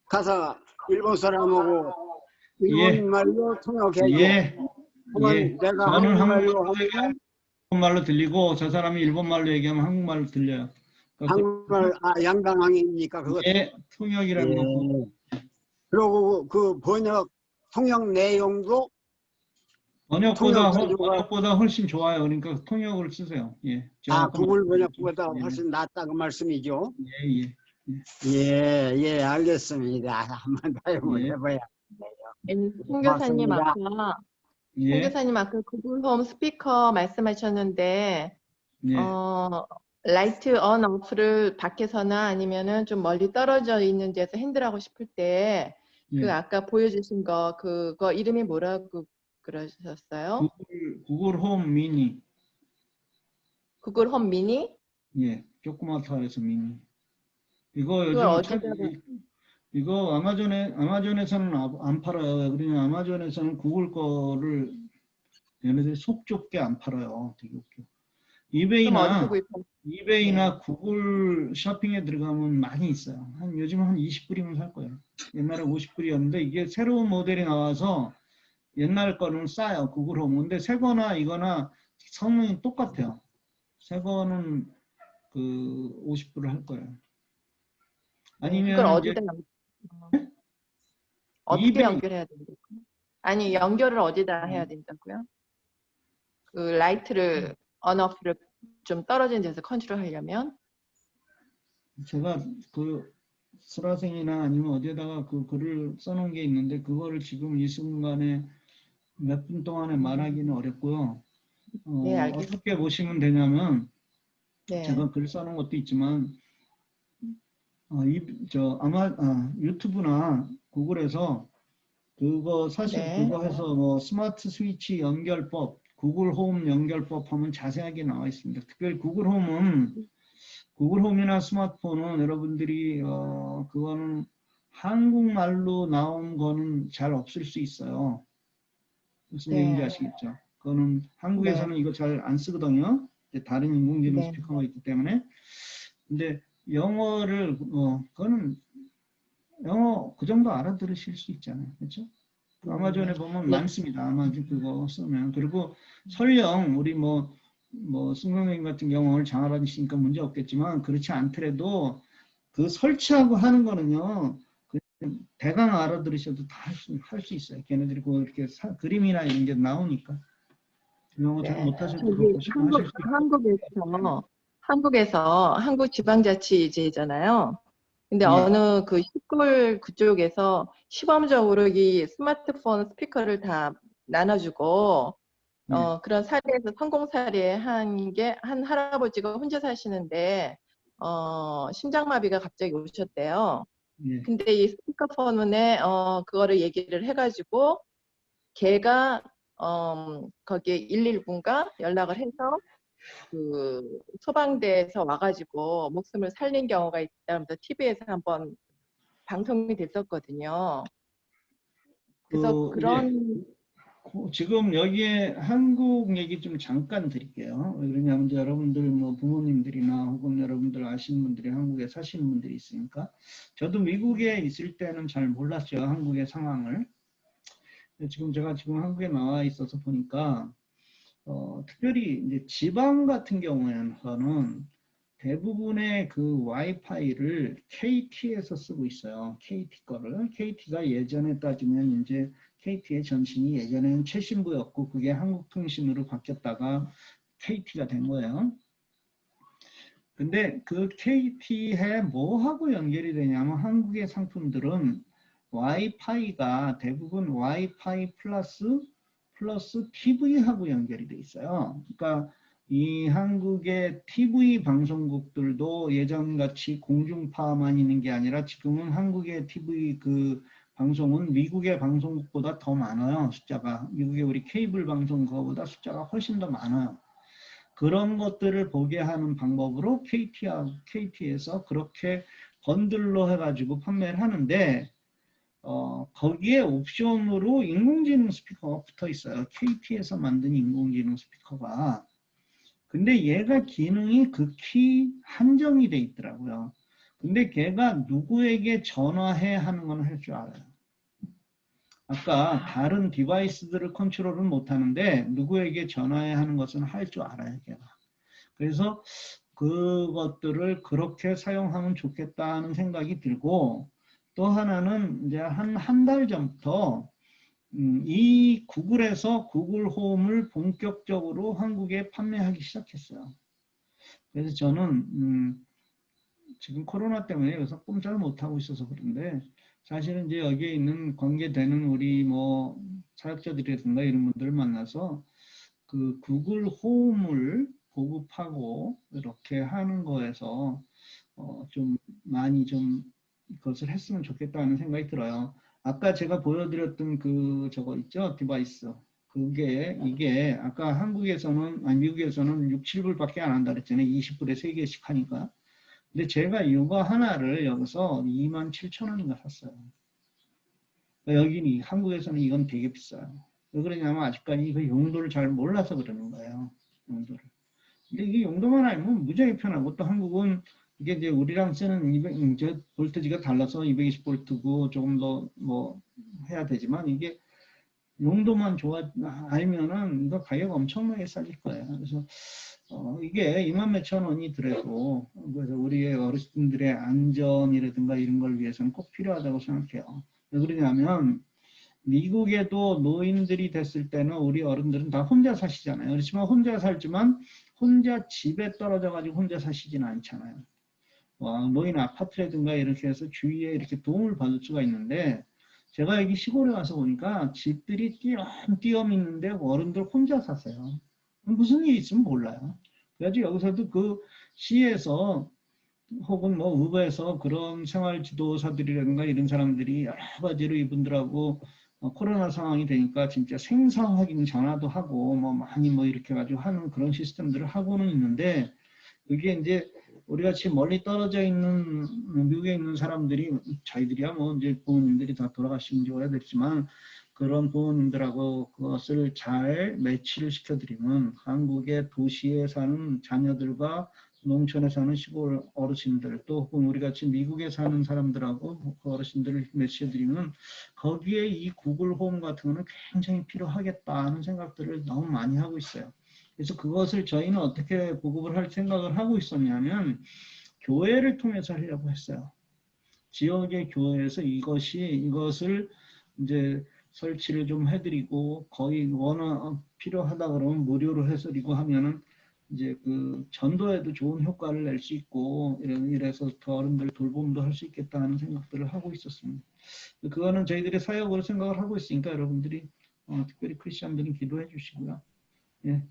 가서 일본 사람하고 일본 말로 통역해 줘. 예, 그러면 예. 내가 저는 한국말로 한국말로 얘기하면 한국말로 들리고 저 사람이 일본말로 얘기하면 한국말로 들려요. 그러니까 한국말 양방향입니까? 그거. 예, 통역이라는 거. 그리고 그 번역 통역 내용도 번역보다 훨씬 좋아요. 그러니까 통역을 쓰세요. 예. 구글 번역보다 예. 훨씬 낫다고 말씀이죠. 예, 예. 예, 알겠습니다. 한번 더 예. 해봐야. 홍 교사님 고맙습니다. 아까 예. 홍 교사님 아까 구글 홈 스피커 말씀하셨는데 예. 라이트 언 오프를 밖에서나 아니면은 좀 멀리 떨어져 있는 데서 핸들하고 싶을 때 그 예. 아까 보여주신 거 그거 이름이 뭐라고 그러셨어요? 구글 홈 미니. 구글 홈 미니? 예. 조그맣다 해서 미니. 이거 그걸 요즘 어디다가- 이거 아마존에서는 안 팔아요. 그러면 아마존에서는 구글 거를 얘네들이 속 좁게 안 팔아요. 되게 웃겨. 좀 어디서 구입하세요? 이베이나 구글 쇼핑에 들어가면 많이 있어요. 요즘 한 20불이면 살 거예요. 옛날에 50불이었는데 이게 새로운 모델이 나와서 옛날 거는 싸요. 구글 홈. 근데 새 거나 이거나 성능이 똑같아요. 새 거는 그 50불을 할 거예요. 아니면 그걸 이제 어디다 어떻게 이베이. 연결해야 된다고요? 아니 연결을 어디다 해야 된다고요? 그 라이트를 언오프를 좀 떨어진 데서 컨트롤하려면 제가 그 스라생이나 아니면 어디에다가 그 글을 써놓은 게 있는데 그거를 지금 이 순간에 몇 분 동안에 말하기는 어렵고요. 네, 알겠습니다. 어떻게 보시면 되냐면 네. 제가 글 써놓은 것도 있지만 유튜브나 구글에서 그거 사실 네. 그거 해서 뭐 스마트 스위치 연결법, 구글 홈 연결법 하면 자세하게 나와 있습니다. 특별히 구글 홈이나 스마트폰은 여러분들이 그거는 한국말로 나온 거는 잘 없을 수 있어요. 무슨 네. 얘기인지 아시겠죠? 그거는 한국에서는 이거 잘 안 쓰거든요. 다른 인공지능 네. 스피커가 있기 때문에. 근데 영어를 그거는 영어 그 정도 알아들으실 수 있잖아요. 그렇죠? 아마존에 보면 네. 많습니다. 아마존 그거 쓰면. 그리고 설령 우리 승경님 같은 경우는 장알아주시니까 문제 없겠지만 그렇지 않더라도 그 설치하고 하는 거는요. 대강 알아들으셔도 다 할 수 있어요. 걔네들이 이렇게 그림이나 이런 게 나오니까. 영어 잘 네. 못하셔도 저기 그거 보시고 하실 수 있고. 한국에서 한국 지방자치제잖아요. 근데 예. 어느 그 시골 그쪽에서 시범적으로 이 스마트폰 스피커를 다 나눠주고 예. 그런 사례에서 성공 사례 한 할아버지가 혼자 사시는데 심장마비가 갑자기 오셨대요. 예. 근데 이 스피커폰에 그거를 얘기를 해가지고 걔가 거기에 119인가 연락을 해서 그 소방대에서 와가지고 목숨을 살린 경우가 있다면서 TV에서 한번 방송이 됐었거든요. 그래서 그 이제 그런 지금 여기에 한국 얘기 좀 잠깐 드릴게요. 왜 그러냐면 이제 여러분들 뭐 부모님들이나 혹은 여러분들 아시는 분들이 한국에 사시는 분들이 있으니까 저도 미국에 있을 때는 잘 몰랐죠. 한국의 상황을. 지금 제가 지금 한국에 나와 있어서 보니까 특별히 이제 지방 같은 경우에는 대부분의 그 와이파이를 KT에서 쓰고 있어요. KT 거를. KT가 예전에 따지면 이제 KT의 전신이 예전에는 최신부였고 그게 한국통신으로 바뀌었다가 KT가 된 거예요. 근데 그 KT에 뭐하고 연결이 되냐면 한국의 상품들은 와이파이가 대부분 와이파이 플러스 TV하고 연결이 돼 있어요. 그러니까 이 한국의 TV 방송국들도 예전같이 공중파만 있는 게 아니라 지금은 한국의 TV 그 방송은 미국의 방송국보다 더 많아요. 숫자가. 미국의 우리 케이블 방송 그거보다 숫자가 훨씬 더 많아요. 그런 것들을 보게 하는 방법으로 KT에서 그렇게 번들로 해가지고 판매를 하는데 거기에 옵션으로 인공지능 스피커가 붙어 있어요. KT에서 만든 인공지능 스피커가. 근데 얘가 기능이 극히 한정이 돼 있더라고요. 근데 걔가 누구에게 전화해 하는 건 할 줄 알아요. 아까 다른 디바이스들을 컨트롤은 못 하는데 누구에게 전화해 하는 것은 할 줄 알아요, 걔가. 그래서 그것들을 그렇게 사용하면 좋겠다는 생각이 들고 또 하나는 이제 한 달 전부터 이 구글에서 구글 홈을 본격적으로 한국에 판매하기 시작했어요. 그래서 저는 지금 코로나 때문에 여기서 꼼짝을 못하고 있어서 그런데 사실은 이제 여기에 있는 관계되는 우리 뭐 사역자들이라든가 이런 분들을 만나서 그 구글 홈을 보급하고 이렇게 하는 거에서 좀 많이 좀 그것을 했으면 좋겠다는 생각이 들어요. 아까 제가 보여드렸던 그 저거 있죠? 디바이스. 이게 아까 한국에서는 아니 미국에서는 6, 7불밖에 안 한다 그랬잖아요. 20불에 3개씩 하니까. 근데 제가 이거 하나를 여기서 27,000원인가 샀어요. 여기는 한국에서는 이건 되게 비싸요. 왜 그러냐면 아직까지 그 용도를 잘 몰라서 그러는 거예요. 용도를. 근데 이게 용도만 알면 무지하게 편하고 또 한국은 이게 이제 우리랑 쓰는 이제 볼트지가 달라서 220볼트고 조금 더 뭐 해야 되지만 이게 용도만 알면은 이거 가격 엄청나게 싸질 거예요. 그래서 이게 2만 몇천 원이 들어도 그래서 우리의 어르신들의 안전이라든가 이런 걸 위해서는 꼭 필요하다고 생각해요. 왜 그러냐면 미국에도 노인들이 됐을 때는 우리 어른들은 다 혼자 사시잖아요. 그렇지만 혼자 살지만 혼자 집에 떨어져 가지고 혼자 사시지는 않잖아요. 노인 아파트라든가 이렇게 해서 주위에 이렇게 도움을 받을 수가 있는데 제가 여기 시골에 와서 보니까 집들이 띄엄띄엄 있는데 어른들 혼자 사세요. 무슨 일이 있으면 몰라요. 그래서 여기서도 그 시에서 혹은 뭐 의회에서 그런 생활 지도사들이라든가 이런 사람들이 여러 가지로 이분들하고 코로나 상황이 되니까 진짜 생사 확인 전화도 하고 뭐 많이 뭐 이렇게 가지고 하는 그런 시스템들을 하고는 있는데 이게 이제 우리 같이 멀리 떨어져 있는 미국에 있는 사람들이 저희들이야 뭐 이제 부모님들이 다 돌아가신 지 오래됐지만 그런 부모님들하고 그것을 잘 매치를 시켜드리면 한국의 도시에 사는 자녀들과 농촌에 사는 시골 어르신들 또 혹은 우리 같이 미국에 사는 사람들하고 그 어르신들을 매치해드리면 거기에 이 구글 홈 같은 거는 굉장히 필요하겠다는 생각들을 너무 많이 하고 있어요. 그래서 그것을 저희는 어떻게 보급을 할 생각을 하고 있었냐면 교회를 통해서 하려고 했어요. 지역의 교회에서 이것을 이제 설치를 좀 해드리고 거의 필요하다 그러면 무료로 해드리고 하면은 이제 그 전도에도 좋은 효과를 낼 수 있고 이래서 더 어른들 돌봄도 할 수 있겠다 하는 생각들을 하고 있었습니다. 그거는 저희들의 사역으로 생각을 하고 있으니까 여러분들이 특별히 크리스천들은 기도해 주시고요. 예,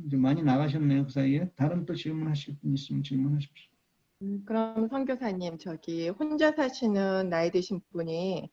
이제 많이 나가셨네요. 그 사이에 다른 또 질문하실 분 있으면 질문하십시오. 그럼 선교사님, 저기 혼자 사시는 나이 드신 분이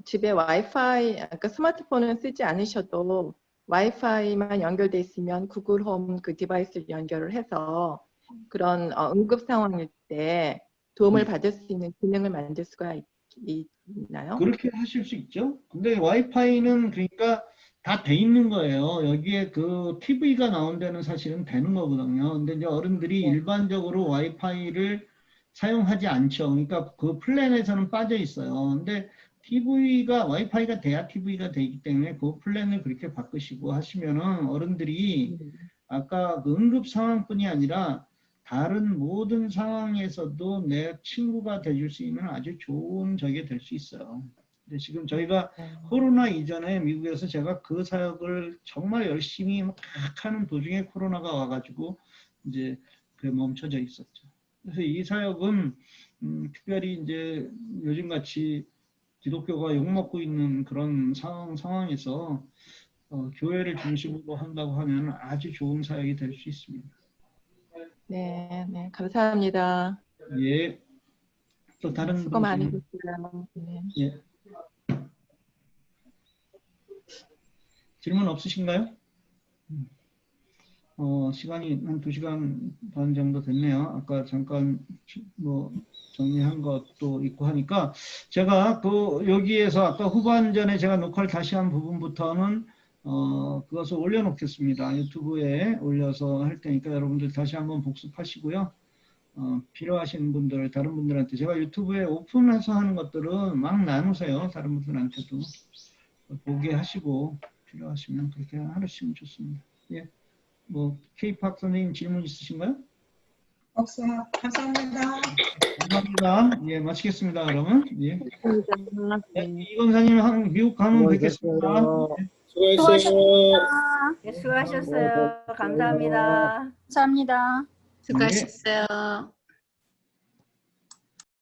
집에 와이파이, 그러니까 스마트폰은 쓰지 않으셔도 와이파이만 연결돼 있으면 구글 홈 그 디바이스를 연결을 해서 그런 응급 상황일 때 도움을 받을 수 있는 기능을 만들 수가 있나요? 그렇게 하실 수 있죠. 근데 와이파이는 그러니까 다 돼 있는 거예요. 여기에 그 TV가 나온 데는 사실은 되는 거거든요. 근데 이제 어른들이 일반적으로 와이파이를 사용하지 않죠. 그러니까 그 플랜에서는 빠져 있어요. 근데 TV가 와이파이가 돼야 TV가 되기 때문에 그 플랜을 그렇게 바꾸시고 하시면은 어른들이 아까 그 응급 상황뿐이 아니라 다른 모든 상황에서도 내 친구가 돼줄 수 있는 아주 좋은 적이 될 수 있어요. 근데 지금 저희가 코로나 이전에 미국에서 제가 그 사역을 정말 열심히 막 하는 도중에 코로나가 와가지고 이제 그게 멈춰져 있었죠. 그래서 이 사역은 특별히 이제 요즘같이 기독교가 욕먹고 있는 그런 상황에서 교회를 중심으로 한다고 하면 아주 좋은 사역이 될 수 있습니다. 네, 네, 감사합니다. 예. 또 다른 수고 분 많이 질문. 했어요. 네. 예. 질문 없으신가요? 시간이 한 2시간 반 정도 됐네요. 아까 잠깐 뭐 정리한 것도 있고 하니까 제가 그 여기에서 아까 후반전에 제가 녹화를 다시 한 부분부터는 그것을 올려놓겠습니다. 유튜브에 올려서 할 테니까 여러분들 다시 한번 복습하시고요. 필요하신 분들, 다른 분들한테 제가 유튜브에 오픈해서 하는 것들은 막 나누세요. 다른 분들한테도 보게 하시고 필요하시면 그렇게 하시면 좋습니다. 예. 뭐 K-팝 선생님 질문 있으신가요? 없어요. 감사합니다. 감사합니다. 예, 마치겠습니다. 그러면 예. 네. 이 권사님 미국 가면 뵙겠습니다. 수고하셨어요. 네, 수고하셨어요. 감사합니다. 감사합니다. 예. 수고하셨어요.